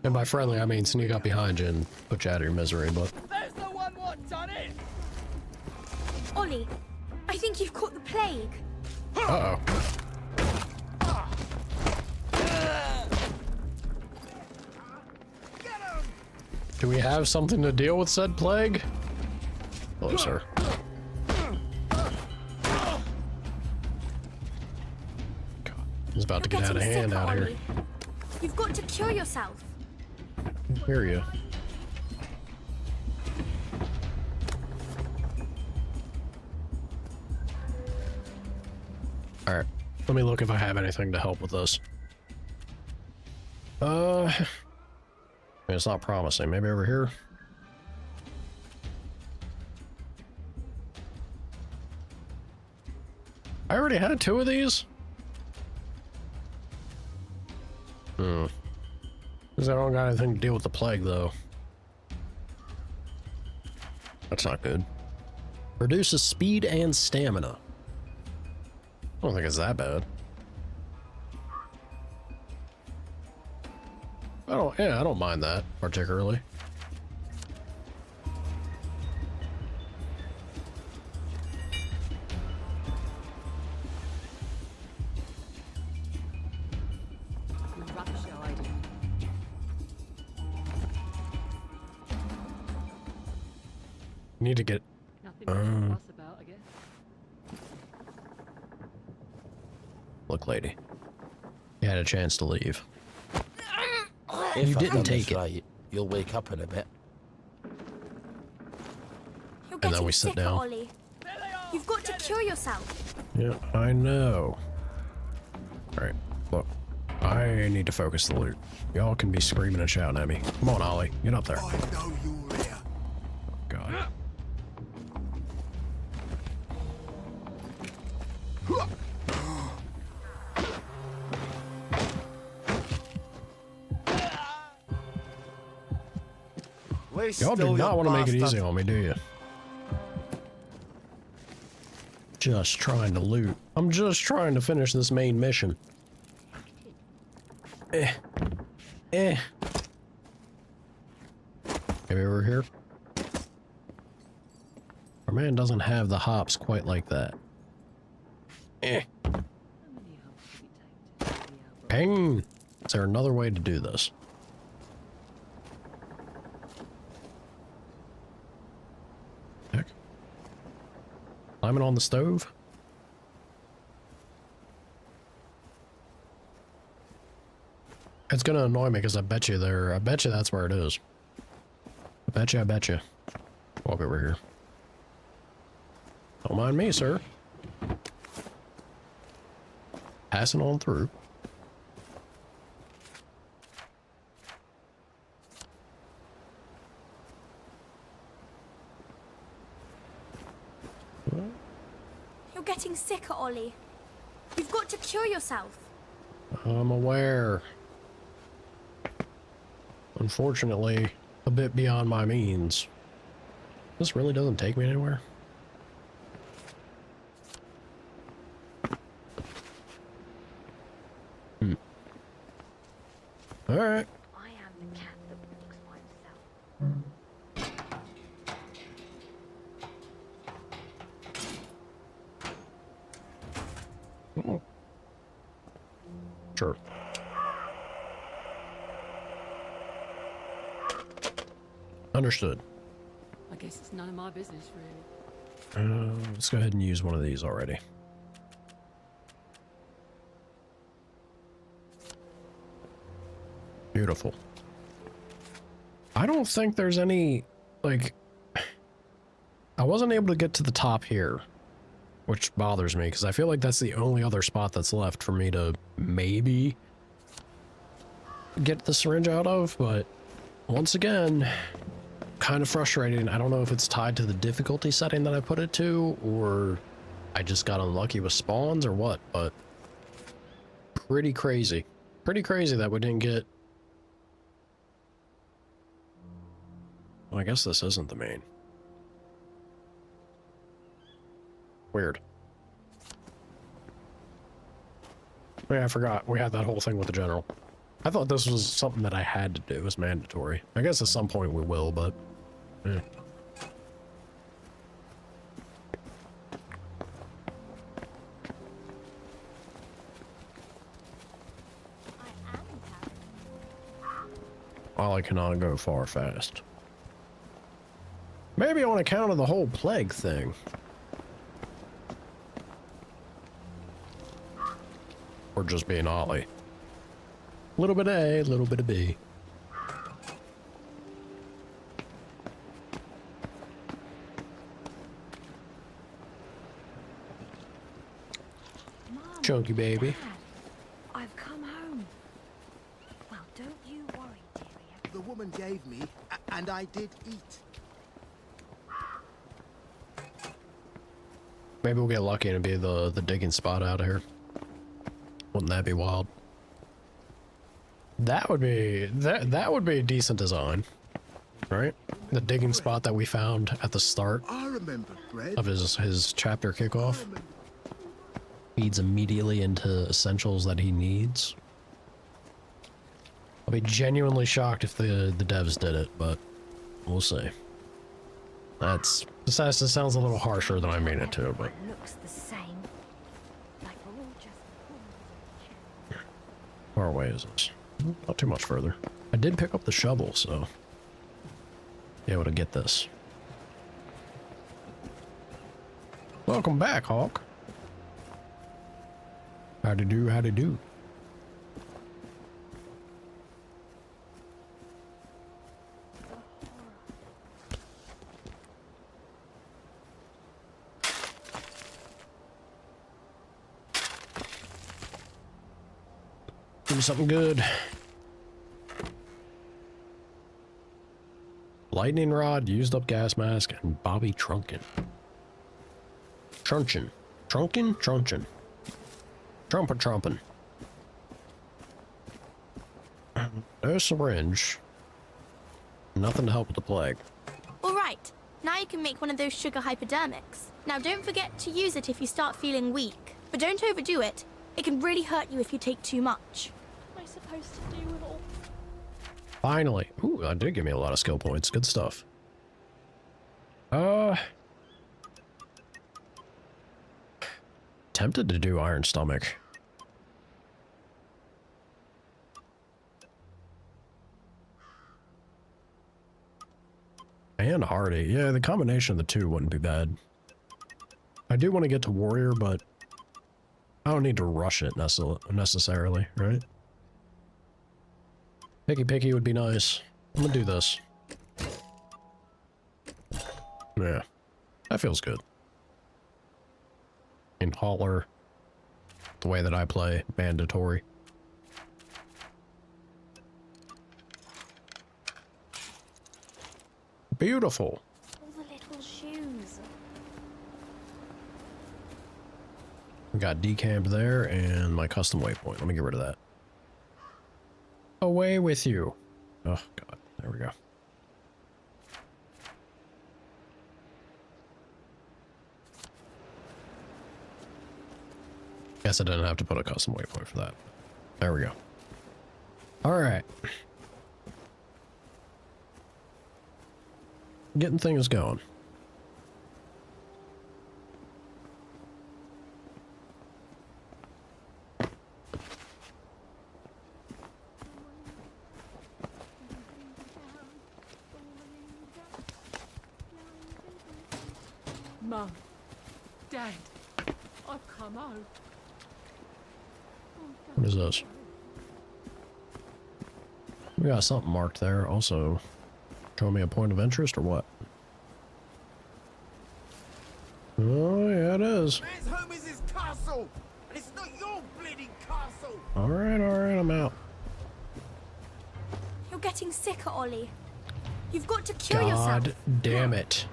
Speaker 1: And by friendly, I mean sneak up behind you and put you out of your misery, but...
Speaker 17: There's the one what done it!
Speaker 15: Ollie, I think you've caught the plague.
Speaker 1: Uh-oh. Do we have something to deal with said plague? Hello, sir. God, he's about to get out of hand out here.
Speaker 15: You've got to cure yourself.
Speaker 1: I hear you. Alright, let me look if I have anything to help with this. I mean, it's not promising. Maybe over here? I already had 2 of these? Because I don't got anything to deal with the plague, though. That's not good. Reduces speed and stamina. I don't think it's that bad. I don't mind that particularly. Need to get. Look, lady. You had a chance to leave.
Speaker 14: If
Speaker 1: You
Speaker 14: I've
Speaker 1: didn't
Speaker 14: done
Speaker 1: take
Speaker 14: this
Speaker 1: it.
Speaker 14: right, you'll wake up in a bit.
Speaker 15: You're
Speaker 1: And then
Speaker 15: getting
Speaker 1: we sit
Speaker 15: sicker,
Speaker 1: down.
Speaker 15: Ollie. You've got to cure yourself.
Speaker 1: Yeah, I know. Alright, look. I need to focus the loot. Y'all can be screaming and shouting at me. Come on, Ollie. Get up there.
Speaker 17: I know you're here.
Speaker 1: God. Y'all do not want to make it easy on me, do you? Just trying to loot. I'm just trying to finish this main mission. Maybe over here. Our man doesn't have the hops quite like that. Ping! Is there another way to do this? Heck. Climbing on the stove? It's gonna annoy me because I bet you that's where it is. I bet you. Walk over here. Don't mind me, sir. Passing on through.
Speaker 15: You're getting sicker, Ollie. You've got to cure yourself.
Speaker 1: I'm aware. Unfortunately, a bit beyond my means. This really doesn't take me anywhere. All right.
Speaker 15: I am the cat that walks by himself.
Speaker 1: Oh. Sure. Understood.
Speaker 6: I guess it's none of my business, really.
Speaker 1: Let's go ahead and use one of these already. Beautiful. I don't think there's any, like, I wasn't able to get to the top here, which bothers me because I feel like that's the only other spot that's left for me to maybe get the syringe out of, but once again, kind of frustrating. I don't know if it's tied to the difficulty setting that I put it to, or I just got unlucky with spawns or what, but pretty crazy. Pretty crazy that we didn't get... Well, I guess this isn't the main. Weird. Yeah, I forgot. We had that whole thing with the general. I thought this was something that I had to do. It was mandatory. I guess at some point we will, but... Eh. Ollie cannot go far fast. Maybe on account of the whole plague thing. Or just being Ollie. A little bit of A, a little bit of B.
Speaker 15: Mom,
Speaker 1: Chunky baby.
Speaker 15: Dad, I've come home. Well, don't you worry, dearie.
Speaker 17: The woman gave me, and I did eat.
Speaker 1: Maybe we'll get lucky and be the digging spot out of here. Wouldn't that be wild? That would be that would be a decent design, right? The digging spot that we found at the start of his chapter kickoff feeds immediately into essentials that he needs. I'll be genuinely shocked if the devs did it, but we'll see. That sounds a little harsher than I mean it to, but
Speaker 15: Looks the same. Like we're all just...
Speaker 1: how far away is this? Not too much further. I did pick up the shovel, so be able to get this. Welcome back, Hawk. Howdy do, howdy do. Give me something good. Lightning rod, used up gas mask, and Bobby Trunkin. Trunchin. Trunkin? Trunchin. Trumpin'. No syringe. Nothing to help with the plague.
Speaker 15: All right, now you can make one of those sugar hypodermics. Now don't forget to use it if you start feeling weak, but don't overdo it. It can really hurt you if you take too much. What am I supposed to do with all?
Speaker 1: Finally. Ooh, that did give me a lot of skill points. Good stuff. Tempted to do Iron Stomach. And Hardy. Yeah, the combination of the two wouldn't be bad. I do want to get to Warrior, but I don't need to rush it necessarily, right? Picky would be nice. I'm gonna do this. Yeah, that feels good. And Hauler, the way that I play, mandatory. Beautiful.
Speaker 15: All the little shoes.
Speaker 1: We got decamp there and my custom waypoint. Let me get rid of that. Away with you. Oh, God. There we go. Guess I didn't have to put a custom waypoint for that. There we go. All right. Getting things going.
Speaker 11: Mum, Dad, I've come home.
Speaker 1: What is this? We got something marked there. Also, showing me a point of interest or what? Oh, yeah, it is.
Speaker 17: Man's home is his castle, and it's not your bleeding castle.
Speaker 1: All right, I'm out.
Speaker 15: You're getting sicker, Ollie. You've got to cure
Speaker 1: God
Speaker 15: yourself.
Speaker 1: damn it.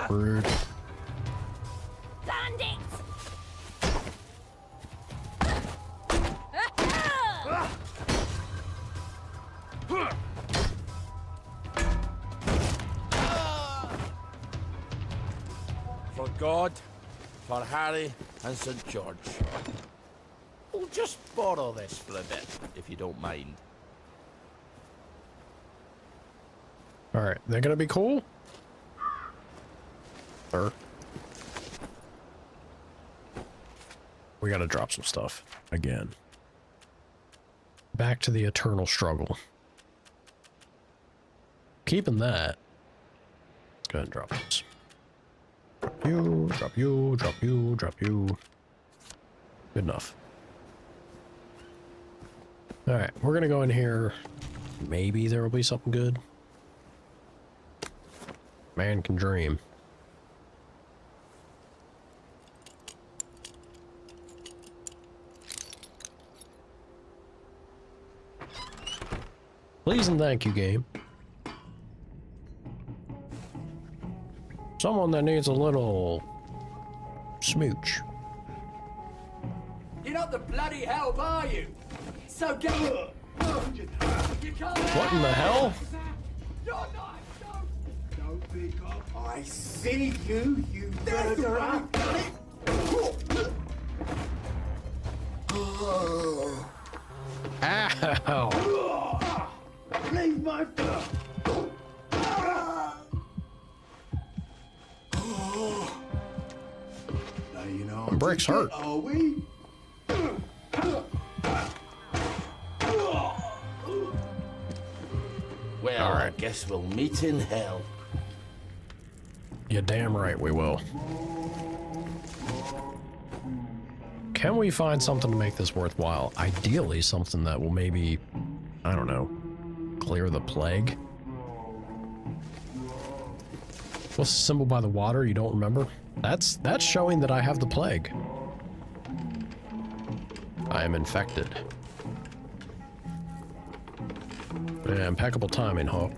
Speaker 1: Rude.
Speaker 16: For God, for Harry, and St. George. We'll just borrow this for a bit, if you don't mind.
Speaker 1: Alright, they're gonna be cool? Sir. We gotta drop some stuff. Again. Back to the eternal struggle. Keeping that. Let's go ahead and drop this. Drop you, drop you, drop you, drop you. Good enough. Alright, we're gonna go in here. Maybe there will be something good. Man can dream. Please and thank you, game. Someone that needs a little smooch.
Speaker 12: You're not the bloody help, are you? So get up. You can't.
Speaker 1: What in the hell?
Speaker 12: You're not.
Speaker 17: Don't be up. I see you, you murderer.
Speaker 1: Ow!
Speaker 17: Leave my blood. Now you know.
Speaker 1: Bricks hurt.
Speaker 17: Are we?
Speaker 16: Well,
Speaker 1: All right.
Speaker 16: I guess we'll meet in hell.
Speaker 1: You're damn right we will. Can we find something to make this worthwhile? Ideally, something that will maybe, I don't know, clear the plague? What's the symbol by the water? You don't remember? That's showing that I have the plague. I am infected. Yeah, impeccable timing, Hawk.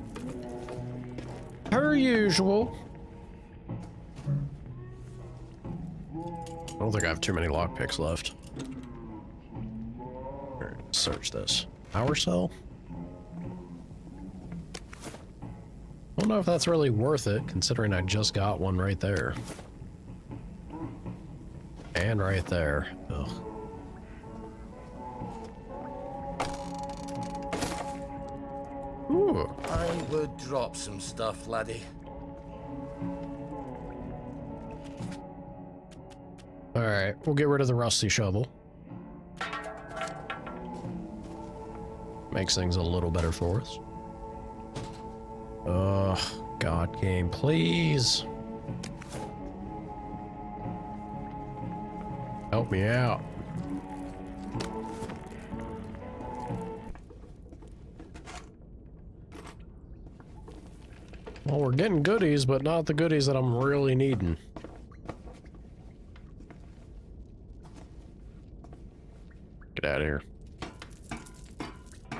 Speaker 1: Per usual. I don't think I have too many lockpicks left. Alright, search this. Power cell? I don't know if that's really worth it, considering I just got one right there. And right there. Ugh. Ooh.
Speaker 16: I would drop some stuff, laddie.
Speaker 1: Alright, we'll get rid of the rusty shovel. Makes things a little better for us. God game, please. Help me out. Well, we're getting goodies, but not the goodies that I'm really needing. Get out of here.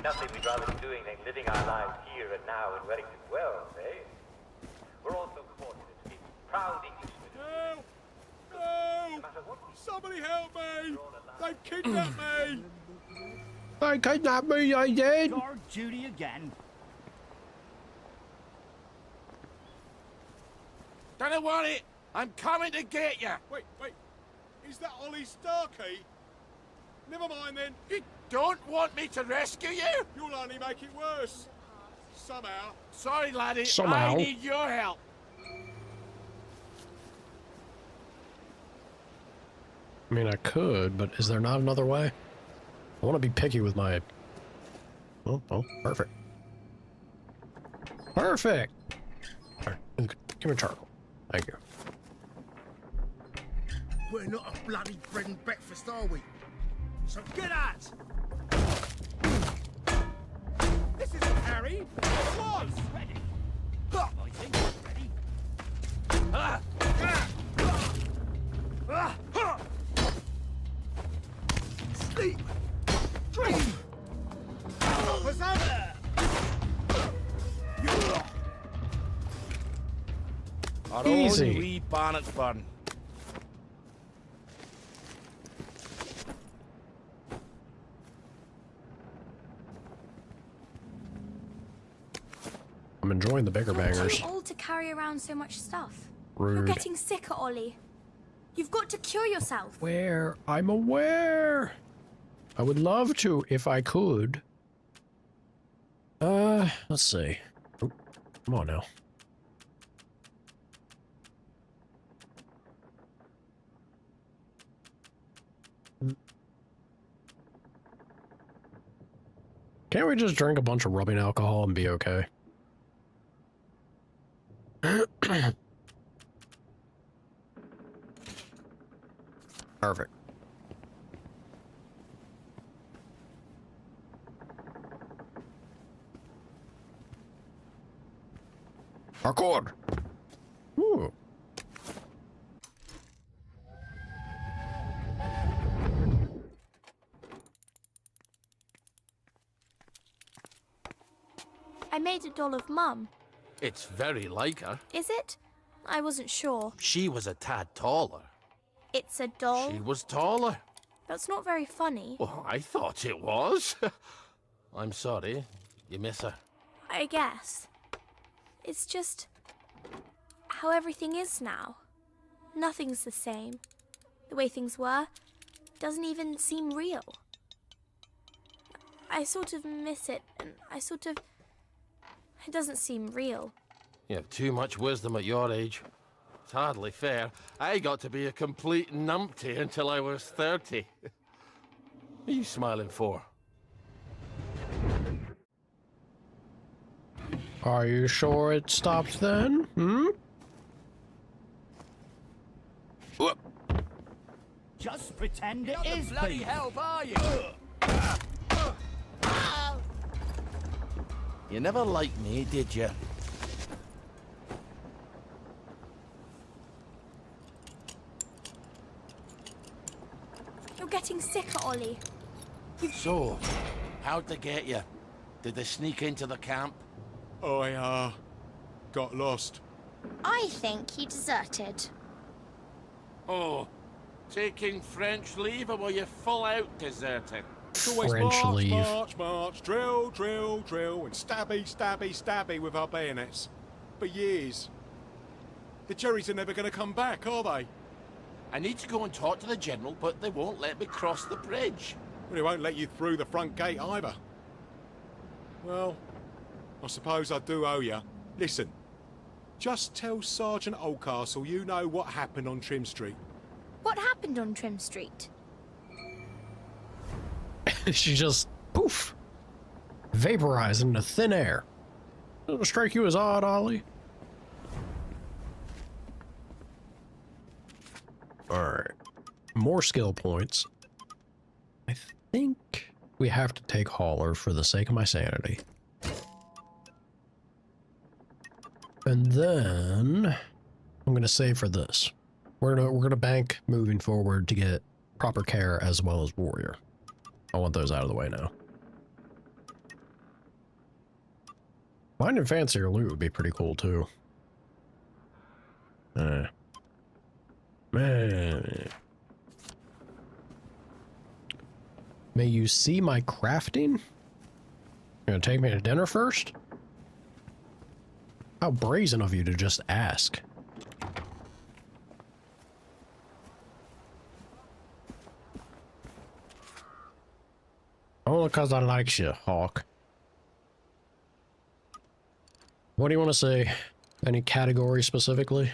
Speaker 4: Nothing we'd rather be doing than living our lives here and now in Wellington Wells, eh? We're all so fortunate to be proud Englishmen.
Speaker 5: No! No! Somebody help me! They've kidnapped me!
Speaker 1: They kidnapped me, I did!
Speaker 12: Guard Judy again.
Speaker 16: Don't worry, I'm coming to get you.
Speaker 5: Wait. Is that Ollie Starkey? Never mind then.
Speaker 16: You don't want me to rescue you?
Speaker 5: You'll only make it worse. Somehow.
Speaker 16: Sorry, laddie.
Speaker 1: Somehow.
Speaker 16: I need your help.
Speaker 1: I mean, I could, but is there not another way? I want to be picky with my... Oh, perfect. Perfect! All right, give me charcoal. Thank you.
Speaker 17: We're not a bloody bread and breakfast, are we? So get out!
Speaker 5: This isn't Harry. It was.
Speaker 12: Ready? I think we're ready.
Speaker 17: Sleep! Dream!
Speaker 5: What's that?
Speaker 16: Our
Speaker 1: Easy.
Speaker 16: own wee Bannockburn.
Speaker 1: I'm enjoying the bigger
Speaker 15: You're
Speaker 1: bangers.
Speaker 15: too old to carry around so much stuff.
Speaker 1: Rude.
Speaker 15: You're getting sicker, Ollie. You've got to cure yourself.
Speaker 1: Where? I'm aware. I would love to if I could. Let's see. Oh, come on now. Can't we just drink a bunch of rubbing alcohol and be okay? Perfect. Parkour. Ooh.
Speaker 15: made a doll of Mum.
Speaker 14: It's very like her.
Speaker 15: Is it? I wasn't sure.
Speaker 14: She was a tad taller.
Speaker 15: It's a doll?
Speaker 14: She was taller.
Speaker 15: That's not very funny.
Speaker 14: Well, I thought it was. I'm sorry. You miss her.
Speaker 15: I guess. It's just how everything is now. Nothing's the same. The way things were doesn't even seem real. I sort of miss it, and it doesn't seem real.
Speaker 14: You have too much wisdom at your age. It's hardly fair. I got to be a complete numpty until I was 30. What are you smiling for?
Speaker 1: Are you sure it stopped then? Hmm?
Speaker 14: Whoop.
Speaker 12: Just pretend it is,
Speaker 16: bloody
Speaker 12: Pete.
Speaker 16: help, are you?
Speaker 14: You never liked me, did you?
Speaker 15: You're getting sicker, Ollie.
Speaker 14: So, how'd they get you? Did they sneak into the camp?
Speaker 5: I, got lost.
Speaker 15: I think he deserted.
Speaker 14: Oh, taking French leave, or were you full out deserting?
Speaker 5: It's always
Speaker 1: French
Speaker 5: march,
Speaker 1: leave.
Speaker 5: march, march, drill, drill, drill, and stabby, stabby, stabby with our bayonets. For years. The Jerrys are never going to come back, are they?
Speaker 14: I need to go and talk to the General, but they won't let me cross the bridge.
Speaker 5: Well, they won't let you through the front gate either. Well, I suppose I do owe you. Listen, just tell Sergeant Oldcastle you know what happened on Trim Street.
Speaker 15: What happened on Trim Street?
Speaker 1: She just, poof, vaporized into thin air. Doesn't strike you as odd, Ollie? Alright. More skill points. I think we have to take Hauler for the sake of my sanity. And then I'm gonna save for this. We're gonna bank moving forward to get proper care as well as warrior. I want those out of the way now. Finding fancier loot would be pretty cool too. Man. May you see my crafting? You're gonna take me to dinner first? How brazen of you to just ask. Only because I like you, Hawk. What do you want to say? Any category specifically?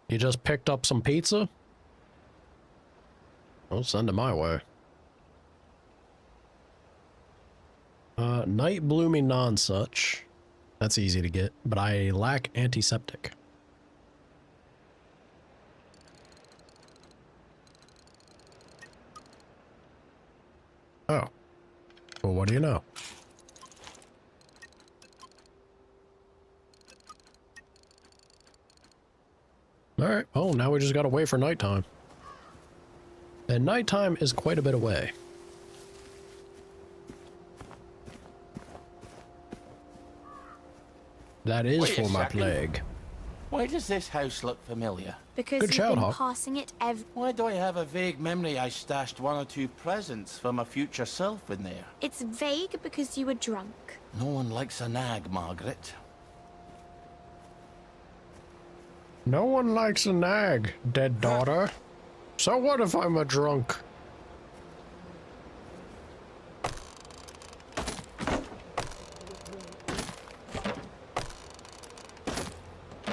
Speaker 1: You just picked up some pizza? I'll send it my way. Night blooming non-such. That's easy to get, but I lack antiseptic. Oh. Well, what do you know? Alright, oh, now we just gotta wait for nighttime. And nighttime is quite a bit away. That is
Speaker 14: Wait
Speaker 1: for my
Speaker 14: second.
Speaker 1: plague.
Speaker 14: Why does this house look familiar?
Speaker 15: Because
Speaker 1: Good
Speaker 15: you've
Speaker 1: shout,
Speaker 15: been
Speaker 1: Hawk.
Speaker 15: passing it every...
Speaker 14: Why do I have a vague memory I stashed 1 or 2 presents for my future self in there?
Speaker 15: It's vague because you were drunk.
Speaker 14: No one likes a nag, Margaret.
Speaker 1: No one likes a nag, dead daughter. So what if I'm a drunk?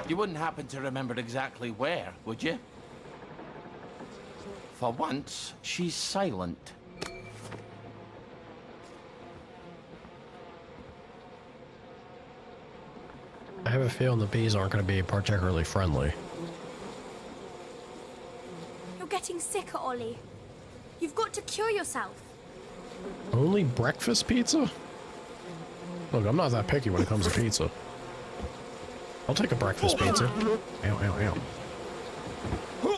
Speaker 14: You wouldn't happen to remember exactly where, would you? For once, she's silent.
Speaker 1: I have a feeling the bees aren't going to be particularly friendly.
Speaker 15: You're getting sicker, Ollie. You've got to cure yourself.
Speaker 1: Only breakfast pizza? Look, I'm not that picky when it comes to pizza. I'll take a breakfast pizza. Ow, ow, ow.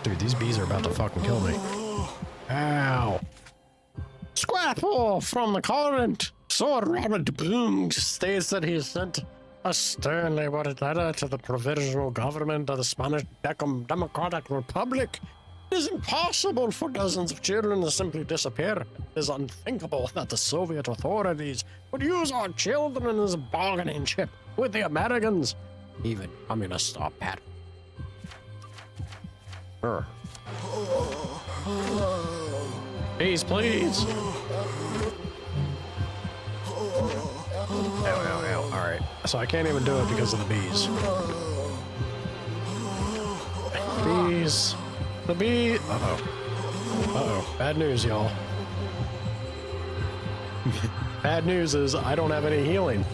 Speaker 1: Dude, these bees are about to fucking kill me. Ow. Scrapple from the current. Sir Robert Bloom states that he sent a sternly worded letter to the provisional government of the Spanish Democratic Republic. It is impossible for dozens of children to simply disappear. It is unthinkable that the Soviet authorities would use our children as a bargaining chip with the Americans. Even communists are bad. Please, please. Ow, ow, ow. Alright. So I can't even do it because of the bees. Bees. The bee. Uh-oh. Uh-oh. Bad news, y'all. Bad news is I don't have any healing.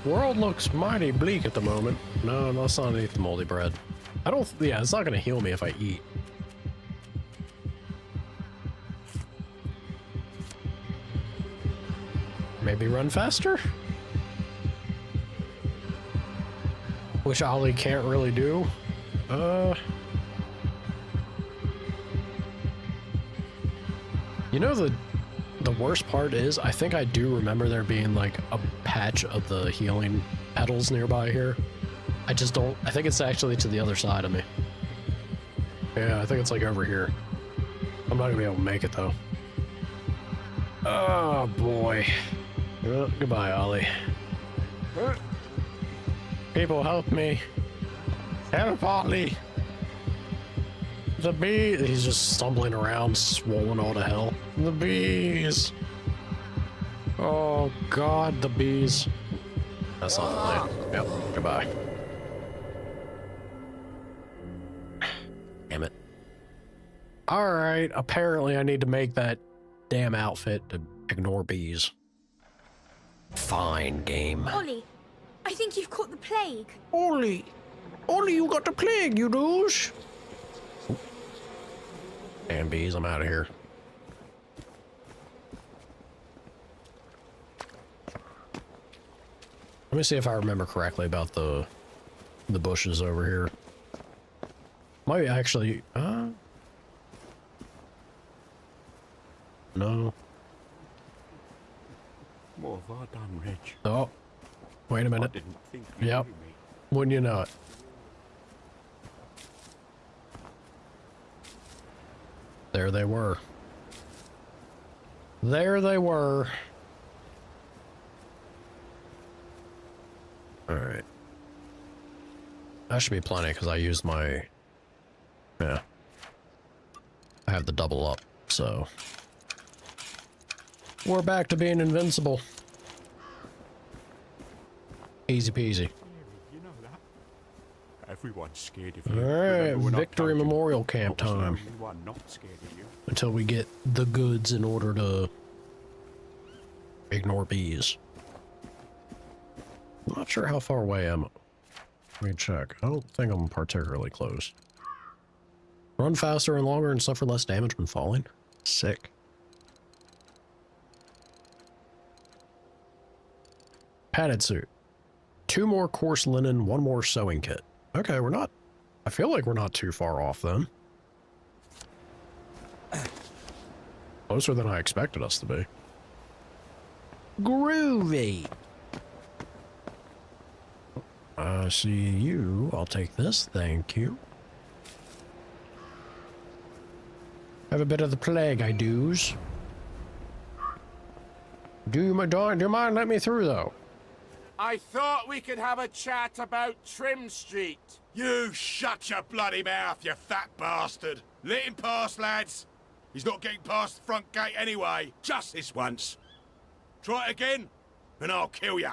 Speaker 1: World looks mighty bleak at the moment. No, let's not eat the moldy bread. I don't, yeah, it's not gonna heal me if I eat. Maybe run faster? Which Ollie can't really do. You know, the worst part is, I think I do remember there being like a patch of the healing petals nearby here. I just don't, I think it's actually to the other side of me. Yeah, I think it's like over here. I'm not gonna be able to make it though. Oh boy. Well, goodbye, Ollie. People help me. Help Ollie. The bee, he's just stumbling around, swollen all to hell. The bees. Oh God, the bees. That's not the plan. Yep, goodbye. Damn it. Alright, apparently I need to make that damn outfit to ignore bees. Fine, game.
Speaker 15: Ollie, I think you've caught the plague.
Speaker 1: Ollie! Ollie, you got the plague, you douche! Damn bees, I'm out of here. Let me see if I remember correctly about the bushes over here. Might actually, no.
Speaker 17: What have I done, Reg?
Speaker 1: Oh, wait a minute.
Speaker 17: I didn't think you
Speaker 1: Yep.
Speaker 17: knew me.
Speaker 1: Wouldn't you know it? There they were. There they were. Alright. That should be plenty because I used my... Yeah. I have the double up, so... We're back to being invincible. Easy peasy.
Speaker 17: You know that. Everyone's scared of you.
Speaker 1: Alright, Victory Memorial Camp time.
Speaker 17: Anyone not scared of you.
Speaker 1: Until we get the goods in order to ignore bees. I'm not sure how far away I am. Let me check. I don't think I'm particularly close. Run faster and longer and suffer less damage when falling. Sick. Padded suit. 2 more coarse linen, 1 more sewing kit. Okay, we're not... I feel like we're not too far off then. Closer than I expected us to be. Groovy! I see you. I'll take this, thank you. Have a bit of the plague, I do's. Do you mind let me through, though?
Speaker 5: I thought we could have a chat about Trim Street. You shut your bloody mouth, you fat bastard. Let him pass, lads. He's not getting past the front gate anyway. Just this once. Try it again, and I'll kill ya.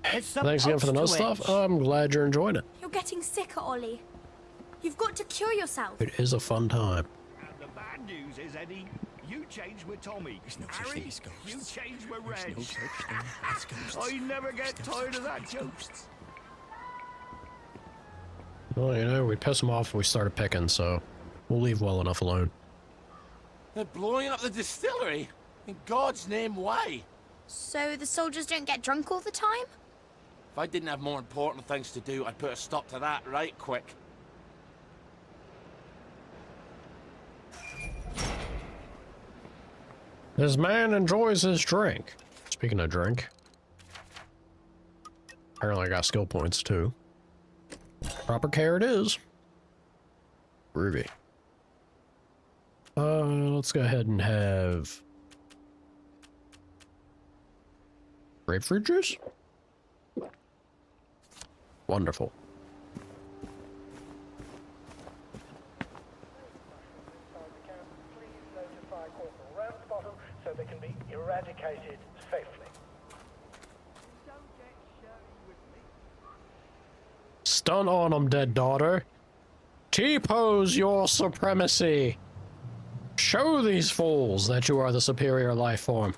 Speaker 1: Thanks again for the nose stuff. I'm glad you're enjoying it.
Speaker 15: You're getting sicker, Ollie. You've got to cure yourself.
Speaker 1: It is a fun time.
Speaker 17: And the bad news is, Eddie, you changed with Tommy.
Speaker 19: There's no such
Speaker 17: Harry,
Speaker 19: thing as ghosts.
Speaker 17: you changed with
Speaker 19: There's
Speaker 17: Reg.
Speaker 19: no such thing as ghosts.
Speaker 17: I never get
Speaker 19: There's no
Speaker 17: tired
Speaker 19: such
Speaker 17: of that
Speaker 19: thing as
Speaker 17: joke.
Speaker 19: ghosts.
Speaker 1: Well, you know, we piss them off if we started picking, so we'll leave well enough alone.
Speaker 14: They're blowing up the distillery? In God's name, why?
Speaker 15: So the soldiers don't get drunk all the time?
Speaker 14: If I didn't have more important things to do, I'd put a stop to that right quick.
Speaker 1: This man enjoys his drink. Speaking of drink, apparently I got skill points too. Proper care it is. Groovy. Let's go ahead and have grapefruit juice. Wonderful.
Speaker 4: So they can be eradicated safely.
Speaker 1: Stun on 'em, dead daughter. T-pose your supremacy. Show these fools that you are the superior life form.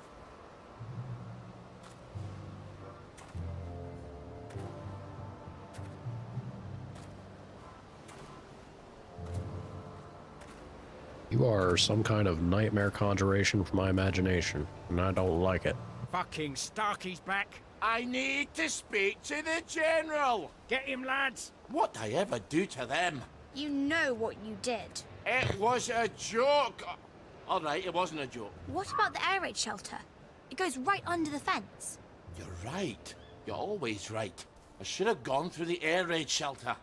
Speaker 1: You are some kind of nightmare conjuration from my imagination, and I don't like it.
Speaker 17: Fucking Starkey's back.
Speaker 14: I need to speak to the General.
Speaker 17: Get him, lads.
Speaker 14: What'd I ever do to them?
Speaker 15: You know what you did.
Speaker 14: It was a joke. All right, it wasn't a joke.
Speaker 15: What about the air raid shelter? It goes right under the fence.
Speaker 14: You're right. You're always right. I should have gone through the air raid shelter.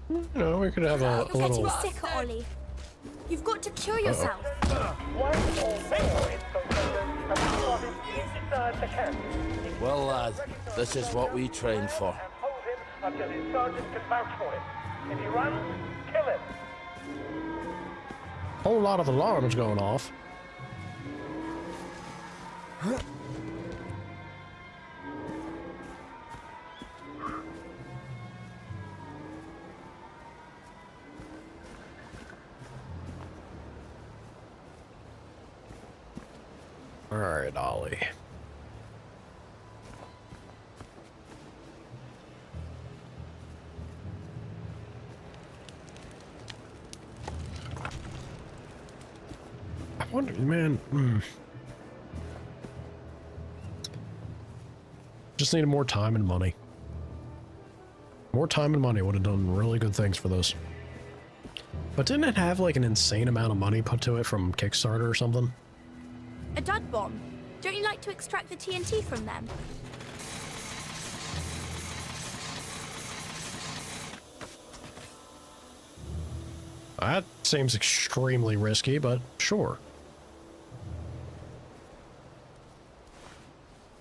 Speaker 1: You know, we could have a
Speaker 15: You're
Speaker 1: little...
Speaker 15: getting sicker, Ollie. You've got to cure yourself.
Speaker 14: Well, lad, this is what we trained for.
Speaker 4: Hold him until his sergeant can vouch for him. If he runs, kill him.
Speaker 1: Whole lot of alarms going off. All right, Ollie. I wonder, man. Just needed more time and money. More time and money would have done really good things for this. But didn't it have like an insane amount of money put to it from Kickstarter or something?
Speaker 15: A dud bomb. Don't you like to extract the TNT from them?
Speaker 1: That seems extremely risky, but sure.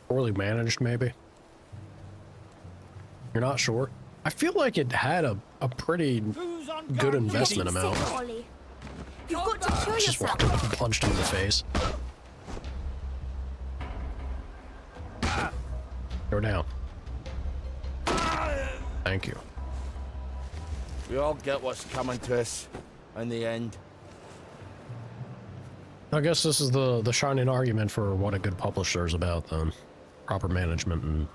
Speaker 1: Poorly managed, maybe? You're not sure? I feel like it had a pretty good investment amount.
Speaker 15: Ollie. You've got to cure
Speaker 1: Just
Speaker 15: yourself.
Speaker 1: walked up and punched him in the face. Go down. Thank you.
Speaker 14: We all get what's coming to us in the end.
Speaker 1: I guess this is the shining argument for what a good publisher is about, then. Proper management and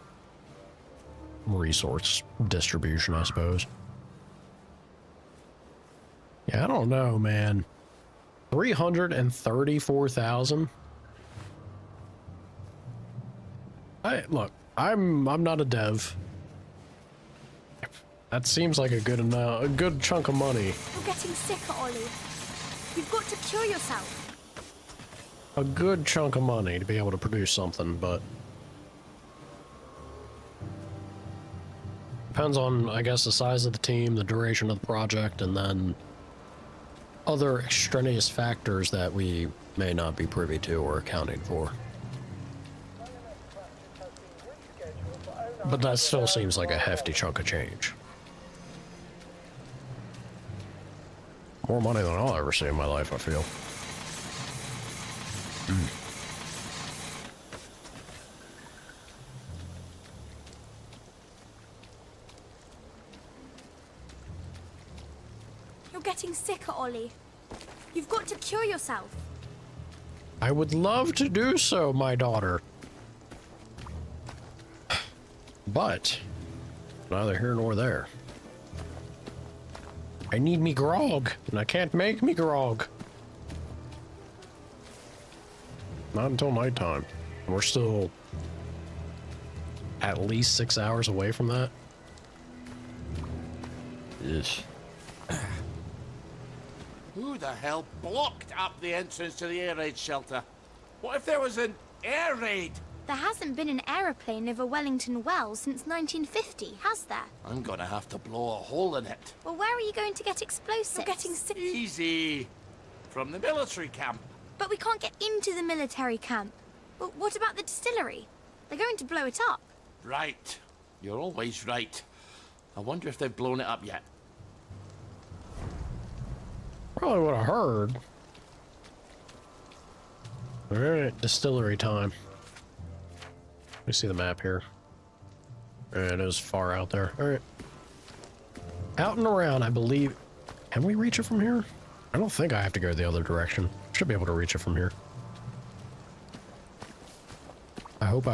Speaker 1: resource distribution, I suppose. Yeah, I don't know, man. 334,000. Look, I'm not a dev. That seems like a good amount, a good chunk of money.
Speaker 15: You're getting sicker, Ollie. You've got to cure yourself.
Speaker 1: A good chunk of money to be able to produce something, but depends on, I guess, the size of the team, the duration of the project, and then other extraneous factors that we may not be privy to or accounting for. But that still seems like a hefty chunk of change. More money than I'll ever see in my life, I feel.
Speaker 15: You're getting sicker, Ollie. You've got to cure yourself.
Speaker 1: I would love to do so, my daughter. But neither here nor there. I need me grog, and I can't make me grog. Not until nighttime. We're still at least 6 hours away from that. Yes.
Speaker 16: Who the hell blocked up the entrance to the air raid shelter? What if there was an air raid?
Speaker 15: There hasn't been an aeroplane over Wellington Wells since 1950, has there?
Speaker 16: I'm gonna have to blow a hole in it.
Speaker 15: Well, where are you going to get explosives? You're getting sick.
Speaker 16: Easy. From the military camp.
Speaker 15: But we can't get into the military camp. Well, what about the distillery? They're going to blow it up.
Speaker 16: Right. You're always right. I wonder if they've blown it up yet.
Speaker 1: Probably would have heard. Alright, distillery time. Let me see the map here. It is far out there. Alright. Out and around, I believe. Can we reach it from here? I don't think I have to go the other direction. Should be able to reach it from here. I hope.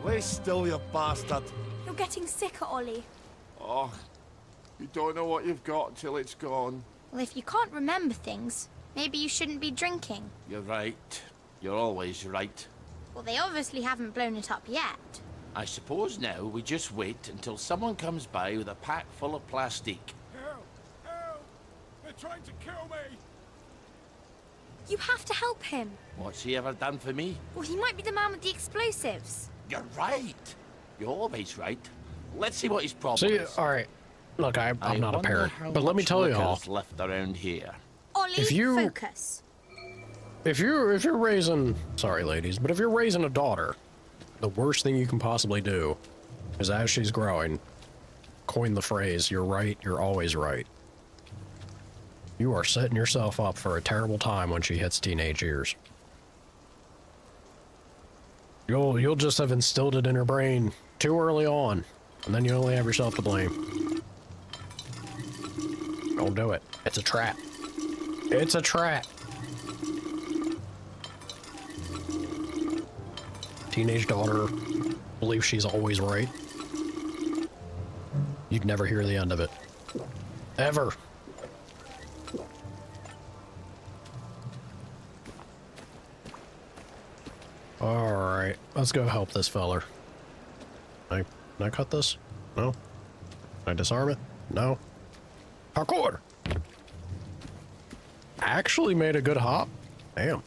Speaker 17: Lay still, you bastard.
Speaker 15: You're getting sicker, Ollie.
Speaker 17: Oh, you don't know what you've got till it's gone.
Speaker 15: Well, if you can't remember things, maybe you shouldn't be drinking.
Speaker 16: You're right. You're always right.
Speaker 15: Well, they obviously haven't blown it up yet.
Speaker 16: I suppose now we just wait until someone comes by with a pack full of plastic.
Speaker 17: Help! Help! They're trying to kill me!
Speaker 15: You have to help him.
Speaker 16: What's he ever done for me?
Speaker 15: Well, he might be the man with the explosives.
Speaker 16: You're right. You're always right. Let's see what his problem
Speaker 1: See,
Speaker 16: is.
Speaker 1: alright. Look, I'm not a
Speaker 16: wonder
Speaker 1: parrot,
Speaker 16: how
Speaker 1: but let me
Speaker 16: much
Speaker 1: tell you all.
Speaker 16: liquor's left around here.
Speaker 15: Ollie, focus.
Speaker 1: If you're raising, sorry ladies, but if you're raising a daughter, the worst thing you can possibly do is, as she's growing, coin the phrase, "You're right, you're always right." You are setting yourself up for a terrible time when she hits teenage years. You'll just have instilled it in her brain too early on, and then you only have yourself to blame. Don't do it. It's a trap. It's a trap. Teenage daughter believes she's always right. You'd never hear the end of it. Ever. Alright, let's go help this feller. Can I cut this? No? Can I disarm it? No? Parkour! Actually made a good hop. Damn.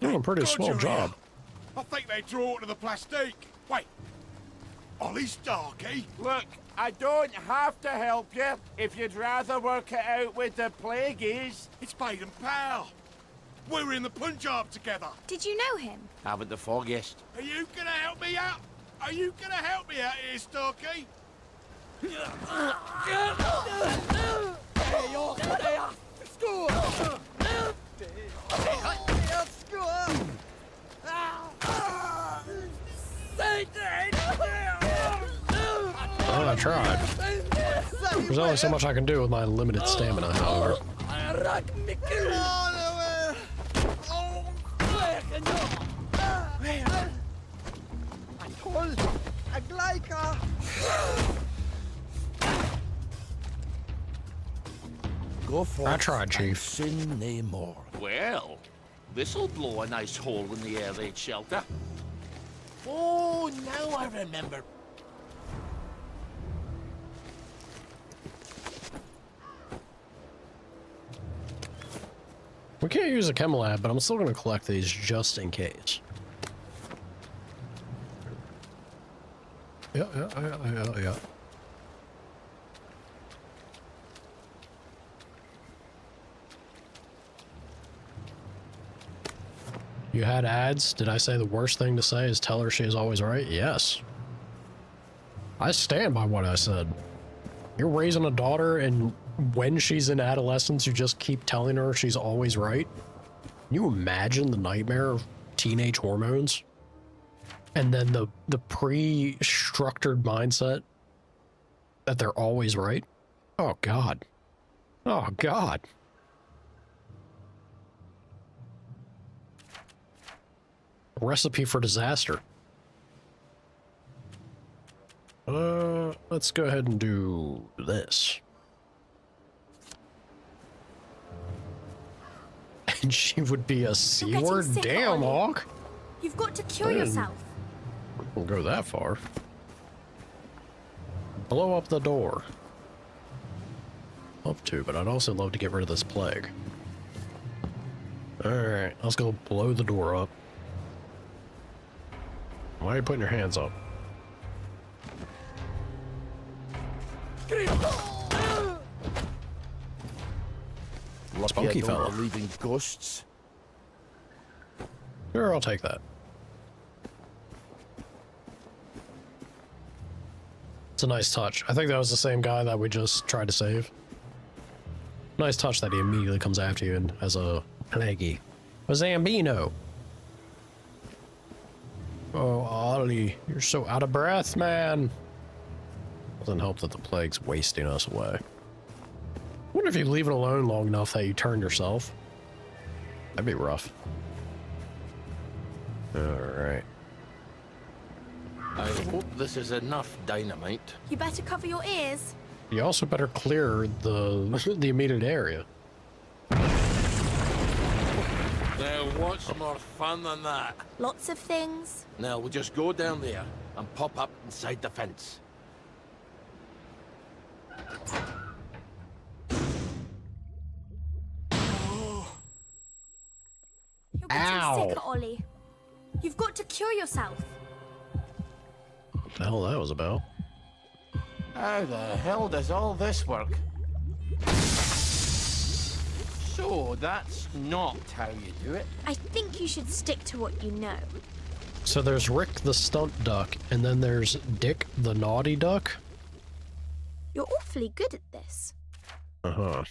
Speaker 1: Doing a pretty swell job.
Speaker 17: I think they draw to the plastic. Wait. Ollie's darky.
Speaker 16: Look, I don't have to help you if you'd rather work it out with the plagueies.
Speaker 17: It's Baden pal. We were in the Punjab together.
Speaker 15: Did you know him?
Speaker 16: Haven't the foggiest.
Speaker 17: Are you gonna help me out? Are you gonna help me out here, Starkey?
Speaker 1: Well, I tried. There's only so much I can do with my limited stamina, however.
Speaker 16: Go for
Speaker 1: I tried, Chief.
Speaker 16: Sin nae more.
Speaker 12: Well, this'll blow a nice hole in the air raid shelter.
Speaker 16: Oh, now I remember.
Speaker 1: We can't use a chem lab, but I'm still going to collect these just in case. Yeah. You had ads? Did I say the worst thing to say is tell her she is always right? Yes. I stand by what I said. You're raising a daughter, and when she's in adolescence, you just keep telling her she's always right? Can you imagine the nightmare of teenage hormones? And then the pre-structured mindset that they're always right? Oh, God. Oh, God. A recipe for disaster. Let's go ahead and do this. And she would be a C word? Damn, Hawk.
Speaker 15: You've got to cure yourself.
Speaker 1: We'll go that far. Blow up the door. Love to, but I'd also love to get rid of this plague. Alright, let's go blow the door up. Why are you putting your hands up? Spunky fella.
Speaker 16: Leaving ghosts.
Speaker 1: Sure, I'll take that. It's a nice touch. I think that was the same guy that we just tried to save. Nice touch that he immediately comes after you and as a plaguey. A Zambino. Oh, Ollie, you're so out of breath, man. Doesn't help that the plague's wasting us away. Wonder if you leave it alone long enough that you turn yourself. That'd be rough. Alright.
Speaker 16: I hope this is enough dynamite.
Speaker 15: You better cover your ears.
Speaker 1: You also better clear the immediate area.
Speaker 16: Now, what's more fun than that?
Speaker 15: Lots of things.
Speaker 16: Now, we'll just go down there and pop up inside the fence.
Speaker 15: You're getting sicker, Ollie. You've got to cure yourself.
Speaker 1: What the hell that was about?
Speaker 16: How the hell does all this work? So, that's not how you do it.
Speaker 15: I think you should stick to what you know.
Speaker 1: So there's Rick the stunt duck, and then there's Dick the naughty duck?
Speaker 15: You're awfully good at this.
Speaker 1: Uh-huh.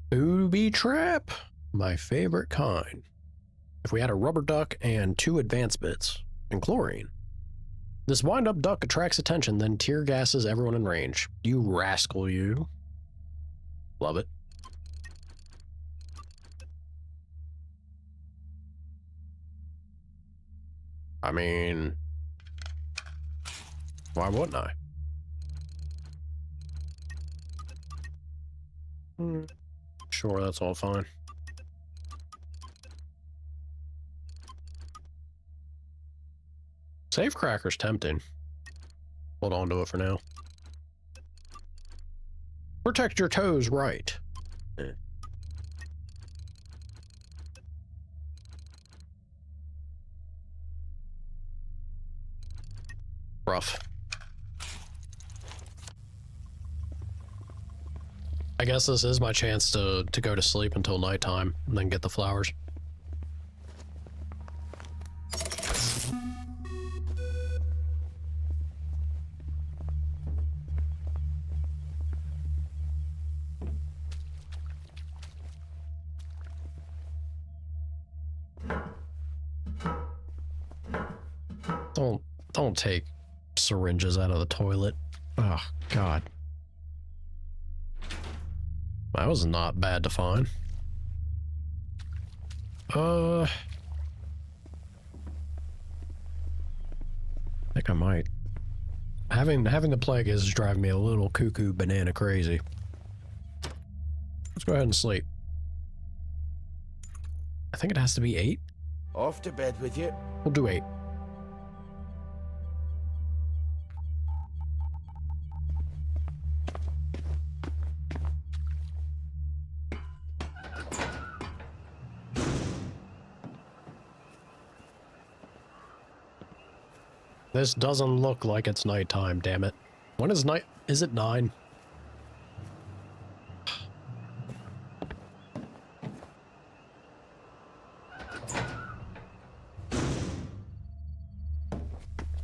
Speaker 1: Booby trap? My favorite kind. If we had a rubber duck and 2 advanced bits, and chlorine. This wind-up duck attracts attention, then tear gasses everyone in range. You rascal, you. Love it. I mean, why wouldn't I? Sure, that's all fine. Safecracker's tempting. Hold on to it for now. Protect your toes right. Rough. I guess this is my chance to go to sleep until nighttime and then get the flowers. Don't take syringes out of the toilet. Oh, God. That was not bad to find. I think I might. Having the plague is driving me a little cuckoo banana crazy. Let's go ahead and sleep. I think it has to be 8.
Speaker 16: Off to bed with you.
Speaker 1: We'll do 8. This doesn't look like it's nighttime, damn it. When is night? Is it 9?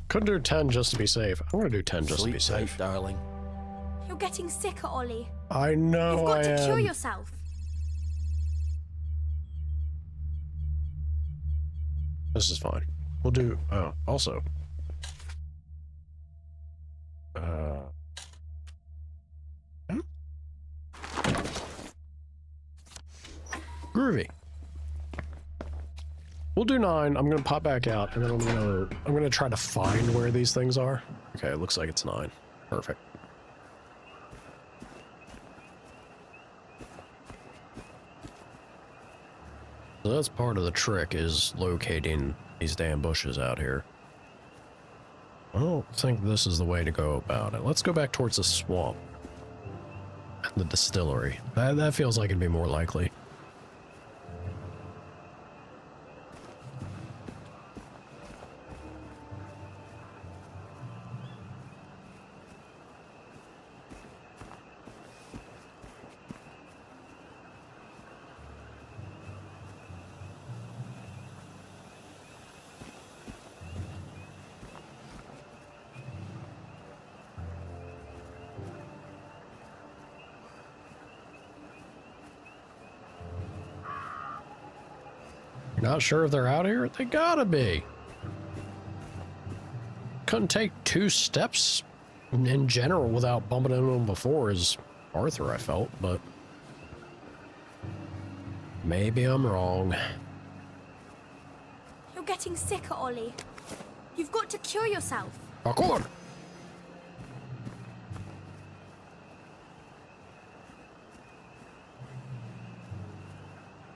Speaker 1: Could do 10 just to be safe. I'm gonna do 10 just to be safe.
Speaker 16: Tight, darling.
Speaker 15: You're getting sicker, Ollie.
Speaker 1: I know
Speaker 15: You've got
Speaker 1: I
Speaker 15: to cure
Speaker 1: am.
Speaker 15: yourself.
Speaker 1: This is fine. We'll do, also. Groovy. We'll do 9. I'm gonna pop back out, and then I'm gonna try to find where these things are. Okay, it looks like it's 9. Perfect. So that's part of the trick, is locating these damn bushes out here. I don't think this is the way to go about it. Let's go back towards the swamp and the distillery. That feels like it'd be more likely. Not sure if they're out here? They gotta be. Couldn't take 2 steps in general without bumping into them before as Arthur, I felt, but maybe I'm wrong.
Speaker 15: You're getting sicker, Ollie. You've got to cure yourself.
Speaker 1: Parkour!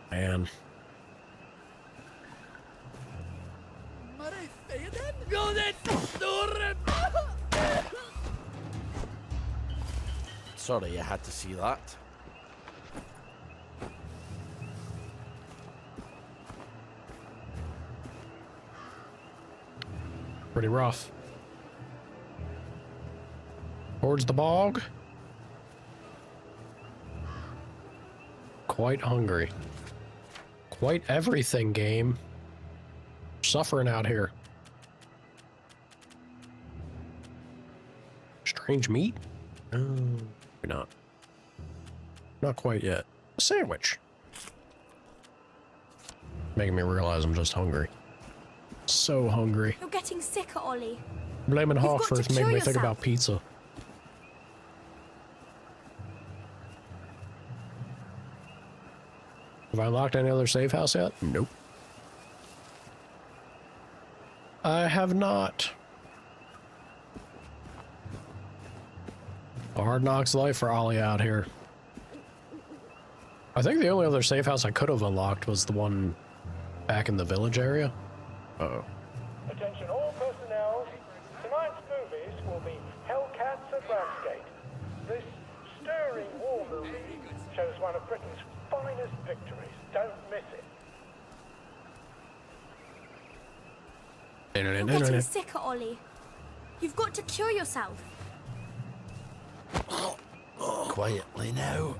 Speaker 1: Man.
Speaker 16: Sorry you had to see that.
Speaker 1: Pretty rough. Towards the bog. Quite hungry. Quite everything, game. Suffering out here. Strange meat? Maybe not. Not quite yet. A sandwich. Making me realize I'm just hungry. So hungry.
Speaker 15: You're getting sicker, Ollie.
Speaker 1: Blaming
Speaker 15: You've
Speaker 1: Hawk
Speaker 15: got
Speaker 1: for
Speaker 15: to
Speaker 1: making
Speaker 15: cure
Speaker 1: me think
Speaker 15: yourself.
Speaker 1: about pizza. Have I unlocked any other safe house yet? Nope. I have not. A hard knocks life for Ollie out here. I think the only other safe house I could have unlocked was the one back in the village area. Uh-oh.
Speaker 20: Attention all personnel. Tonight's movies will be Hellcats at Ramsgate. This stirring war movie shows one of Britain's finest victories. Don't miss it.
Speaker 15: You're getting sicker, Ollie. You've got to cure yourself.
Speaker 16: Quietly now.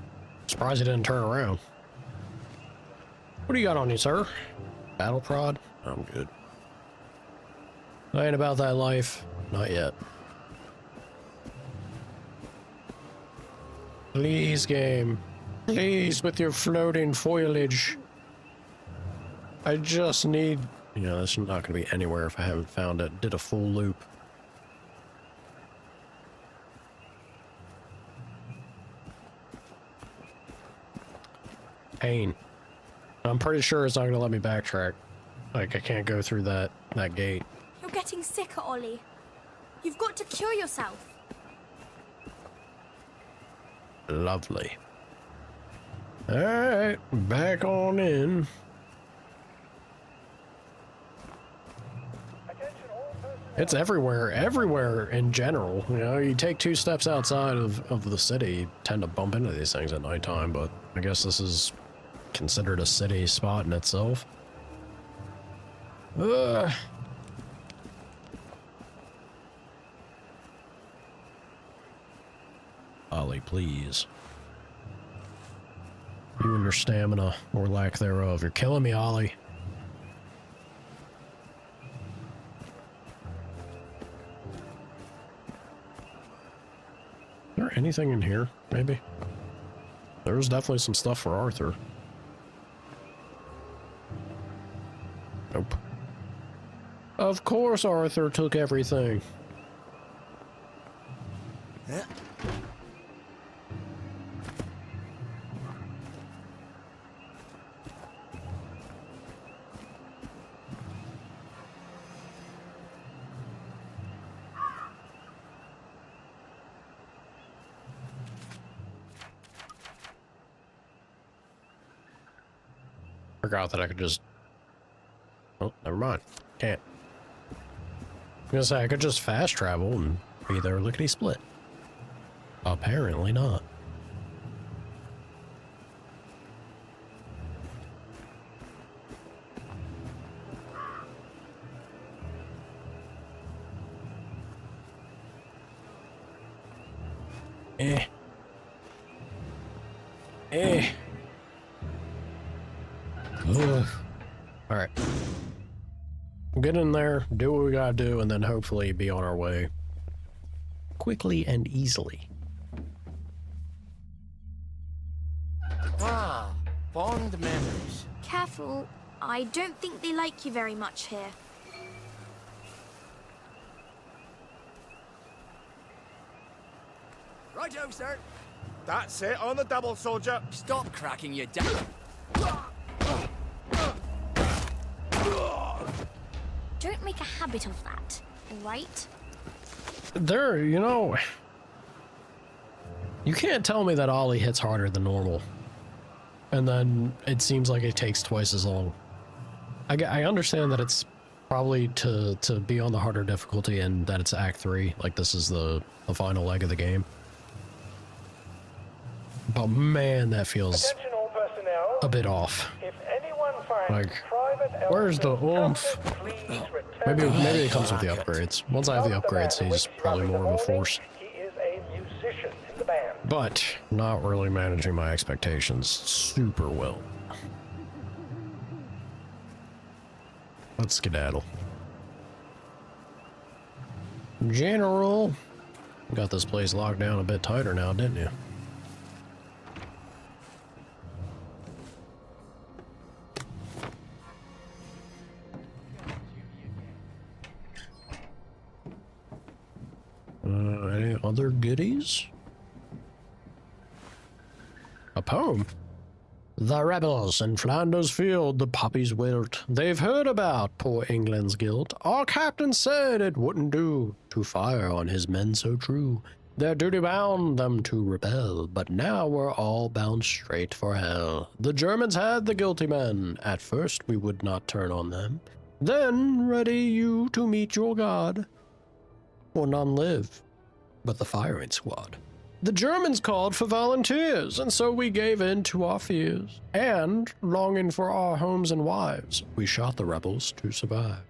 Speaker 1: Surprised he didn't turn around. What do you got on you, sir? Battle prod? I'm good. I ain't about that life. Not yet. Please, game. Please, with your floating foliage. I just need... You know, this is not going to be anywhere if I haven't found it. Did a full loop. Pain. I'm pretty sure it's not gonna let me backtrack. Like, I can't go through that gate.
Speaker 15: You're getting sicker, Ollie. You've got to cure yourself.
Speaker 1: Lovely. Alright, back on in. It's everywhere in general. You know, you take 2 steps outside of the city, you tend to bump into these things at nighttime, but I guess this is considered a city spot in itself. Ugh. Ollie, please. You and your stamina, or lack thereof. You're killing me, Ollie. Is there anything in here, maybe? There's definitely some stuff for Arthur. Nope. Of course Arthur took everything. Forgot that I could just... Oh, never mind. Can't. I was gonna say I could just fast travel and be there lickety-split. Apparently not. Alright. Get in there, do what we gotta do, and then hopefully be on our way quickly and easily.
Speaker 14: Ah, fond memories.
Speaker 15: Careful. I don't think they like you very much here.
Speaker 9: Righto, sir.
Speaker 17: That's it, on the double, soldier.
Speaker 12: Stop cracking your down.
Speaker 15: Don't make a habit of that, alright?
Speaker 1: There, you know... You can't tell me that Ollie hits harder than normal. And then it seems like it takes twice as long. I understand that it's probably to be on the harder difficulty and that it's Act 3. Like, this is the final leg of the game. But man, that feels a bit off.
Speaker 20: If anyone finds
Speaker 1: Like,
Speaker 20: private
Speaker 1: where's the oomph? Maybe it comes with the
Speaker 20: target.
Speaker 1: upgrades. Once I have the upgrades, he's probably more of a force.
Speaker 20: He is a musician in the band.
Speaker 1: But not really managing my expectations super well. Let's skedaddle. General, you got this place locked down a bit tighter now, didn't you? Any other goodies? A poem? The rebels in Flanders Field, the poppies wilt. They've heard about poor England's guilt. Our captain said it wouldn't do to fire on his men so true. Their duty bound them to rebel, but now we're all bound straight for hell. The Germans had the guilty men. At first we would not turn on them. Then ready you to meet your God. For none live but the firing squad. The Germans called for volunteers, and so we gave in to our fears. And, longing for our homes and wives, we shot the rebels to survive.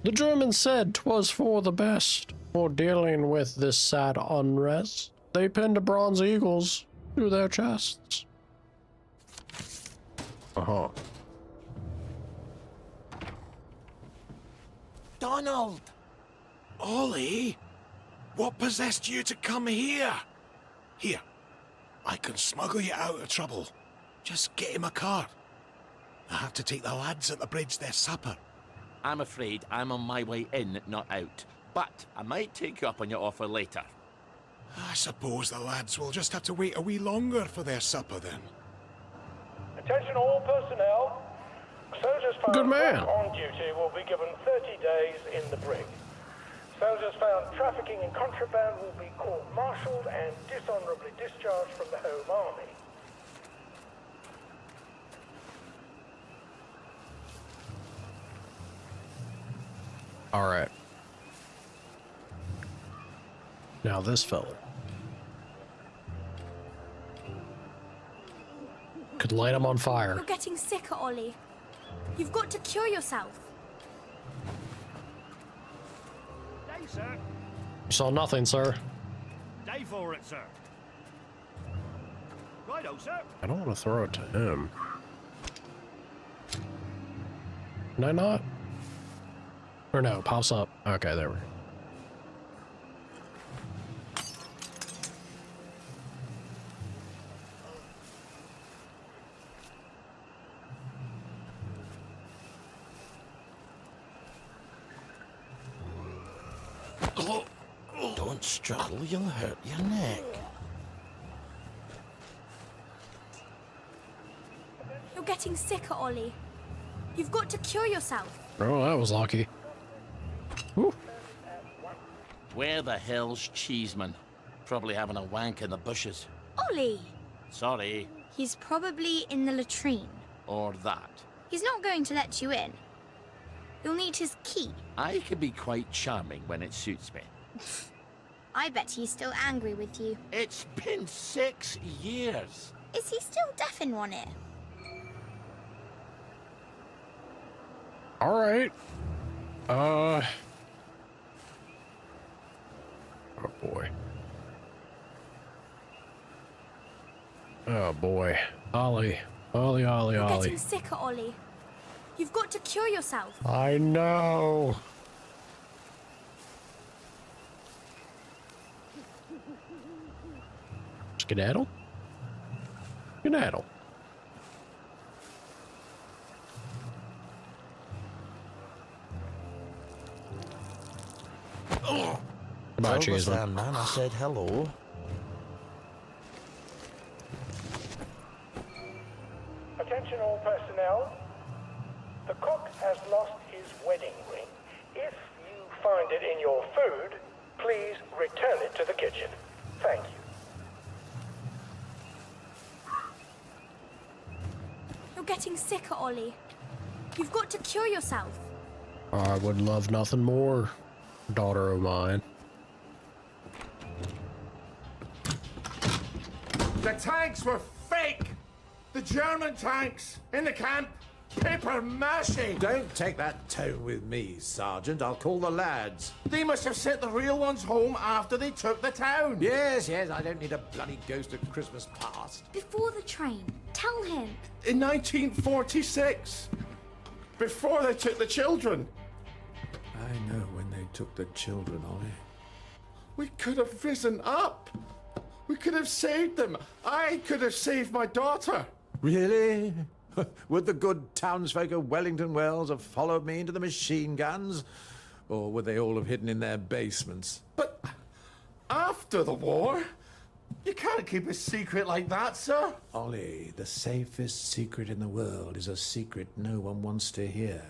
Speaker 1: The Germans said 'twas for the best, for dealing with this sad unrest. They pinned bronze eagles through their chests. Uh-huh.
Speaker 5: Donald! Ollie? What possessed you to come here? Here, I can smuggle you out of trouble. Just get him a cart. I have to take the lads at the bridge their supper.
Speaker 16: I'm afraid I'm on my way in, not out. But I might take you up on your offer later.
Speaker 5: I suppose the lads will just have to wait a wee longer for their supper then.
Speaker 20: Attention all personnel. Soldiers found
Speaker 1: Good man.
Speaker 20: on duty will be given 30 days in the brig. Soldiers found trafficking in contraband will be court-martialed and dishonorably discharged from the Home Army.
Speaker 1: All right. Now this fella could light him on fire.
Speaker 15: You're getting sicker, Ollie. You've got to cure yourself.
Speaker 21: Day, sir.
Speaker 1: You saw nothing, sir.
Speaker 21: Day for it, sir. Righto, sir.
Speaker 1: I don't want to throw it to him. Can I not? Or no, it pops up. Okay, there we go.
Speaker 14: Don't struggle, you'll hurt your neck.
Speaker 15: You're getting sicker, Ollie. You've got to cure yourself.
Speaker 1: Oh, that was lucky. Whew.
Speaker 14: Where the hell's Cheeseman? Probably having a wank in the bushes.
Speaker 15: Ollie!
Speaker 14: Sorry.
Speaker 15: He's probably in the latrine.
Speaker 14: Or that.
Speaker 15: He's not going to let you in. You'll need his key.
Speaker 14: I can be quite charming when it suits me.
Speaker 15: I bet he's still angry with you.
Speaker 14: It's been 6 years.
Speaker 15: Is he still deaf in one ear?
Speaker 1: All right. Oh boy. Oh boy. Ollie. Ollie.
Speaker 15: You're getting sicker, Ollie. You've got to cure yourself.
Speaker 1: I know. Skedaddle? Skedaddle. Goodbye, Cheeseman.
Speaker 14: Man, I said hello.
Speaker 20: Attention all personnel. The cook has lost his wedding ring. If you find it in your food, please return it to the kitchen. Thank you.
Speaker 15: You're getting sicker, Ollie. You've got to cure yourself.
Speaker 1: I would love nothing more, daughter of mine.
Speaker 14: The tanks were fake! The German tanks in the camp! Paper mache!
Speaker 3: Don't take that tone with me, Sergeant. I'll call the lads.
Speaker 14: They must have sent the real ones home after they took the town.
Speaker 3: Yes, I don't need a bloody ghost of Christmas past.
Speaker 15: Before the train, tell him.
Speaker 14: In 1946. Before they took the children.
Speaker 3: I know when they took the children, Ollie.
Speaker 14: We could have risen up. We could have saved them. I could have saved my daughter.
Speaker 3: Really? Would the good townsfolk of Wellington Wells have followed me into the machine guns? Or would they all have hidden in their basements?
Speaker 14: But after the war, you can't keep a secret like that, sir.
Speaker 3: Ollie, the safest secret in the world is a secret no one wants to hear.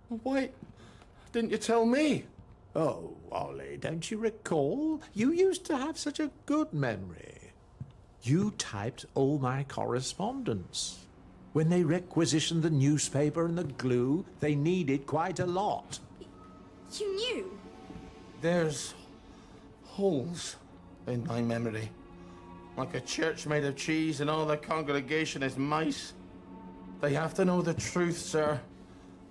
Speaker 14: Why didn't you tell me?
Speaker 3: Oh, Ollie, don't you recall? You used to have such a good memory. You typed all my correspondence. When they requisitioned the newspaper and the glue, they needed quite a lot.
Speaker 15: You knew?
Speaker 14: There's holes in my memory. Like a church made of cheese and all the congregation is mice. They have to know the truth, sir.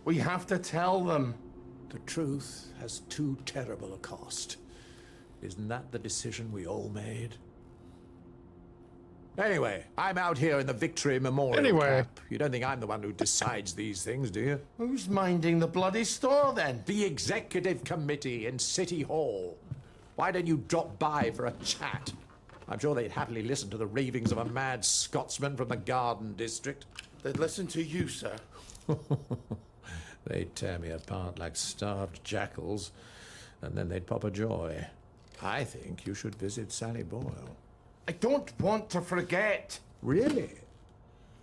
Speaker 14: We have to tell them.
Speaker 3: The truth has too terrible a cost. Isn't that the decision we all made? Anyway, I'm out here in the Victory Memorial Camp. You don't think I'm the one who decides these things, do you?
Speaker 14: Who's minding the bloody store, then?
Speaker 3: The Executive Committee in City Hall. Why don't you drop by for a chat? I'm sure they'd happily listen to the ravings of a mad Scotsman from the Garden District.
Speaker 14: They'd listen to you, sir.
Speaker 3: They'd tear me apart like starved jackals, and then they'd pop a joy. I think you should visit Sally Boyle.
Speaker 14: I don't want to forget.
Speaker 3: Really?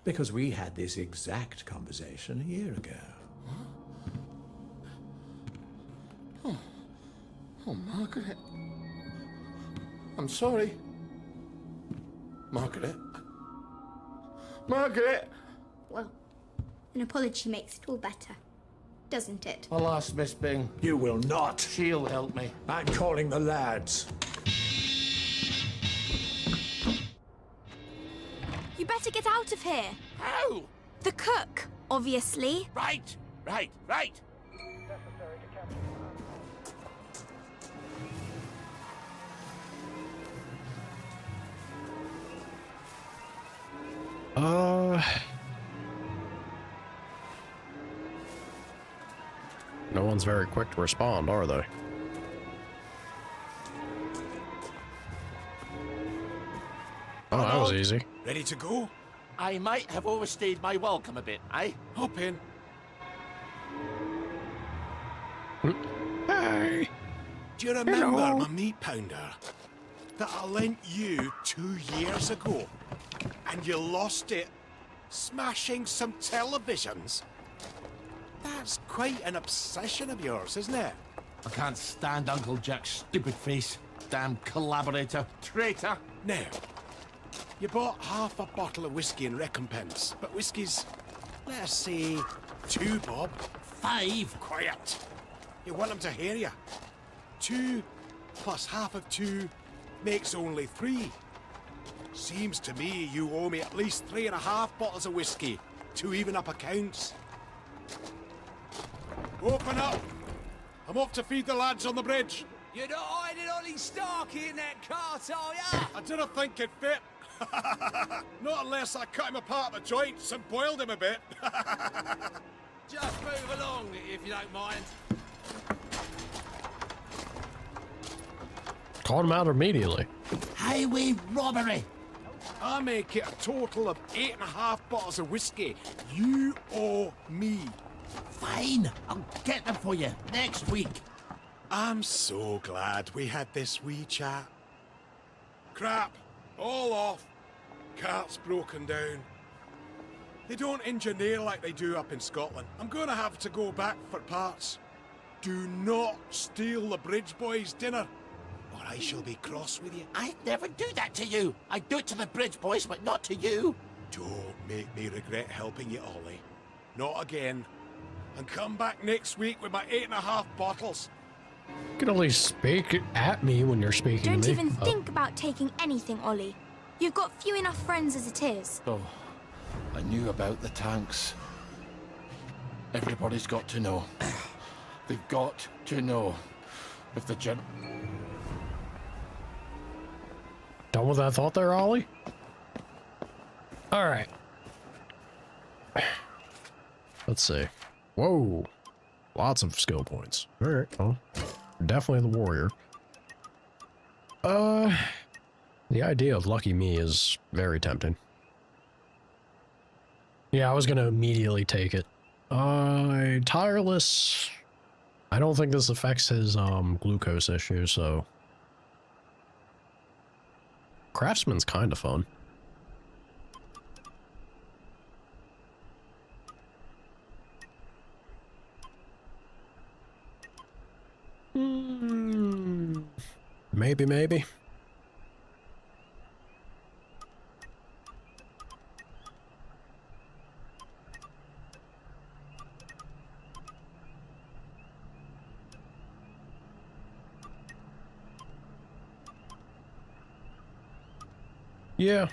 Speaker 3: Because we had this exact conversation a year ago.
Speaker 14: Oh, Margaret. I'm sorry. Margaret. Margaret!
Speaker 15: Well, an apology makes it all better, doesn't it?
Speaker 14: I'll ask Miss Bing.
Speaker 3: You will not.
Speaker 14: She'll help me.
Speaker 3: I'm calling the lads.
Speaker 15: You better get out of here.
Speaker 16: How?
Speaker 15: The cook, obviously.
Speaker 16: Right.
Speaker 1: No one's very quick to respond, are they? Oh, that was easy.
Speaker 5: Ready to go?
Speaker 16: I might have overstayed my welcome a bit, eh?
Speaker 5: Hop in.
Speaker 1: Hey.
Speaker 5: Do you remember
Speaker 1: Hello.
Speaker 5: my meat pounder that I lent you 2 years ago? And you lost it smashing some televisions? That's quite an obsession of yours, isn't it?
Speaker 16: I can't stand Uncle Jack's stupid face. Damn collaborator. Traitor.
Speaker 5: Now, you bought half a bottle of whiskey in recompense, but whiskey's, let's say, 2 bob.
Speaker 16: 5.
Speaker 5: Quiet. You want them to hear you. 2 plus half of 2 makes only 3. Seems to me you owe me at least 3.5 bottles of whiskey to even up accounts. Open up! I'm off to feed the lads on the bridge.
Speaker 7: You're not hiding Ollie Starkey in that cart, are ya?
Speaker 5: I didn't think it fit. Not unless I cut him apart at the joints and boiled him a bit.
Speaker 7: Just move along, if you don't mind.
Speaker 1: Called him out immediately.
Speaker 16: Highway robbery.
Speaker 5: I make it a total of 8.5 bottles of whiskey. You owe me.
Speaker 16: Fine. I'll get them for you next week.
Speaker 5: I'm so glad we had this wee chat. Crap. All off. Cart's broken down. They don't engineer like they do up in Scotland. I'm gonna have to go back for parts. Do not steal the bridge boys' dinner, or I shall be cross with you.
Speaker 16: I'd never do that to you. I do it to the bridge boys, but not to you.
Speaker 5: Don't make me regret helping you, Ollie. Not again. And come back next week with my 8.5 bottles.
Speaker 1: You can only speak at me when you're speaking
Speaker 15: Don't
Speaker 1: to me.
Speaker 15: even think about taking anything, Ollie. You've got few enough friends as it is.
Speaker 14: Oh, I knew about the tanks. Everybody's got to know. They've got to know. If the gen...
Speaker 1: Done with that thought there, Ollie? All right. Let's see. Whoa. Lots of skill points. All right. Well, definitely the warrior. The idea of lucky me is very tempting. Yeah, I was gonna immediately take it. Tireless. I don't think this affects his glucose issue, so Craftsman's kind of fun. Maybe. Yeah,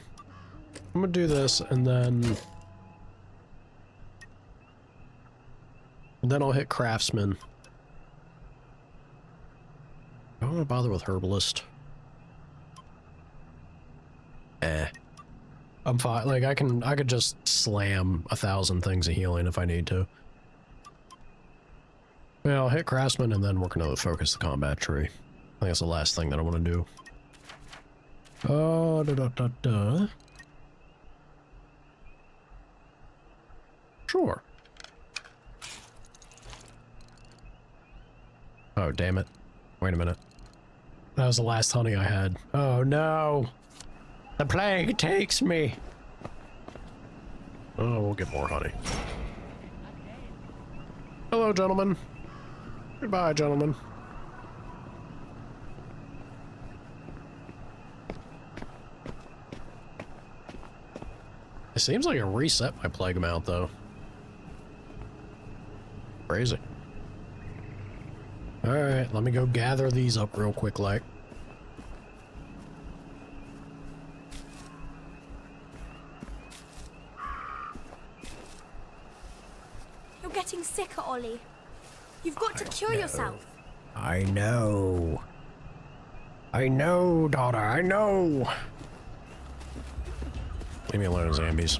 Speaker 1: I'm gonna do this and then I'll hit Craftsman. I don't want to bother with Herbalist. I'm fine. Like I could just slam 1,000 things of healing if I need to. Yeah, I'll hit Craftsman and then we're gonna focus the combat tree. I think that's the last thing that I want to do. Oh, Sure. Oh, damn it. Wait a minute. That was the last honey I had. Oh, no. The plague takes me. Oh, we'll get more honey. Hello, gentlemen. Goodbye, gentlemen. It seems like it reset my plague amount, though. Crazy. Alright, let me go gather these up real quick, like.
Speaker 15: You're getting sicker, Ollie. You've got to cure yourself.
Speaker 1: I know. I know, daughter, I know. Leave me alone, zombies.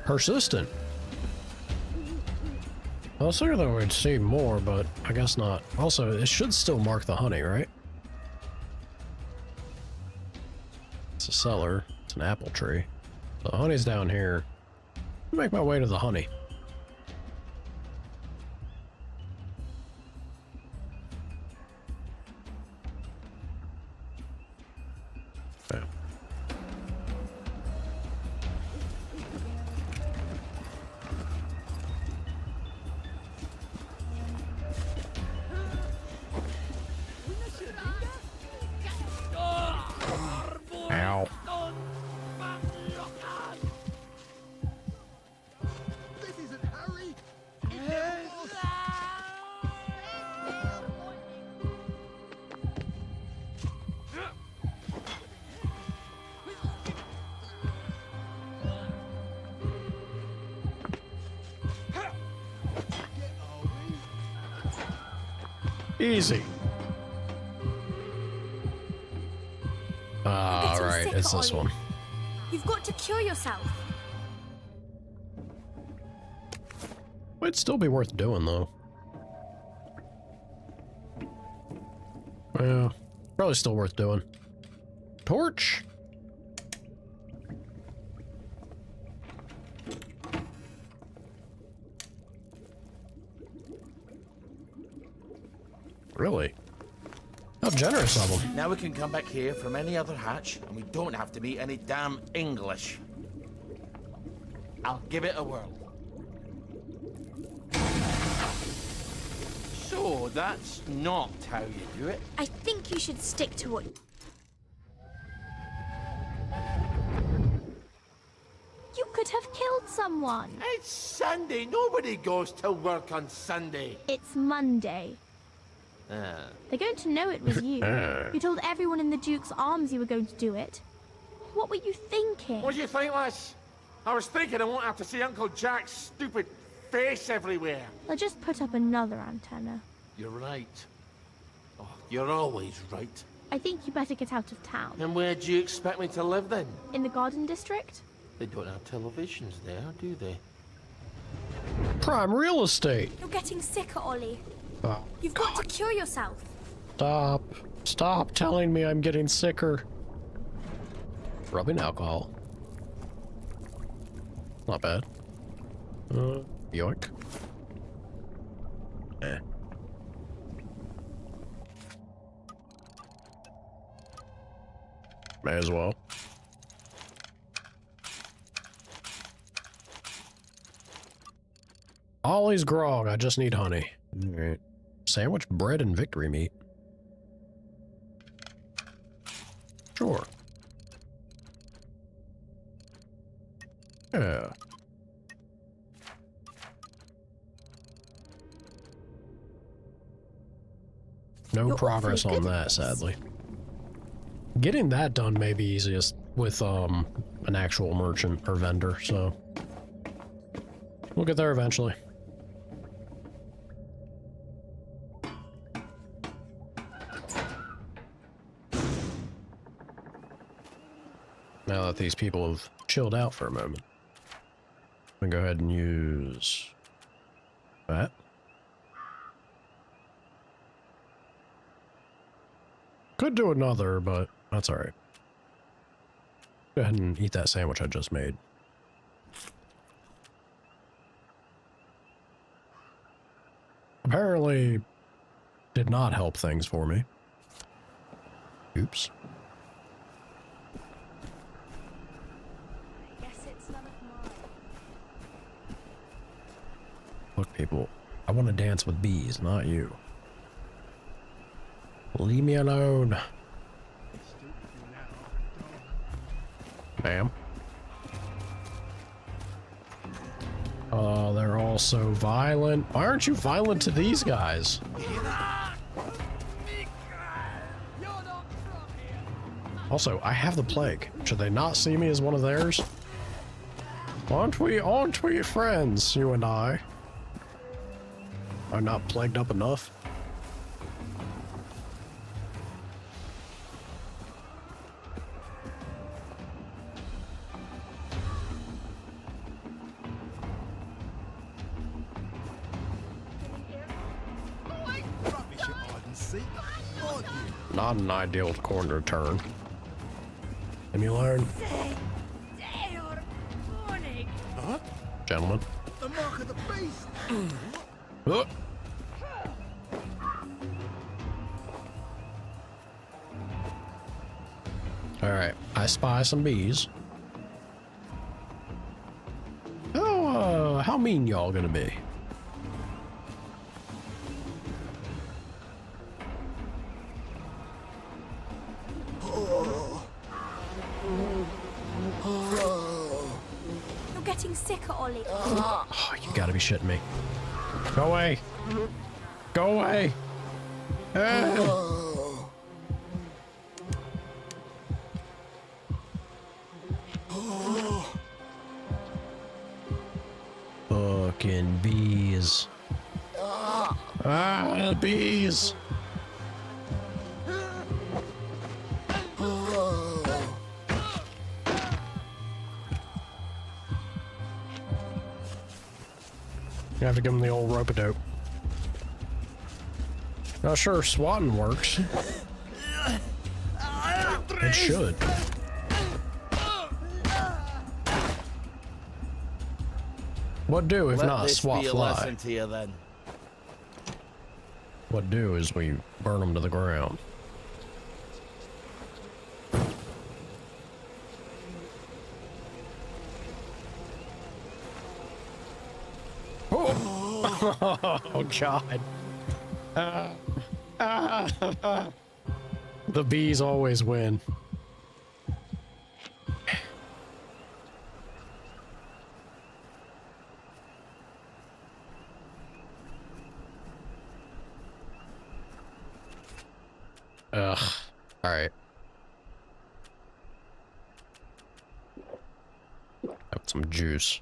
Speaker 1: Persistent. I was thinking that we'd see more, but I guess not. Also, it should still mark the honey, right? It's a cellar. It's an apple tree. The honey's down here. I'll make my way to the honey. Okay. Ow. Easy. All right, it's this one.
Speaker 15: You've got to cure yourself.
Speaker 1: It'd still be worth doing, though. Yeah, probably still worth doing. Torch. Really? How generous of them.
Speaker 14: Now we can come back here from any other hatch, and we don't have to meet any damn English. I'll give it a whirl. So, that's not how you do it.
Speaker 15: I think you should stick to what... You could have killed someone.
Speaker 14: It's Sunday. Nobody goes to work on Sunday.
Speaker 15: It's Monday. They're going to know it was you. You told everyone in the Duke's Arms you were going to do it. What were you thinking?
Speaker 14: What do you think, lass? I was thinking I won't have to see Uncle Jack's stupid face everywhere.
Speaker 15: They'll just put up another antenna.
Speaker 14: You're right. Oh, you're always right.
Speaker 15: I think you better get out of town.
Speaker 14: And where do you expect me to live then?
Speaker 15: In the Garden District?
Speaker 14: They don't have televisions there, do they?
Speaker 1: Prime real estate.
Speaker 15: You're getting sicker, Ollie.
Speaker 1: Oh,
Speaker 15: You've got to cure yourself.
Speaker 1: stop. Stop telling me I'm getting sicker. Rubbing alcohol. Not bad. Yoink. Eh. May as well. Ollie's grog. I just need honey. Alright. Sandwich, bread, and victory meat. Sure. Yeah. No progress on that, sadly. Getting that done may be easiest with an actual merchant or vendor, so we'll get there eventually. Now that these people have chilled out for a moment, I'm gonna go ahead and use That. Could do another, but that's alright. Go ahead and eat that sandwich I just made. Apparently, did not help things for me. Oops. Look, people, I want to dance with bees, not you. Leave me alone. Ma'am. Oh, they're all so violent. Why aren't you violent to these guys? Also, I have the plague. Should they not see me as one of theirs? Aren't we friends, you and I? I'm not plagued up enough. Not an ideal corner to turn. Let me learn.
Speaker 16: Huh?
Speaker 1: Gentlemen.
Speaker 16: The mark of the beast.
Speaker 1: Oh. Alright, I spy some bees. Oh, how mean y'all gonna be?
Speaker 15: You're getting sicker, Ollie.
Speaker 1: Oh, you gotta be shitting me. Go away. Go away. Fucking bees. Bees. You have to give them the old rope-a-dope. Not sure if swatting works. It should. What do if not swat fly?
Speaker 16: To you, then.
Speaker 1: What do is we burn them to the ground. Oh God. The bees always win. Ugh. All right. Have some juice.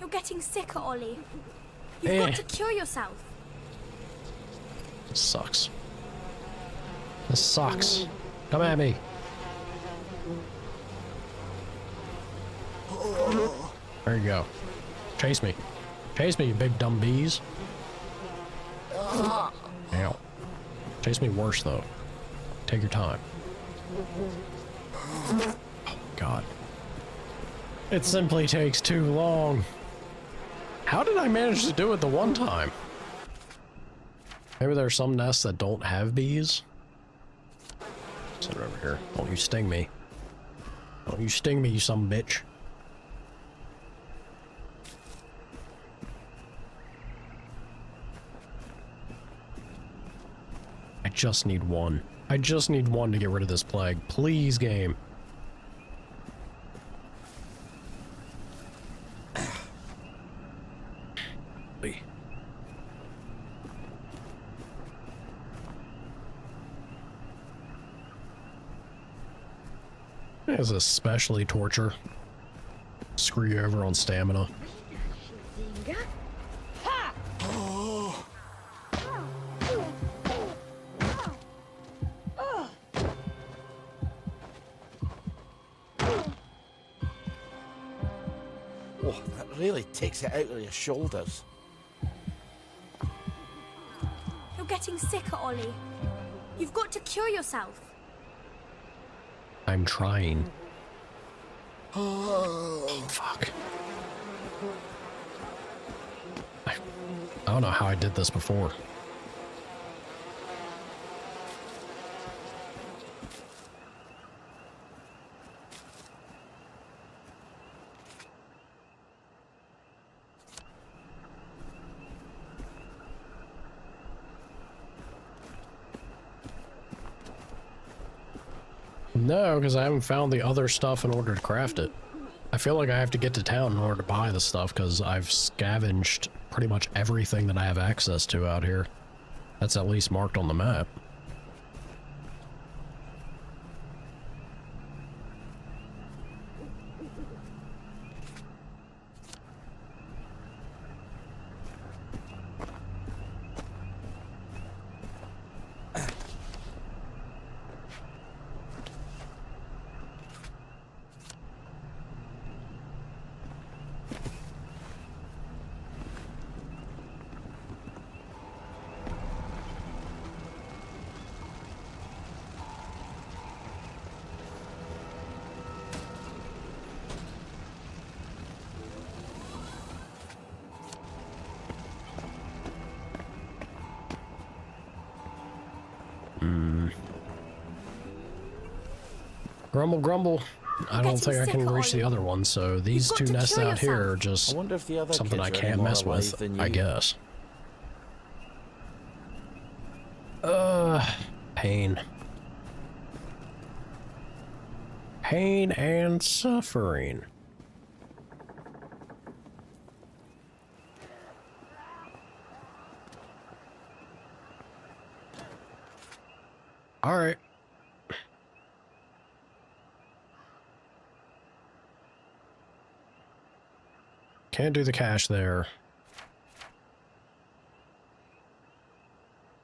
Speaker 15: You're getting sicker, Ollie. You've got to cure yourself.
Speaker 1: This sucks. This sucks. Come at me. There you go. Chase me. Chase me, you big dumb bees. Ow. Chase me worse, though. Take your time. Oh, God. It simply takes too long. How did I manage to do it the one time? Maybe there are some nests that don't have bees. Sit over here. Don't you sting me. Don't you sting me, you some bitch. I just need one. I just need one to get rid of this plague. Please, game. It's especially torture. Screw you over on stamina.
Speaker 16: really takes it out of your shoulders.
Speaker 15: You're getting sicker, Ollie. You've got to cure yourself.
Speaker 1: I'm trying. Oh, fuck. I don't know how I did this before. No, because I haven't found the other stuff in order to craft it. I feel like I have to get to town in order to buy the stuff because I've scavenged pretty much everything that I have access to out here. That's at least marked on the map. Grumble, grumble. I don't think I can reach the other one, so these two nests out here are just something I can't mess with, I guess. Pain. Pain and suffering. All right. Can't do the cache there.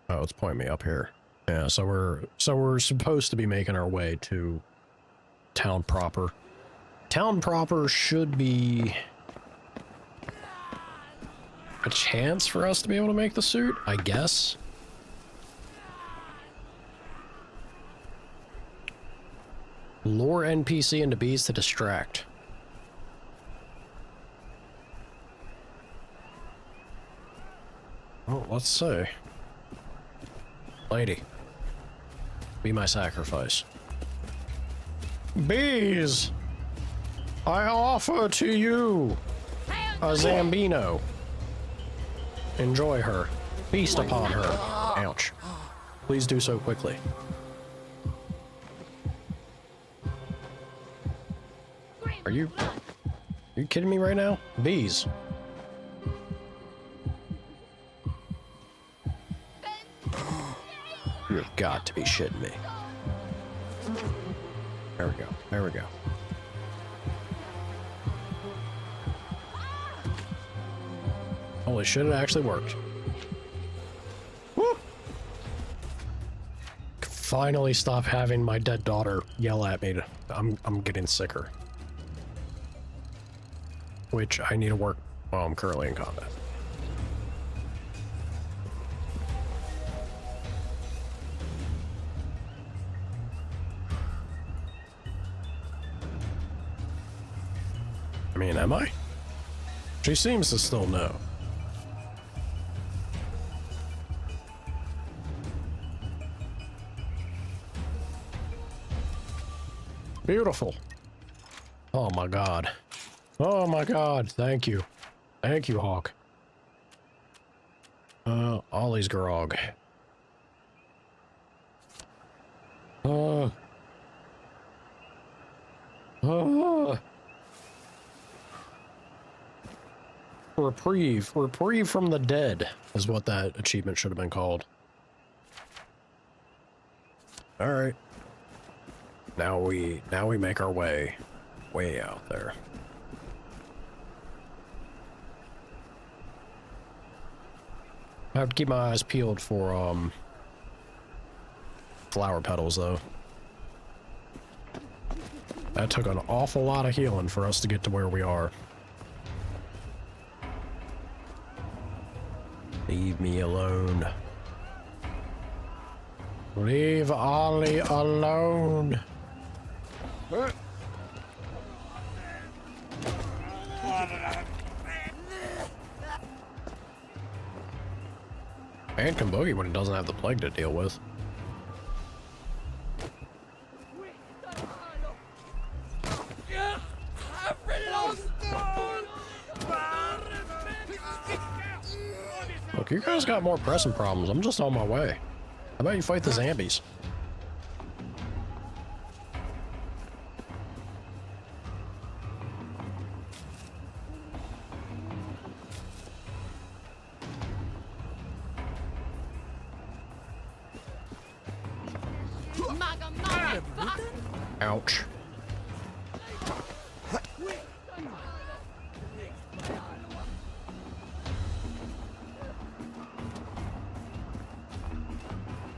Speaker 1: Oh, it's pointing me up here. Yeah, so we're supposed to be making our way to town proper. Town proper should be a chance for us to be able to make the suit, I guess. Lure NPC into bees to distract. Oh, let's see. Lady, be my sacrifice. Bees! I offer to you a Zambino. Enjoy her. Feast upon her. Ouch. Please do so quickly. Are you kidding me right now? Bees. You've got to be shitting me. There we go. There we go. Holy shit, it actually worked. Woo! Finally stop having my dead daughter yell at me. I'm getting sicker. Which I need to work while I'm currently in combat. I mean, am I? She seems to still know. Beautiful. Oh my god. Oh my god, thank you. Thank you, Hawk. Ollie's grog. Reprieve. Reprieve from the dead is what that achievement should have been called. Alright. Now we make our way out there. I have to keep my eyes peeled for flower petals though. That took an awful lot of healing for us to get to where we are. Leave me alone. Leave Ollie alone. And can boogie when it doesn't have the plague to deal with. Look, you guys got more pressing problems. I'm just on my way. How about you fight the zombies? Ouch.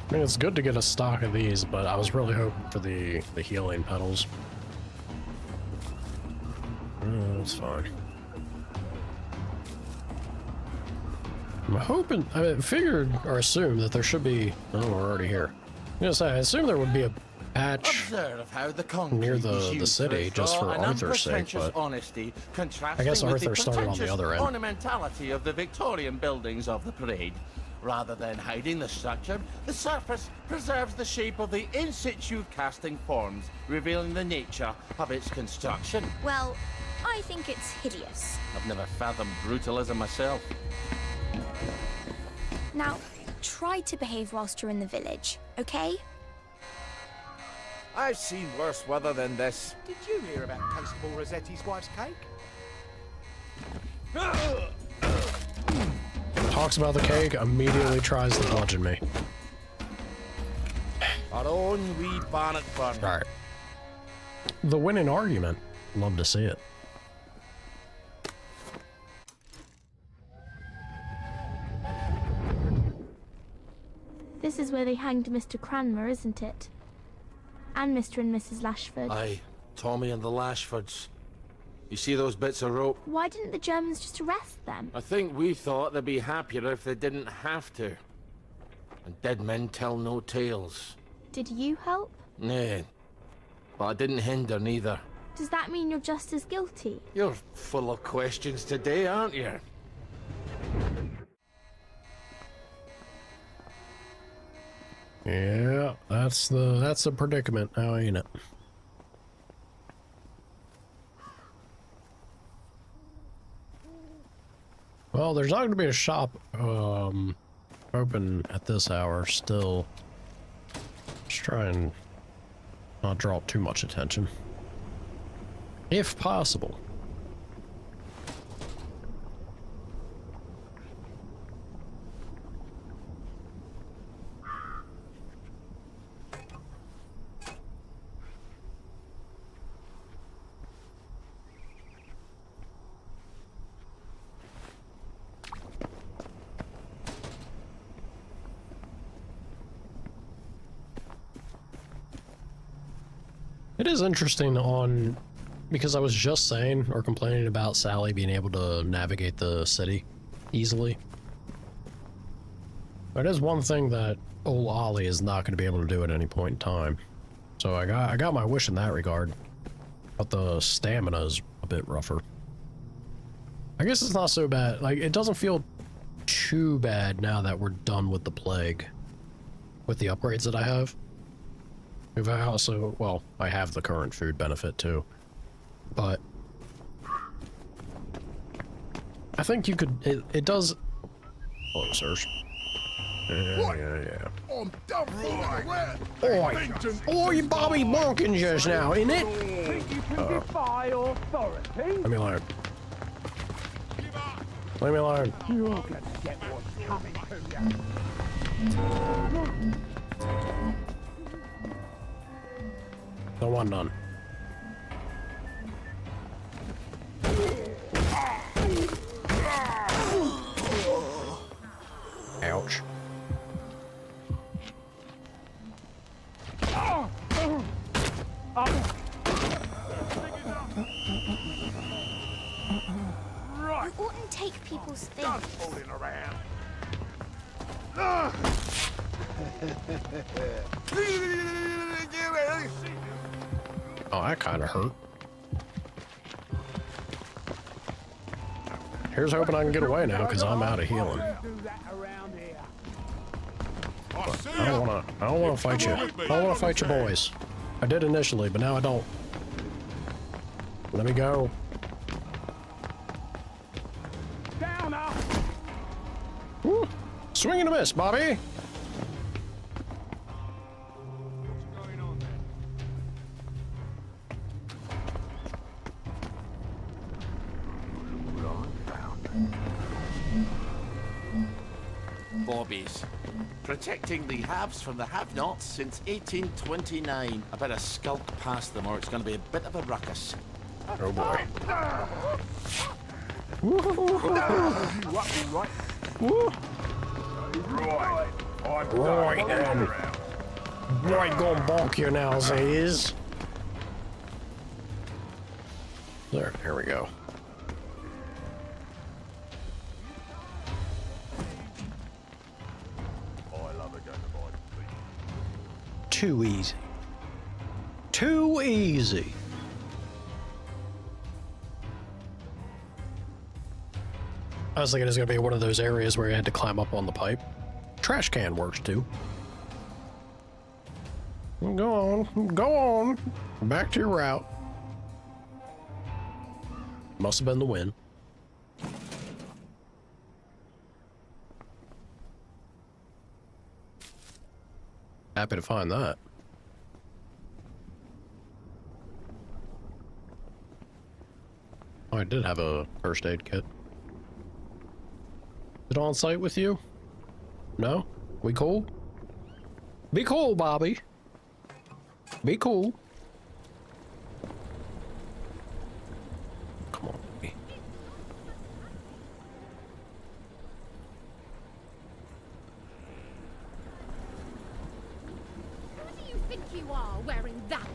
Speaker 1: I mean, it's good to get a stock of these, but I was really hoping for the healing petals. That's fine. I'm hoping, I figured or assumed that there should be, oh, we're already here. I'm gonna say, I assumed there would be a patch near the city just for Arthur's sake, but
Speaker 14: honesty
Speaker 1: I guess
Speaker 14: with the
Speaker 1: Arthur started on the other end.
Speaker 14: ornamentality of the Victorian buildings of the parade. Rather than hiding the structure, the surface preserves the shape of the in-situ casting forms, revealing the nature of its construction.
Speaker 15: Well, I think it's hideous.
Speaker 14: I've never fathomed brutalism myself.
Speaker 15: Now, try to behave whilst you're in the village, okay?
Speaker 16: I've seen worse weather than this.
Speaker 9: Did you hear about Constable Rossetti's wife's cake?
Speaker 1: Talks about the cake, immediately tries to bludgeon me.
Speaker 16: Our own wee bonnet fun.
Speaker 1: Alright. The winning argument. Love to see it.
Speaker 15: This is where they hanged Mr. Cranmer, isn't it? And Mr. and Mrs. Lashford.
Speaker 14: Aye, Tommy and the Lashfords. You see those bits of rope?
Speaker 15: Why didn't the Germans just arrest them?
Speaker 14: I think we thought they'd be happier if they didn't have to. And dead men tell no tales.
Speaker 15: Did you help?
Speaker 14: Nay, but I didn't hinder neither.
Speaker 15: Does that mean you're just as guilty?
Speaker 14: You're full of questions today, aren't you?
Speaker 1: Yeah, that's the predicament now, ain't it? Well, there's not going to be a shop open at this hour still. Just try and not draw too much attention, if possible. It is interesting because I was just saying or complaining about Sally being able to navigate the city easily. But it is one thing that old Ollie is not going to be able to do at any point in time. So I got my wish in that regard. But the stamina is a bit rougher. I guess it's not so bad. Like, it doesn't feel too bad now that we're done with the plague. With the upgrades that I have. If I also, well, I have the current food benefit too, but I think you could, it does, hello, sirs. Yeah.
Speaker 17: I'm done fooling around.
Speaker 1: Oi, you Bobby bonking just now, ain't it?
Speaker 9: Think you can defy authority?
Speaker 1: Let me alone. Leave me alone.
Speaker 9: You're gonna get what's coming to you.
Speaker 1: Don't want none. Ouch.
Speaker 15: You oughtn't take people's things.
Speaker 17: Fooling around.
Speaker 1: Oh, that kind of hurt. Here's hoping I can get away now, because I'm out of healing. I don't wanna fight you. I don't wanna fight your boys. I did initially, but now I don't. Let me go. Woo. Swing and a miss, Bobby.
Speaker 16: Bobbies. Protecting the haves from the have-nots since 1829. I better skulk past them or it's going to be a bit of a ruckus.
Speaker 1: Oh boy. Right then. Right, gonna bonk your noses. Here we go. Too easy. Too easy. I was thinking it's gonna be one of those areas where you had to climb up on the pipe. Trash can works too. Go on. Back to your route. Must have been the wind. Happy to find that. Oh, I did have a first aid kit. Is it on site with you? No? We cool? Be cool, Bobby. Be cool. Come on, baby.
Speaker 11: Who do you think you are wearing that?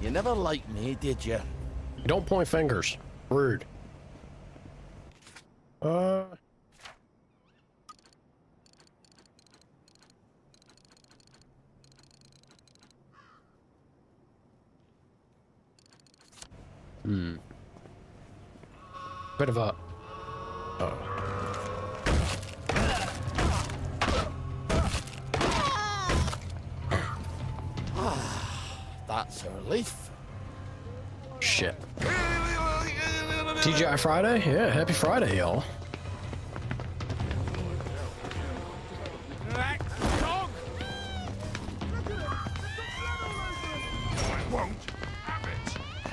Speaker 16: You never liked me, did you?
Speaker 1: You don't point fingers. Rude. Bit of a...
Speaker 16: That's a relief.
Speaker 1: Shit. TGI Friday? Yeah, happy Friday, y'all.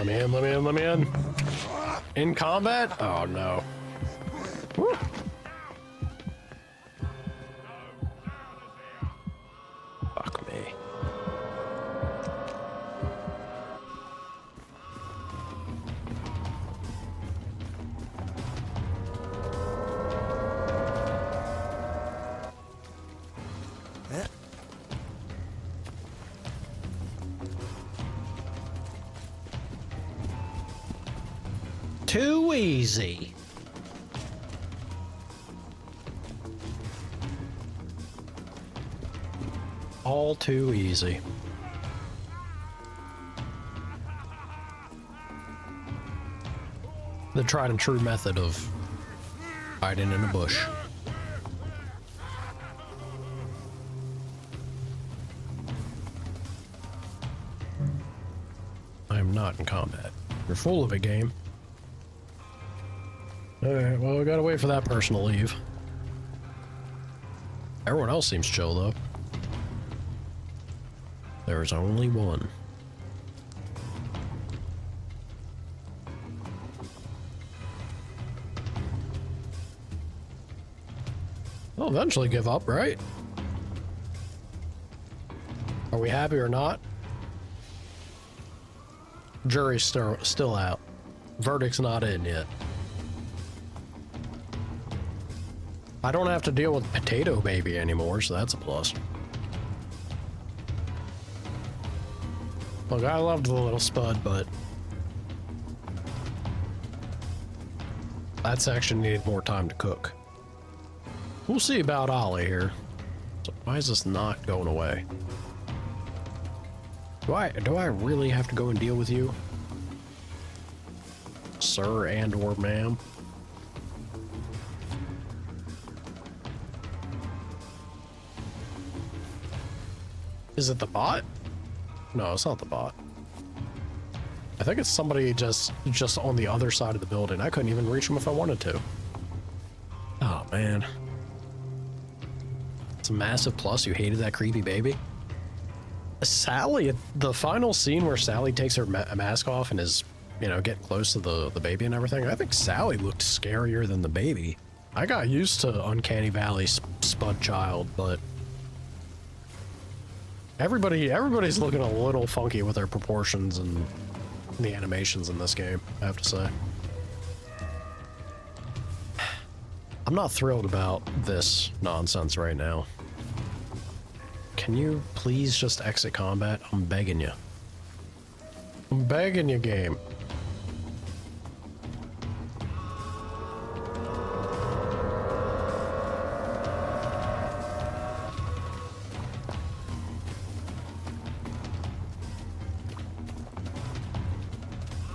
Speaker 1: Let me in. In combat? Oh no. Woo. Fuck me. Too easy. All too easy. The tried and true method of hiding in a bush. I am not in combat. You're full of it, game. Alright, well, we gotta wait for that person to leave. Everyone else seems chill, though. There's only one. They'll eventually give up, right? Are we happy or not? Jury's still out. Verdict's not in yet. I don't have to deal with Potato Baby anymore, so that's a plus. Look, I loved the little spud, but That section needed more time to cook. We'll see about Ollie here. So why is this not going away? Do I really have to go and deal with you? Sir and or ma'am? Is it the bot? No, it's not the bot. I think it's somebody just on the other side of the building. I couldn't even reach him if I wanted to. Oh, man. It's a massive plus. You hated that creepy baby? Sally, the final scene where Sally takes her mask off and is, you know, getting close to the baby and everything, I think Sally looked scarier than the baby. I got used to Uncanny Valley Spud Child, but everybody's looking a little funky with their proportions and the animations in this game, I have to say. I'm not thrilled about this nonsense right now. Can you please just exit combat? I'm begging you. I'm begging you, game.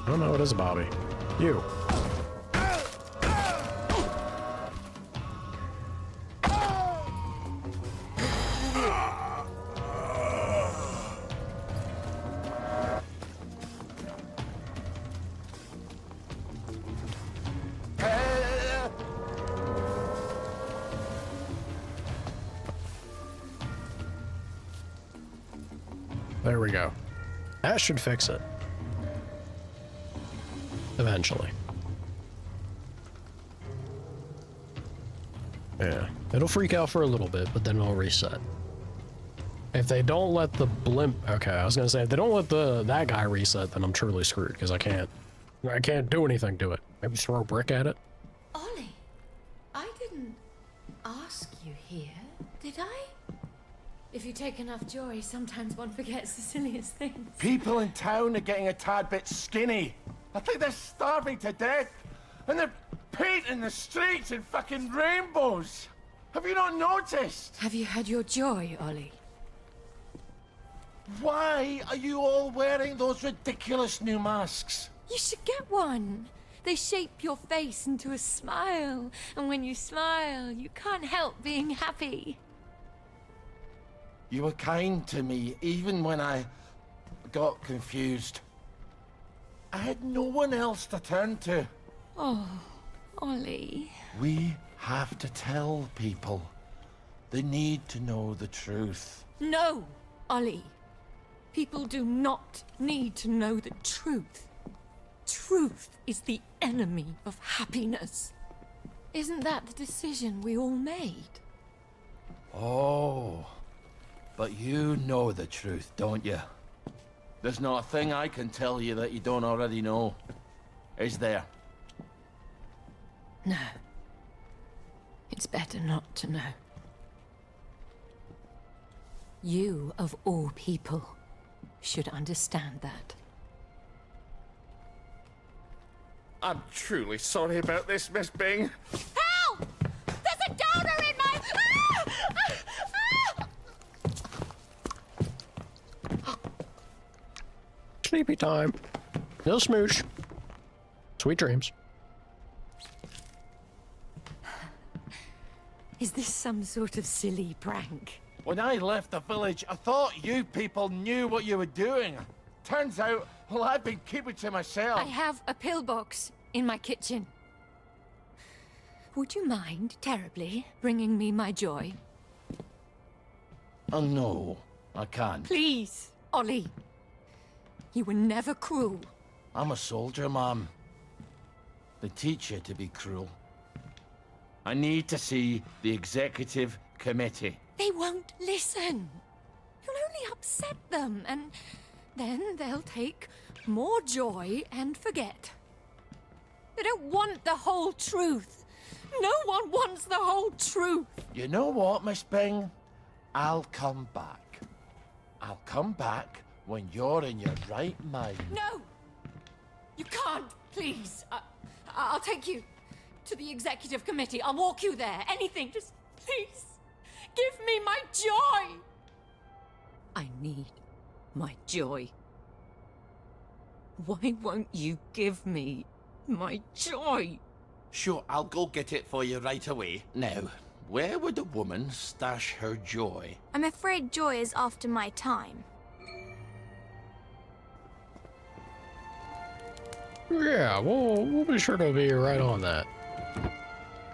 Speaker 1: Oh no, it is Bobby. You. There we go. That should fix it. Eventually. Yeah. It'll freak out for a little bit, but then it'll reset. If they don't let the blimp... Okay, I was gonna say, if they don't let that guy reset, then I'm truly screwed, because I can't do anything to it. Maybe throw a brick at it?
Speaker 2: Ollie, I didn't ask you here, did I? If you take enough joy, sometimes one forgets the silliest things.
Speaker 14: People in town are getting a tad bit skinny. I think they're starving to death. And they're painting the streets in fucking rainbows. Have you not noticed?
Speaker 2: Have you had your joy, Ollie?
Speaker 14: Why are you all wearing those ridiculous new masks?
Speaker 2: You should get one. They shape your face into a smile. And when you smile, you can't help being happy.
Speaker 14: You were kind to me, even when I got confused. I had no one else to turn to.
Speaker 2: Oh, Ollie.
Speaker 14: We have to tell people. They need to know the truth.
Speaker 2: No, Ollie. People do not need to know the truth. Truth is the enemy of happiness. Isn't that the decision we all made?
Speaker 14: Oh, but you know the truth, don't you? There's not a thing I can tell you that you don't already know. Is there?
Speaker 2: No. It's better not to know. You, of all people, should understand that.
Speaker 14: I'm truly sorry about this, Miss Bing.
Speaker 2: Help! There's a donor in my...
Speaker 1: Sleepy time. No smooch. Sweet dreams.
Speaker 2: Is this some sort of silly prank?
Speaker 14: When I left the village, I thought you people knew what you were doing. Turns out, well, I've been keeping to myself.
Speaker 2: I have a pillbox in my kitchen. Would you mind terribly bringing me my joy?
Speaker 14: Oh, no, I can't.
Speaker 2: Please, Ollie. You were never cruel.
Speaker 14: I'm a soldier, Mom. They teach you to be cruel. I need to see the executive committee.
Speaker 2: They won't listen. You'll only upset them, and then they'll take more joy and forget. They don't want the whole truth. No one wants the whole truth.
Speaker 14: You know what, Miss Bing? I'll come back. I'll come back when you're in your right mind.
Speaker 2: No! You can't, please. I'll take you to the executive committee. I'll walk you there. Anything. Just please give me my joy.
Speaker 13: I need my joy. Why won't you give me my joy?
Speaker 16: Sure, I'll go get it for you right away. Now, where would a woman stash her joy?
Speaker 15: I'm afraid joy is after my time.
Speaker 1: Yeah, we'll be sure to be right on that.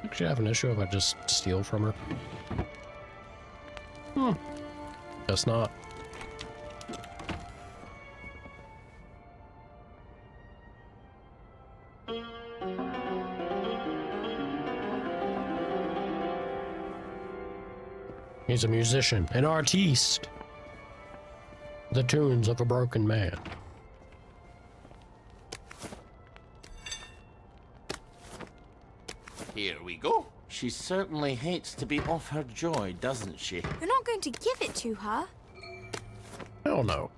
Speaker 1: Actually, I have an issue if I just steal from her. Guess not. He's a musician, an artiste. The tunes of a broken man.
Speaker 16: Here we go. She certainly hates to be off her joy, doesn't she?
Speaker 15: You're not going to give it to her?
Speaker 1: Hell no.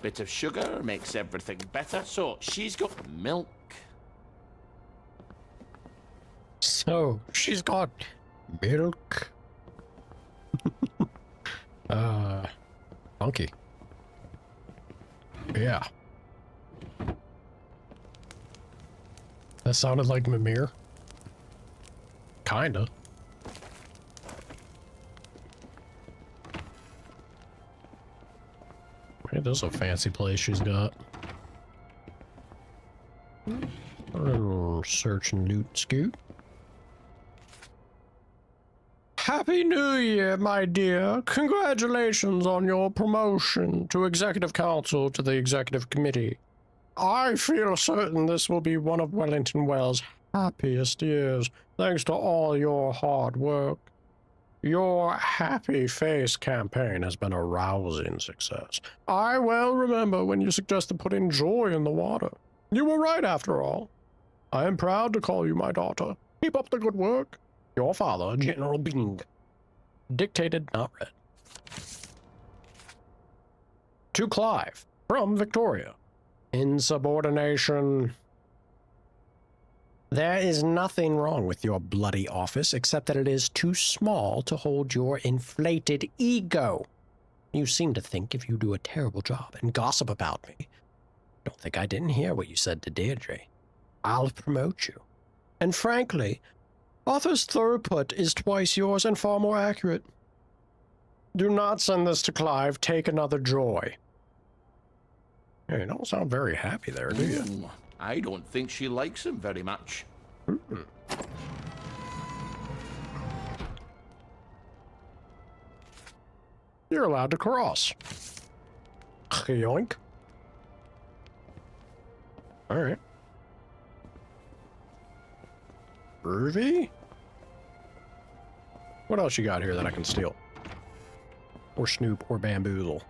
Speaker 16: Bit of sugar makes everything better. So, she's got milk.
Speaker 1: So, she's got milk. Funky. Yeah. That sounded like Mimir. Kinda. Hey, this is a fancy place she's got. Search and loot scoot. Happy New Year, my dear. Congratulations on your promotion to Executive Council to the Executive Committee. I feel certain this will be one of Wellington Wells' happiest years, thanks to all your hard work. Your Happy Face campaign has been a rousing success. I well remember when you suggested putting joy in the water. You were right, after all. I am proud to call you my daughter. Keep up the good work. Your father, General Bing. Dictated, not read. To Clive, from Victoria. Insubordination. There is nothing wrong with your bloody office, except that it is too small to hold your inflated ego. You seem to think if you do a terrible job and gossip about me. Don't think I didn't hear what you said to Deirdre. I'll promote you. And frankly, Arthur's throughput is twice yours and far more accurate. Do not send this to Clive. Take another joy. Hey, you don't sound very happy there, do you?
Speaker 16: I don't think she likes him very much.
Speaker 1: You're allowed to cross. Yoink. Alright. Groovy? What else you got here that I can steal? Or snoop or bamboozle?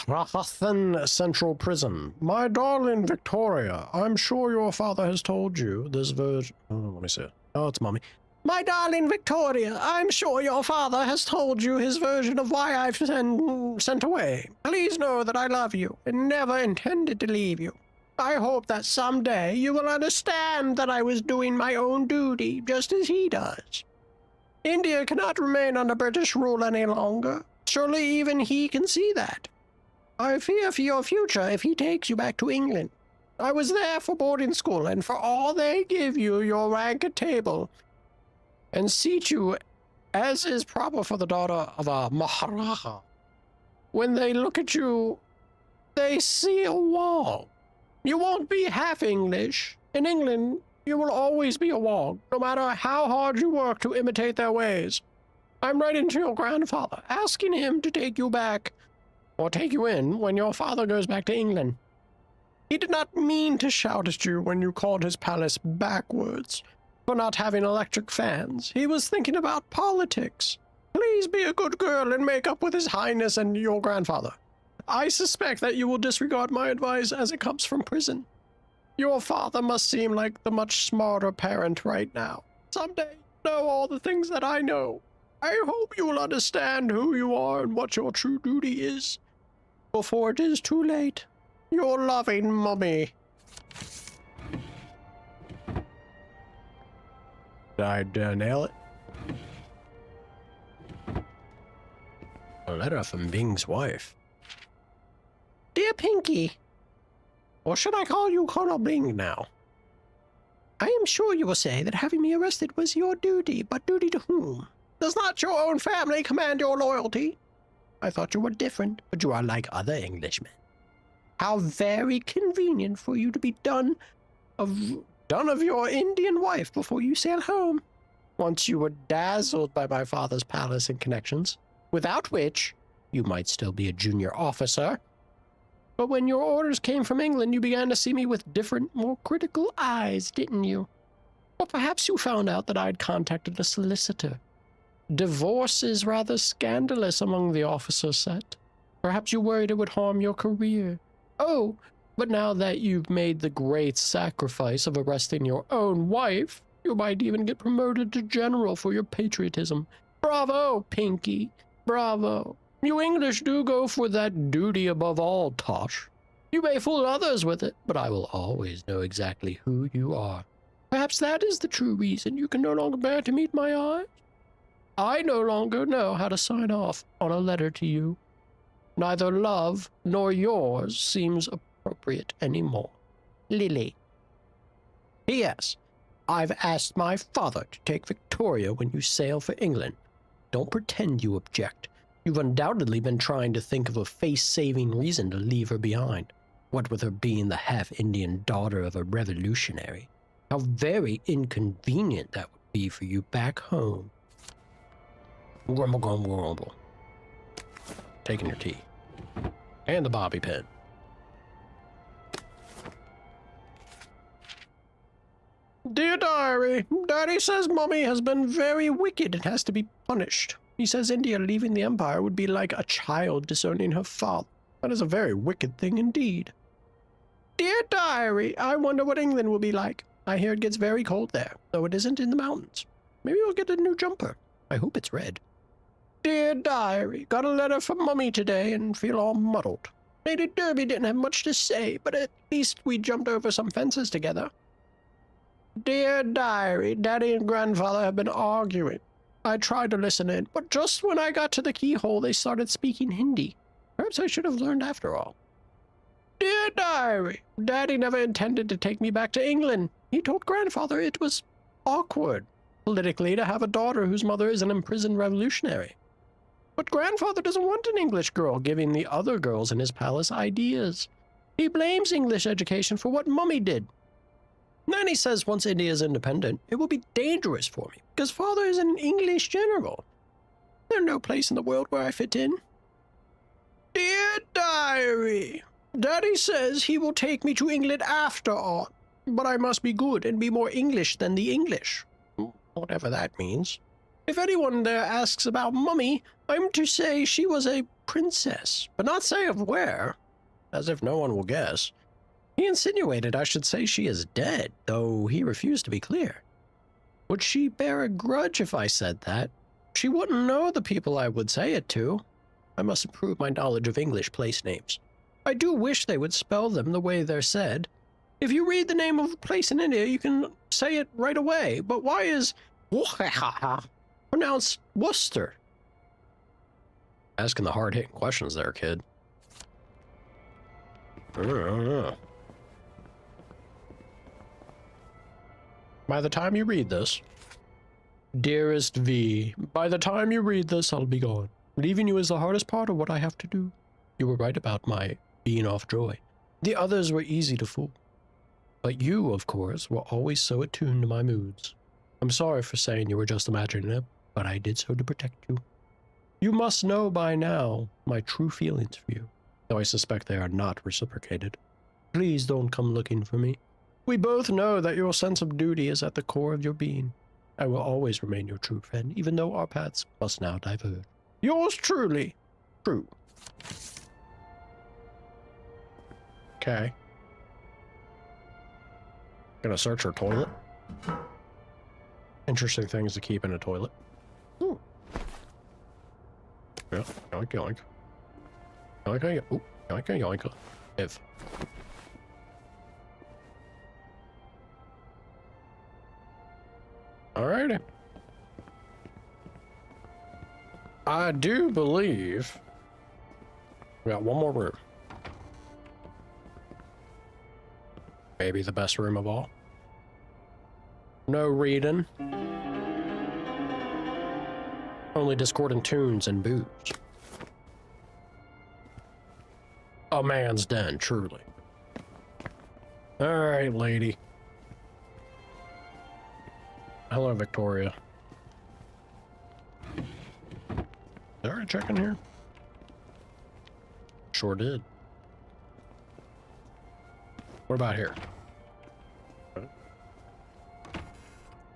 Speaker 1: Rathan Central Prison. My darling Victoria, I'm sure your father has told you this version. Oh, let me see it. Oh, it's Mommy. My darling Victoria, I'm sure your father has told you his version of why I've sent away. Please know that I love you and never intended to leave you. I hope that someday you will understand that I was doing my own duty just as he does. India cannot remain under British rule any longer. Surely even he can see that. I fear for your future if he takes you back to England. I was there for boarding school, and for all they give you your rank at table, and seat you as is proper for the daughter of a Maharaja. When they look at you, they see a wall. You won't be half English. In England, you will always be a wog, no matter how hard you work to imitate their ways. I'm writing to your grandfather, asking him to take you back, or take you in when your father goes back to England. He did not mean to shout at you when you called his palace backwards for not having electric fans. He was thinking about politics. Please be a good girl and make up with his highness and your grandfather. I suspect that you will disregard my advice as it comes from prison. Your father must seem like the much smarter parent right now. Someday you'll know all the things that I know. I hope you will understand who you are and what your true duty is before it is too late. Your loving Mummy. Did I nail it? A letter from Bing's wife. Dear Pinky, or should I call you Colonel Bing now? I am sure you will say that having me arrested was your duty, but duty to whom? Does not your own family command your loyalty? I thought you were different, but you are like other Englishmen. How very convenient for you to be done of your Indian wife before you sail home. Once you were dazzled by my father's palace and connections, without which you might still be a junior officer. But when your orders came from England, you began to see me with different, more critical eyes, didn't you? Or perhaps you found out that I'd contacted a solicitor. Divorce is rather scandalous among the officer set. Perhaps you worried it would harm your career. Oh, but now that you've made the great sacrifice of arresting your own wife, you might even get promoted to general for your patriotism. Bravo, Pinky. Bravo. You English do go for that duty above all, Tosh. You may fool others with it, but I will always know exactly who you are. Perhaps that is the true reason you can no longer bear to meet my eyes. I no longer know how to sign off on a letter to you. Neither love nor yours seems appropriate anymore. Lily. P.S. I've asked my father to take Victoria when you sail for England. Don't pretend you object. You've undoubtedly been trying to think of a face-saving reason to leave her behind. What with her being the half-Indian daughter of a revolutionary. How very inconvenient that would be for you back home. Grumble, grumble, grumble. Taking your tea. And the bobby pin. Dear Diary, Daddy says Mummy has been very wicked and has to be punished. He says India leaving the Empire would be like a child disowning her father. That is a very wicked thing indeed. Dear Diary, I wonder what England will be like. I hear it gets very cold there, though it isn't in the mountains. Maybe we'll get a new jumper. I hope it's red. Dear Diary, got a letter from Mummy today and feel all muddled. Lady Derby didn't have much to say, but at least we jumped over some fences together. Dear Diary, Daddy and Grandfather have been arguing. I tried to listen in, but just when I got to the keyhole, they started speaking Hindi. Perhaps I should have learned after all. Dear Diary, Daddy never intended to take me back to England. He told Grandfather it was awkward, politically, to have a daughter whose mother is an imprisoned revolutionary. But Grandfather doesn't want an English girl giving the other girls in his palace ideas. He blames English education for what Mummy did. Nanny says once India is independent, it will be dangerous for me, because Father is an English general. There's no place in the world where I fit in. Dear Diary, Daddy says he will take me to England after all, but I must be good and be more English than the English. Whatever that means. If anyone there asks about Mummy, I'm to say she was a princess, but not say of where, as if no one will guess. He insinuated I should say she is dead, though he refused to be clear. Would she bear a grudge if I said that? She wouldn't know the people I would say it to. I must improve my knowledge of English place names. I do wish they would spell them the way they're said. If you read the name of a place in India, you can say it right away, but why is pronounced Worcester? Asking the hard-hitting questions there, kid. I don't know. By the time you read this, dearest V, by the time you read this, I'll be gone. Leaving you is the hardest part of what I have to do. You were right about my being off Joy. The others were easy to fool. But you, of course, were always so attuned to my moods. I'm sorry for saying you were just imagining it, but I did so to protect you. You must know by now my true feelings for you, though I suspect they are not reciprocated. Please don't come looking for me. We both know that your sense of duty is at the core of your being. I will always remain your true friend, even though our paths must now diverge. Yours truly, True. Okay. Gonna search her toilet. Interesting things to keep in a toilet. Ooh. Yeah, yoink, yoink. Yoink, yoink, ooh, yoink, yoink. If. Alrighty. I do believe we got one more room. Maybe the best room of all. No reading. Only discordant tunes and booze. A man's den, truly. Alright, lady. Hello, Victoria. Did I already check in here? Sure did. What about here?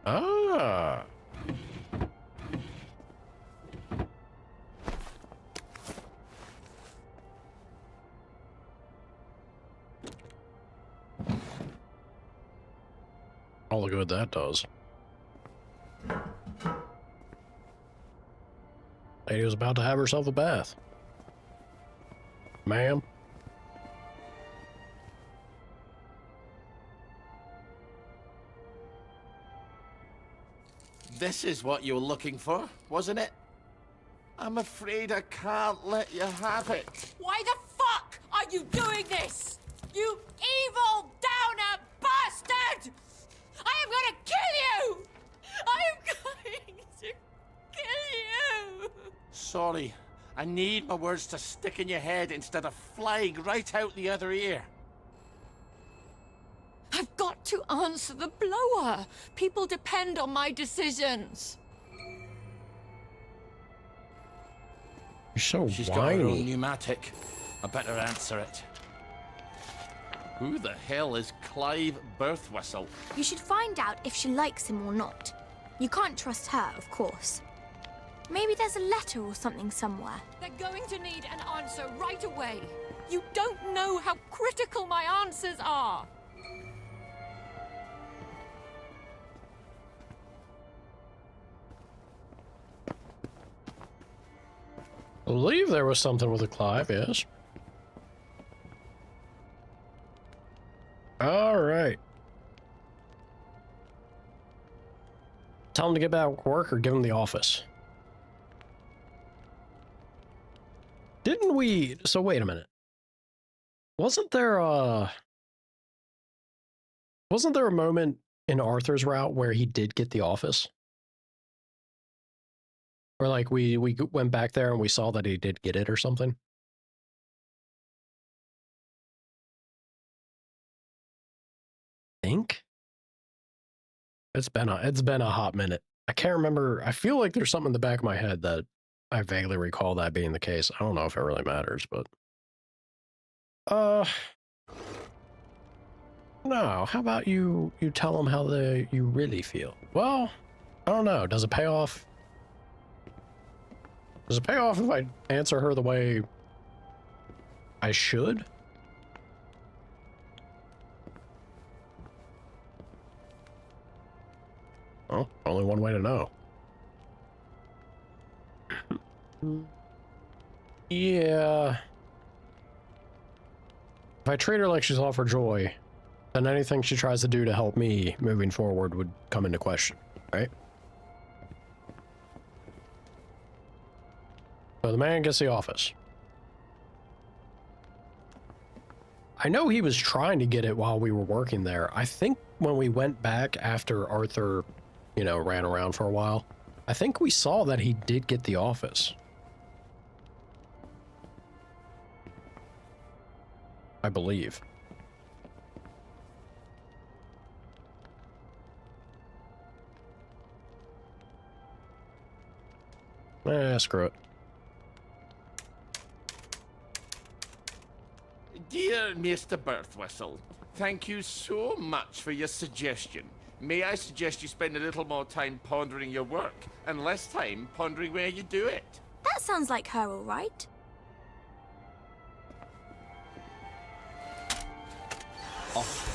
Speaker 1: Ah. All the good that does. Lady was about to have herself a bath. Ma'am?
Speaker 16: This is what you were looking for, wasn't it? I'm afraid I can't let you have it.
Speaker 2: Why the fuck are you doing this? You evil downer bastard! I am gonna kill you! I am going to kill you!
Speaker 16: Sorry, I need my words to stick in your head instead of flying right out the other ear.
Speaker 2: I've got to answer the blower. People depend on my decisions.
Speaker 1: You're so
Speaker 16: She's got her own
Speaker 1: whiny.
Speaker 16: pneumatic. I better answer it. Who the hell is Clive Birthwhistle?
Speaker 15: You should find out if she likes him or not. You can't trust her, of course. Maybe there's a letter or something somewhere.
Speaker 2: They're going to need an answer right away. You don't know how critical my answers are.
Speaker 1: I believe there was something with a Clive, yes. All right. Tell him to get back to work or give him the office. Didn't we... So wait a minute. Wasn't there a moment in Arthur's route where he did get the office? Or like we went back there and we saw that he did get it or something? Think? It's been a hot minute. I can't remember. I feel like there's something in the back of my head that I vaguely recall that being the case. I don't know if it really matters, but no, how about you tell them how you really feel? Well, I don't know. Does it pay off? Does it pay off if I answer her the way I should? Well, only one way to know. Yeah. If I treat her like she's all for joy, then anything she tries to do to help me moving forward would come into question, right? So the man gets the office. I know he was trying to get it while we were working there. I think when we went back after Arthur, you know, ran around for a while, I think we saw that he did get the office. I believe. Screw it.
Speaker 16: Dear Mr. Birthwhistle, thank you so much for your suggestion. May I suggest you spend a little more time pondering your work and less time pondering where you do it?
Speaker 15: That sounds like her, all right.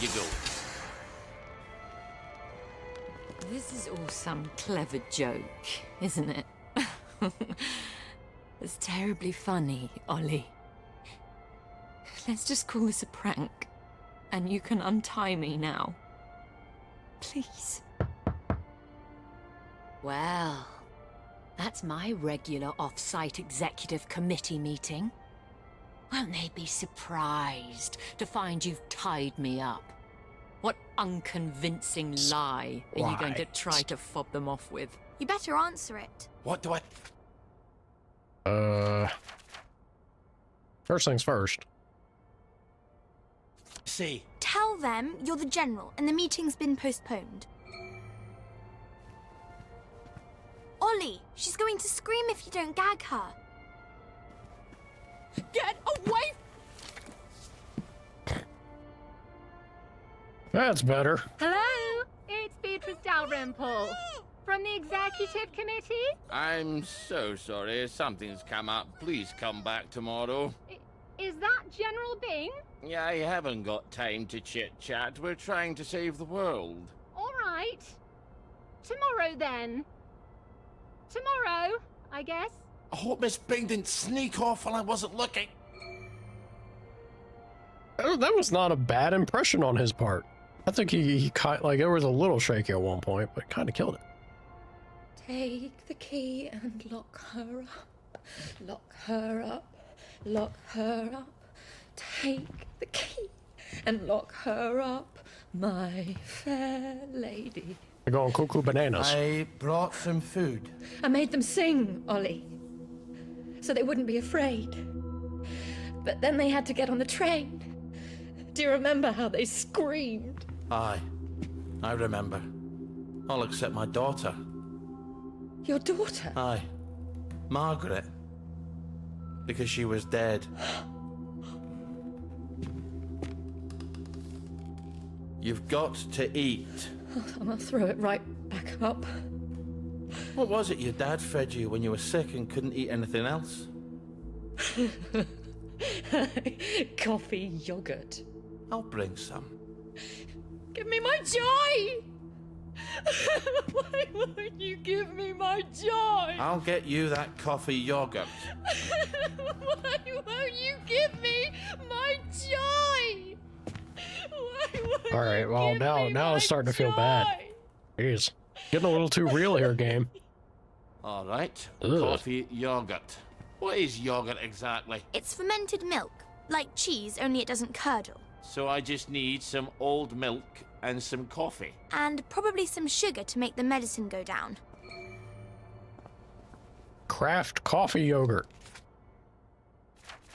Speaker 16: you go.
Speaker 13: This is all some clever joke, isn't it? It's terribly funny, Ollie. Let's just call this a prank, and you can untie me now. Please.
Speaker 2: Well, that's my regular off-site executive committee meeting. Won't they be surprised to find you've tied me up? What unconvincing lie are you going to try to fob them off with?
Speaker 15: You better answer it.
Speaker 16: What do I...
Speaker 1: First things first.
Speaker 16: See.
Speaker 15: Tell them you're the general and the meeting's been postponed. Ollie, she's going to scream if you don't gag her.
Speaker 11: Get away!
Speaker 1: That's better.
Speaker 11: Hello, it's Beatrice Dalrymple from the executive committee.
Speaker 16: I'm so sorry. Something's come up. Please come back tomorrow.
Speaker 11: Is that General Bing?
Speaker 16: Yeah, I haven't got time to chit-chat. We're trying to save the world.
Speaker 11: All right. Tomorrow, then. Tomorrow, I guess.
Speaker 16: I hope Miss Bing didn't sneak off while I wasn't looking.
Speaker 1: Oh, that was not a bad impression on his part. I think he like, it was a little shaky at one point, but kind of killed it.
Speaker 6: Take the key and lock her up. Lock her up. Lock her up. Take the key and lock her up, my fair lady.
Speaker 1: They're going cuckoo bananas.
Speaker 14: I brought some food.
Speaker 6: I made them sing, Ollie, so they wouldn't be afraid. But then they had to get on the train. Do you remember how they screamed?
Speaker 14: Aye, I remember. All except my daughter.
Speaker 6: Your daughter?
Speaker 14: Aye, Margaret. Because she was dead. You've got to eat.
Speaker 6: I'm gonna throw it right back up.
Speaker 14: What was it your dad fed you when you were sick and couldn't eat anything else?
Speaker 6: Coffee yogurt.
Speaker 14: I'll bring some.
Speaker 6: Give me my joy! Why won't you give me my joy?
Speaker 14: I'll get you that coffee yogurt.
Speaker 6: Why won't you give me my joy?
Speaker 1: All right, well, now it's starting to feel bad. Jeez. Getting a little too real here, game.
Speaker 16: All right,
Speaker 1: Ugh.
Speaker 16: coffee yogurt. What is yogurt exactly?
Speaker 15: It's fermented milk, like cheese, only it doesn't curdle.
Speaker 16: So I just need some old milk and some coffee.
Speaker 15: And probably some sugar to make the medicine go down.
Speaker 1: Craft coffee yogurt.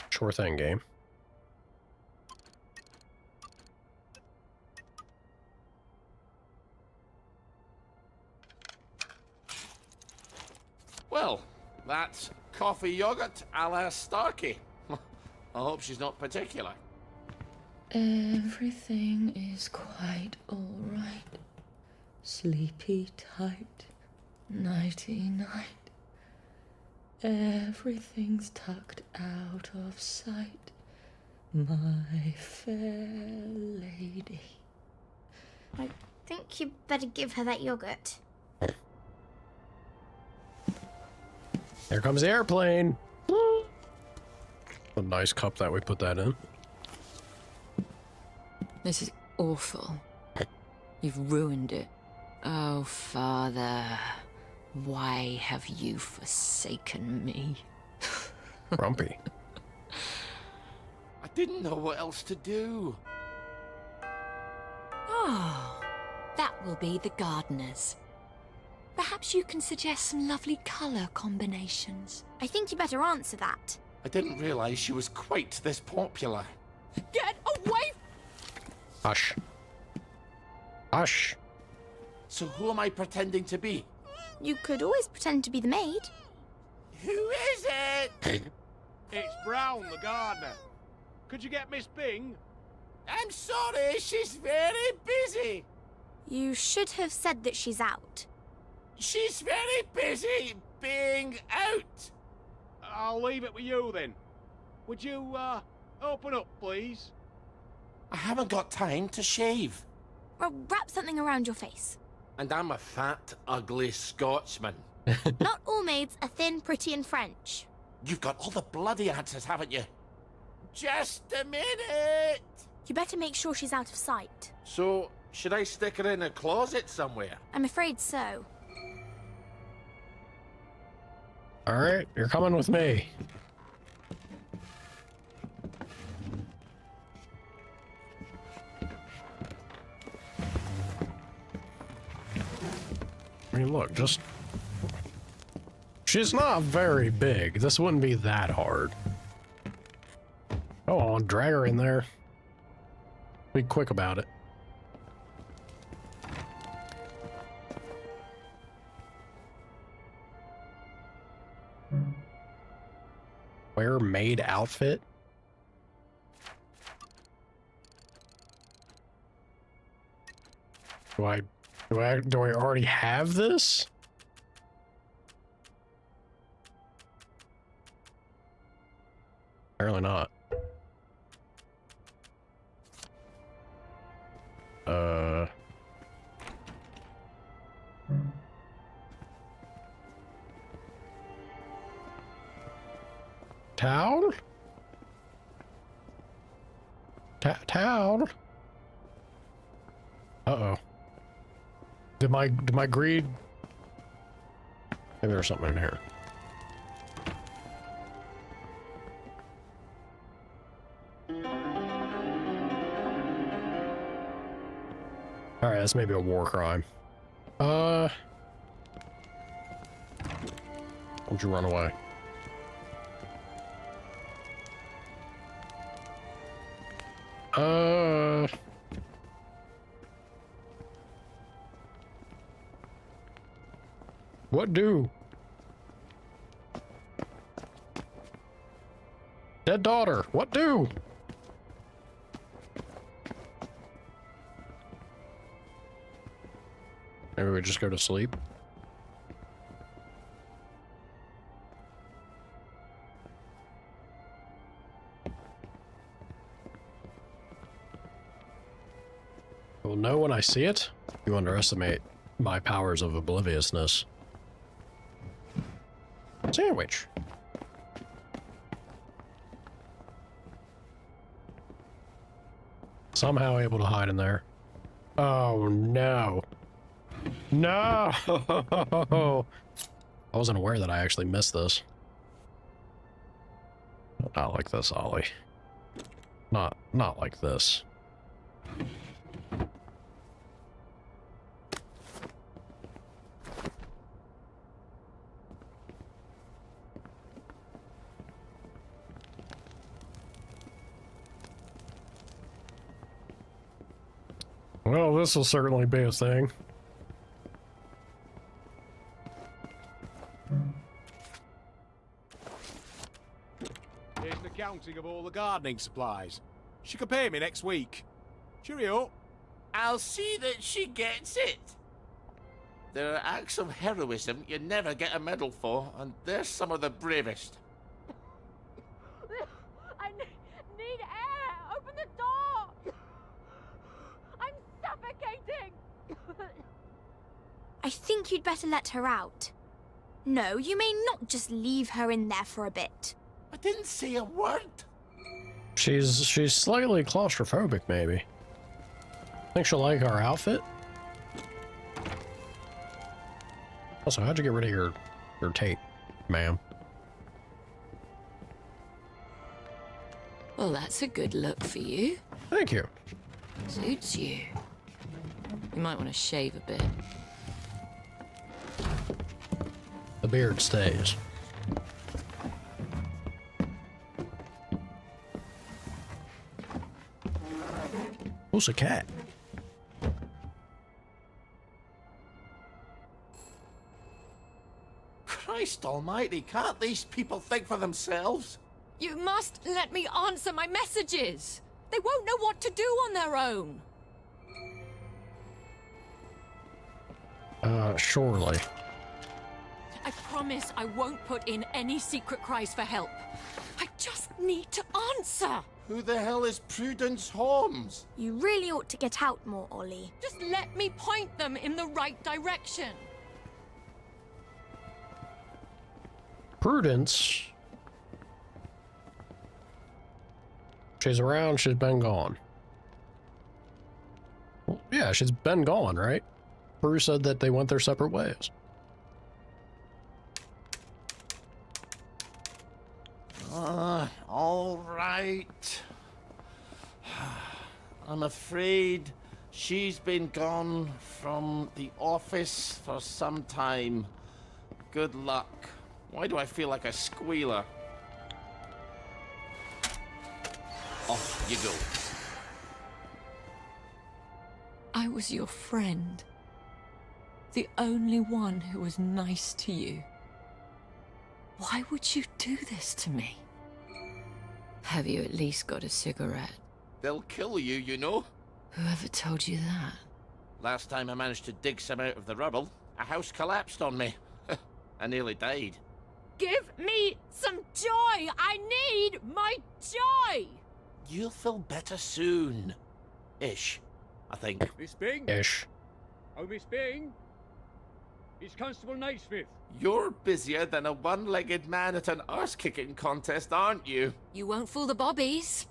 Speaker 1: Sure thing, game.
Speaker 16: Well, that's coffee yogurt a la Starkey. I hope she's not particular.
Speaker 6: Everything is quite all right. Sleepy tight, nighty-night. Everything's tucked out of sight, my fair lady.
Speaker 15: I think you better give her that yogurt.
Speaker 1: Here comes the airplane. A nice cup that we put that in.
Speaker 13: This is awful. You've ruined it. Oh, Father, why have you forsaken me?
Speaker 1: Grumpy.
Speaker 16: I didn't know what else to do.
Speaker 2: Oh, that will be the gardeners. Perhaps you can suggest some lovely colour combinations.
Speaker 15: I think you better answer that.
Speaker 16: I didn't realize she was quite this popular.
Speaker 11: Get away!
Speaker 1: Hush. Hush.
Speaker 16: So who am I pretending to be?
Speaker 15: You could always pretend to be the maid.
Speaker 16: Who is it?
Speaker 21: It's Brown, the gardener. Could you get Miss Bing?
Speaker 16: I'm sorry, she's very busy.
Speaker 15: You should have said that she's out.
Speaker 16: She's very busy being out.
Speaker 21: I'll leave it with you then. Would you, open up, please?
Speaker 16: I haven't got time to shave.
Speaker 15: Well, wrap something around your face.
Speaker 16: And I'm a fat, ugly Scotsman.
Speaker 15: Not all maids are thin, pretty, and French.
Speaker 16: You've got all the bloody answers, haven't you? Just a minute!
Speaker 15: You better make sure she's out of sight.
Speaker 16: So, should I stick her in a closet somewhere?
Speaker 15: I'm afraid so.
Speaker 1: Alright, you're coming with me. I mean, look, just... She's not very big. This wouldn't be that hard. Go on, drag her in there. Be quick about it. Wear maid outfit? Do I already have this? Apparently not. Towel? Towel? Uh-oh. Did my greed... Maybe there's something in here. Alright, that's maybe a war crime. Don't you run away. What do? Dead daughter, what do? Maybe we just go to sleep. We'll know when I see it. You underestimate my powers of obliviousness. Sandwich. Somehow able to hide in there. Oh no. No! I wasn't aware that I actually missed this. Not like this, Ollie. Not like this. Well, this will certainly be a thing.
Speaker 21: Here's an accounting of all the gardening supplies. She can pay me next week. Cheerio.
Speaker 16: I'll see that she gets it. There are acts of heroism you never get a medal for, and they're some of the bravest.
Speaker 11: I need air! Open the door! I'm suffocating!
Speaker 15: I think you'd better let her out. No, you may not just leave her in there for a bit.
Speaker 16: I didn't say a word.
Speaker 1: She's slightly claustrophobic, maybe. Think she'll like our outfit? Also, how'd you get rid of your tape, ma'am?
Speaker 13: Well, that's a good look for you.
Speaker 1: Thank you.
Speaker 13: Suits you. You might want to shave a bit.
Speaker 1: The beard stays. Who's a cat?
Speaker 16: Christ almighty, can't these people think for themselves?
Speaker 2: You must let me answer my messages. They won't know what to do on their own.
Speaker 1: Surely.
Speaker 2: I promise I won't put in any secret cries for help. I just need to answer.
Speaker 14: Who the hell is Prudence Holmes?
Speaker 15: You really ought to get out more, Ollie.
Speaker 2: Just let me point them in the right direction.
Speaker 1: Prudence. She's around, she's been gone. Well, yeah, she's been gone, right? Prue said that they went their separate ways.
Speaker 14: All right. I'm afraid she's been gone from the office for some time. Good luck. Why do I feel like a squealer? Off you go.
Speaker 13: I was your friend. The only one who was nice to you. Why would you do this to me? Have you at least got a cigarette?
Speaker 16: They'll kill you, you know.
Speaker 13: Whoever told you that?
Speaker 16: Last time I managed to dig some out of the rubble, a house collapsed on me. I nearly died.
Speaker 2: Give me some joy! I need my joy!
Speaker 16: You'll feel better soon. Ish, I think.
Speaker 21: Miss Bing?
Speaker 1: Ish.
Speaker 21: Oh, Miss Bing? It's Constable Naismith.
Speaker 16: You're busier than a one-legged man at an arse-kicking contest, aren't you?
Speaker 2: You won't fool the bobbies.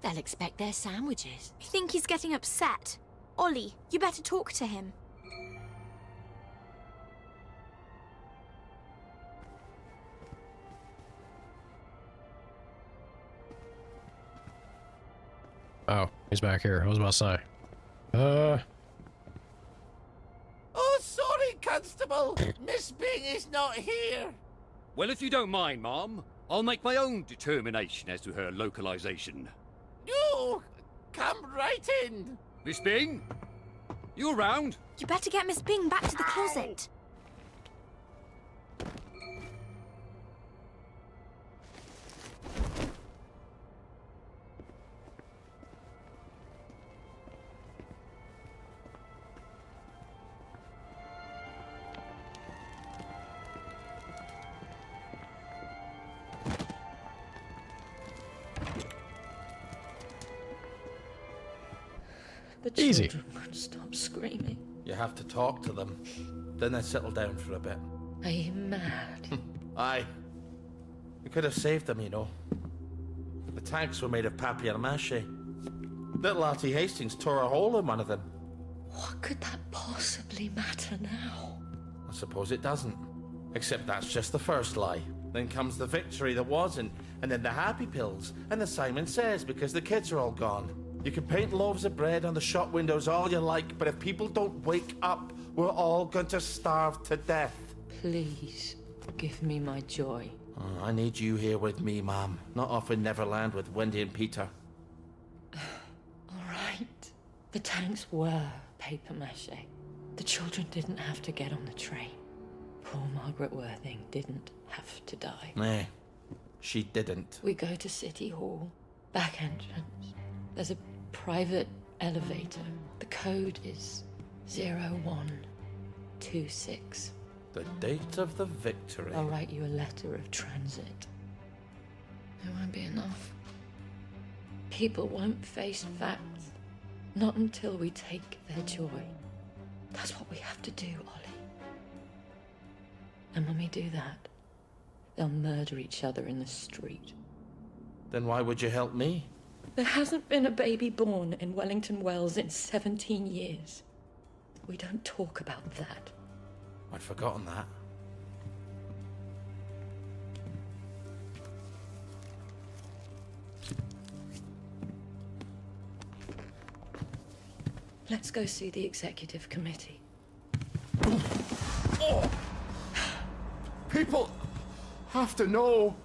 Speaker 2: They'll expect their sandwiches.
Speaker 15: I think he's getting upset. Ollie, you better talk to him.
Speaker 1: Oh, he's back here. I was about to say.
Speaker 16: Oh, sorry, Constable. Miss Bing is not here.
Speaker 21: Well, if you don't mind, Mom, I'll make my own determination as to her localization.
Speaker 16: No, come right in.
Speaker 21: Miss Bing? You around?
Speaker 15: You better get Miss Bing back to the closet.
Speaker 6: The
Speaker 1: Easy.
Speaker 6: children won't stop screaming.
Speaker 14: You have to talk to them. Then they settle down for a bit.
Speaker 6: Are you mad?
Speaker 14: Aye. We could have saved them, you know. The tanks were made of papier-mâché. Little Artie Hastings tore a hole in one of them.
Speaker 6: What could that possibly matter now?
Speaker 14: I suppose it doesn't. Except that's just the first lie. Then comes the victory that wasn't, and then the happy pills, and the Simon Says because the kids are all gone. You can paint loaves of bread on the shop windows all you like, but if people don't wake up, we're all going to starve to death.
Speaker 6: Please, give me my joy.
Speaker 14: Oh, I need you here with me, Mom. Not off in Neverland with Wendy and Peter.
Speaker 6: All right. The tanks were papier-mâché. The children didn't have to get on the train. Poor Margaret Worthing didn't have to die.
Speaker 14: Nah, she didn't.
Speaker 6: We go to City Hall, back entrance. There's a private elevator. The code is 0126.
Speaker 14: The date of the victory.
Speaker 6: I'll write you a letter of transit. It won't be enough. People won't face facts. Not until we take their joy. That's what we have to do, Ollie. And when we do that, they'll murder each other in the street.
Speaker 14: Then why would you help me?
Speaker 6: There hasn't been a baby born in Wellington Wells in 17 years. We don't talk about that.
Speaker 14: I'd forgotten that.
Speaker 6: Let's go see the executive committee.
Speaker 14: Oh! People have to know.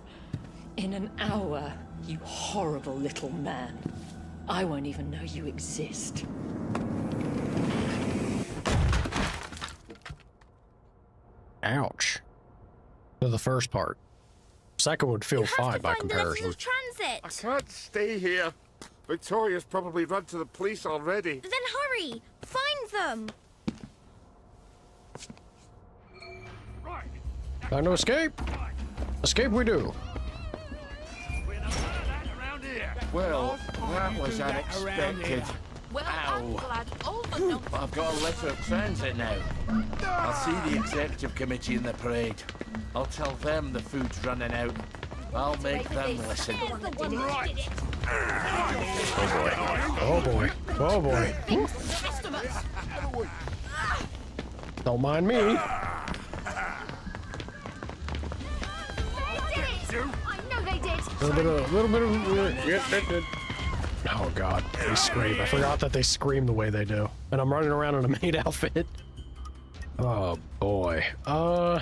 Speaker 6: In an hour, you horrible little man. I won't even know you exist.
Speaker 1: Ouch. To the first part. Second would feel fine by comparison.
Speaker 15: Transit.
Speaker 16: I can't stay here. Victoria's probably run to the police already.
Speaker 15: Then hurry! Find them!
Speaker 1: Time to escape. Escape we do.
Speaker 21: We're not allowed around here.
Speaker 16: Well, that was unexpected.
Speaker 10: Well,
Speaker 16: Ow.
Speaker 10: I'm glad all but no.
Speaker 16: I've got a letter of transit now. I'll see the executive committee in the parade. I'll tell them the food's running out. I'll make them listen.
Speaker 1: Oh boy. Oh boy. Don't mind me.
Speaker 11: I know they did.
Speaker 1: A little bit of. Oh god, they scream. I forgot that they scream the way they do. And I'm running around in a maid outfit. Oh boy. What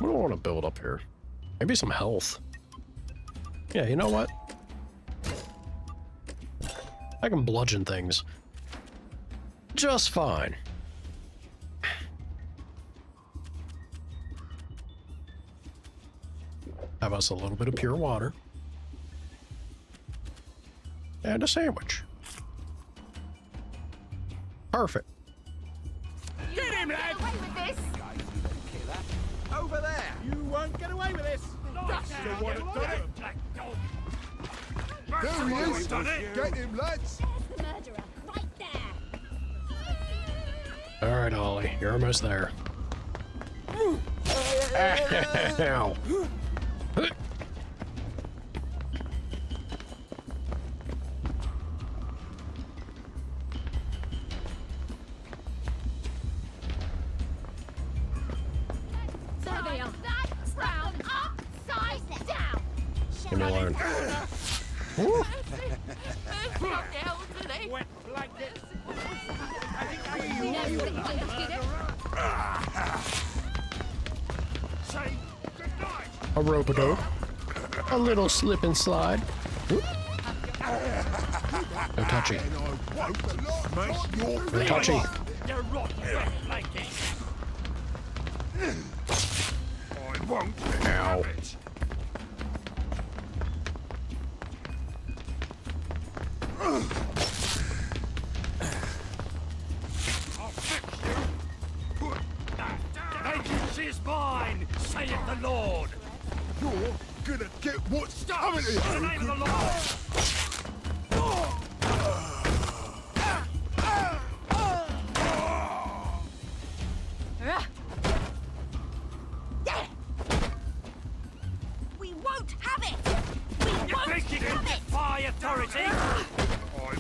Speaker 1: do I want to build up here? Maybe some health. Yeah, you know what? I can bludgeon things just fine. Have us a little bit of pure water. And a sandwich. Perfect.
Speaker 9: Get him, lad!
Speaker 11: Away with this.
Speaker 9: Over there! You won't get away with this! That's the one that done it!
Speaker 17: There he is! Get him, lads!
Speaker 11: There's the murderer, right there.
Speaker 1: Alright, Ollie, you're almost there. Ow.
Speaker 11: There they are. That's round, upside down.
Speaker 1: Give me a line. Woo.
Speaker 9: Wet blanket! Say goodnight!
Speaker 1: A rope-a-dope. A little slip and slide. Whoop. No touchy. No touchy.
Speaker 9: You're rotten wet blanket! I won't have it! I'll fix you! Put that down! Vengeance is mine, saith the Lord!
Speaker 17: You're gonna get what's coming to
Speaker 9: In the
Speaker 17: you!
Speaker 9: name of the Lord!
Speaker 11: We won't have it. We
Speaker 9: You
Speaker 11: won't
Speaker 9: think you can
Speaker 11: have it.
Speaker 9: defy authority? I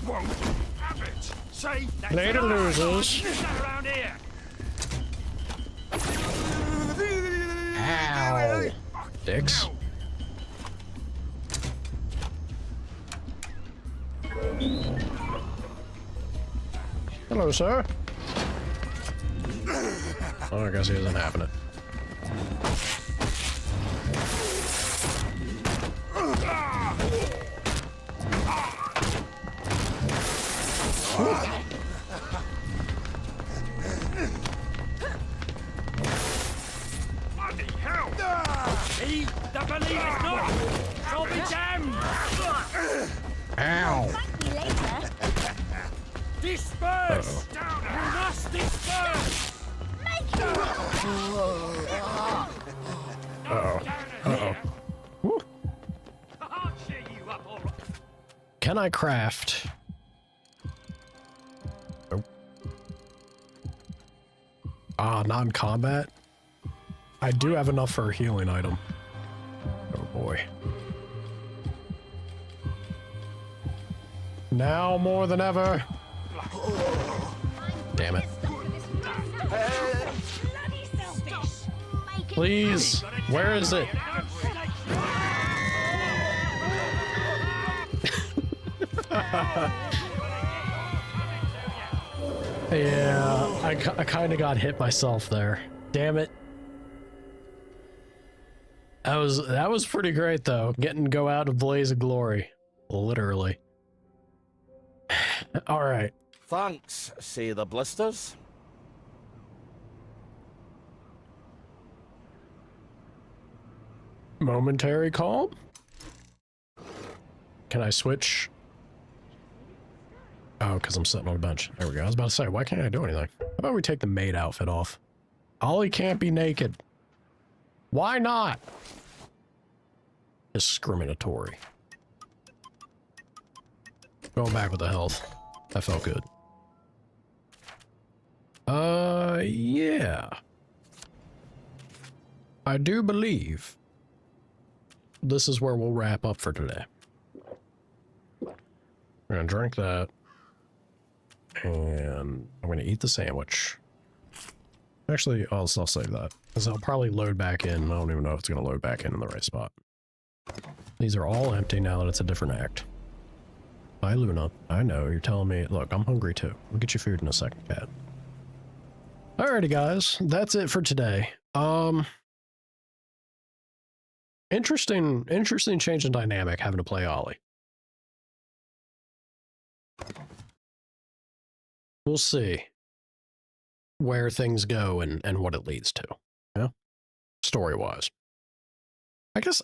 Speaker 9: won't have it! Say that's
Speaker 1: Later,
Speaker 9: the last
Speaker 1: losers.
Speaker 9: time you stand around here!
Speaker 1: Ow. Dicks. Hello, sir. Oh, I guess he isn't having it.
Speaker 9: Bloody hell! He that believeth not shall be damned!
Speaker 1: Ow.
Speaker 11: Thank me later.
Speaker 9: Disperse! Down! You must disperse!
Speaker 11: Make it.
Speaker 1: Uh-oh. Uh-oh. Woo.
Speaker 9: I'll cheer you up, all right.
Speaker 1: Can I craft? Nope. Ah, non-combat? I do have enough for a healing item. Oh boy. Now more than ever. Damn it.
Speaker 11: Bloody selfish. Make it.
Speaker 1: Please, where is it? Yeah, I kind of got hit myself there. Damn it. That was pretty great though. Getting to go out of blaze of glory, literally. All right.
Speaker 16: Thanks, say the blisters.
Speaker 1: Momentary calm. Can I switch? Oh, because I'm sitting on a bench. There we go. I was about to say, why can't I do anything? How about we take the maid outfit off? Ollie can't be naked. Why not? discriminatory. Going back with the health. That felt good. Yeah. I do believe this is where we'll wrap up for today. We're gonna drink that. And I'm gonna eat the sandwich. Actually, I'll save that, because I'll probably load back in. I don't even know if it's gonna load back in the right spot. These are all empty now that it's a different act. Bye, Luna. I know, you're telling me. Look, I'm hungry too. We'll get you food in a second, Cat. Alrighty, guys. That's it for today. Interesting change in dynamic having to play Ollie. We'll see where things go and what it leads to. Yeah, story-wise.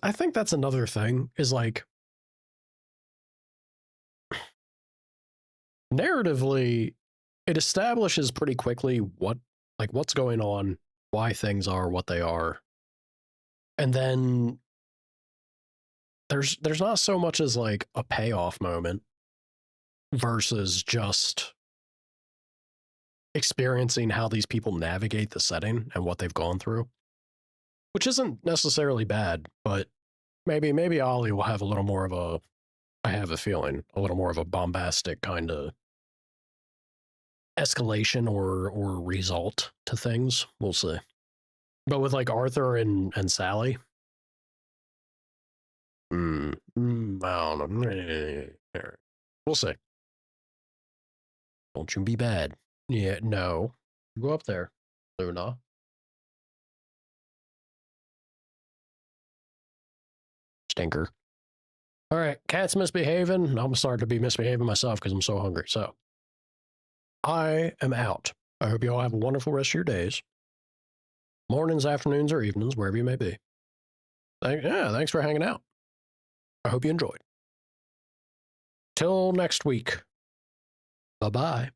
Speaker 1: I think that's another thing, is like, narratively, it establishes pretty quickly what's going on, why things are what they are. And then there's not so much as like a payoff moment versus just experiencing how these people navigate the setting and what they've gone through, which isn't necessarily bad, but maybe Ollie will have a little more of a, I have a feeling, a little more of a bombastic kind of escalation or result to things. We'll see. But with like Arthur and Sally, I don't know. We'll see. Don't you be bad. Yeah, no. Go up there, Luna. Stinker. All right, Cat's misbehaving. I'm starting to be misbehaving myself because I'm so hungry. So I am out. I hope you all have a wonderful rest of your days. Mornings, afternoons, or evenings, wherever you may be. Thanks for hanging out. I hope you enjoyed. Till next week. Bye-bye.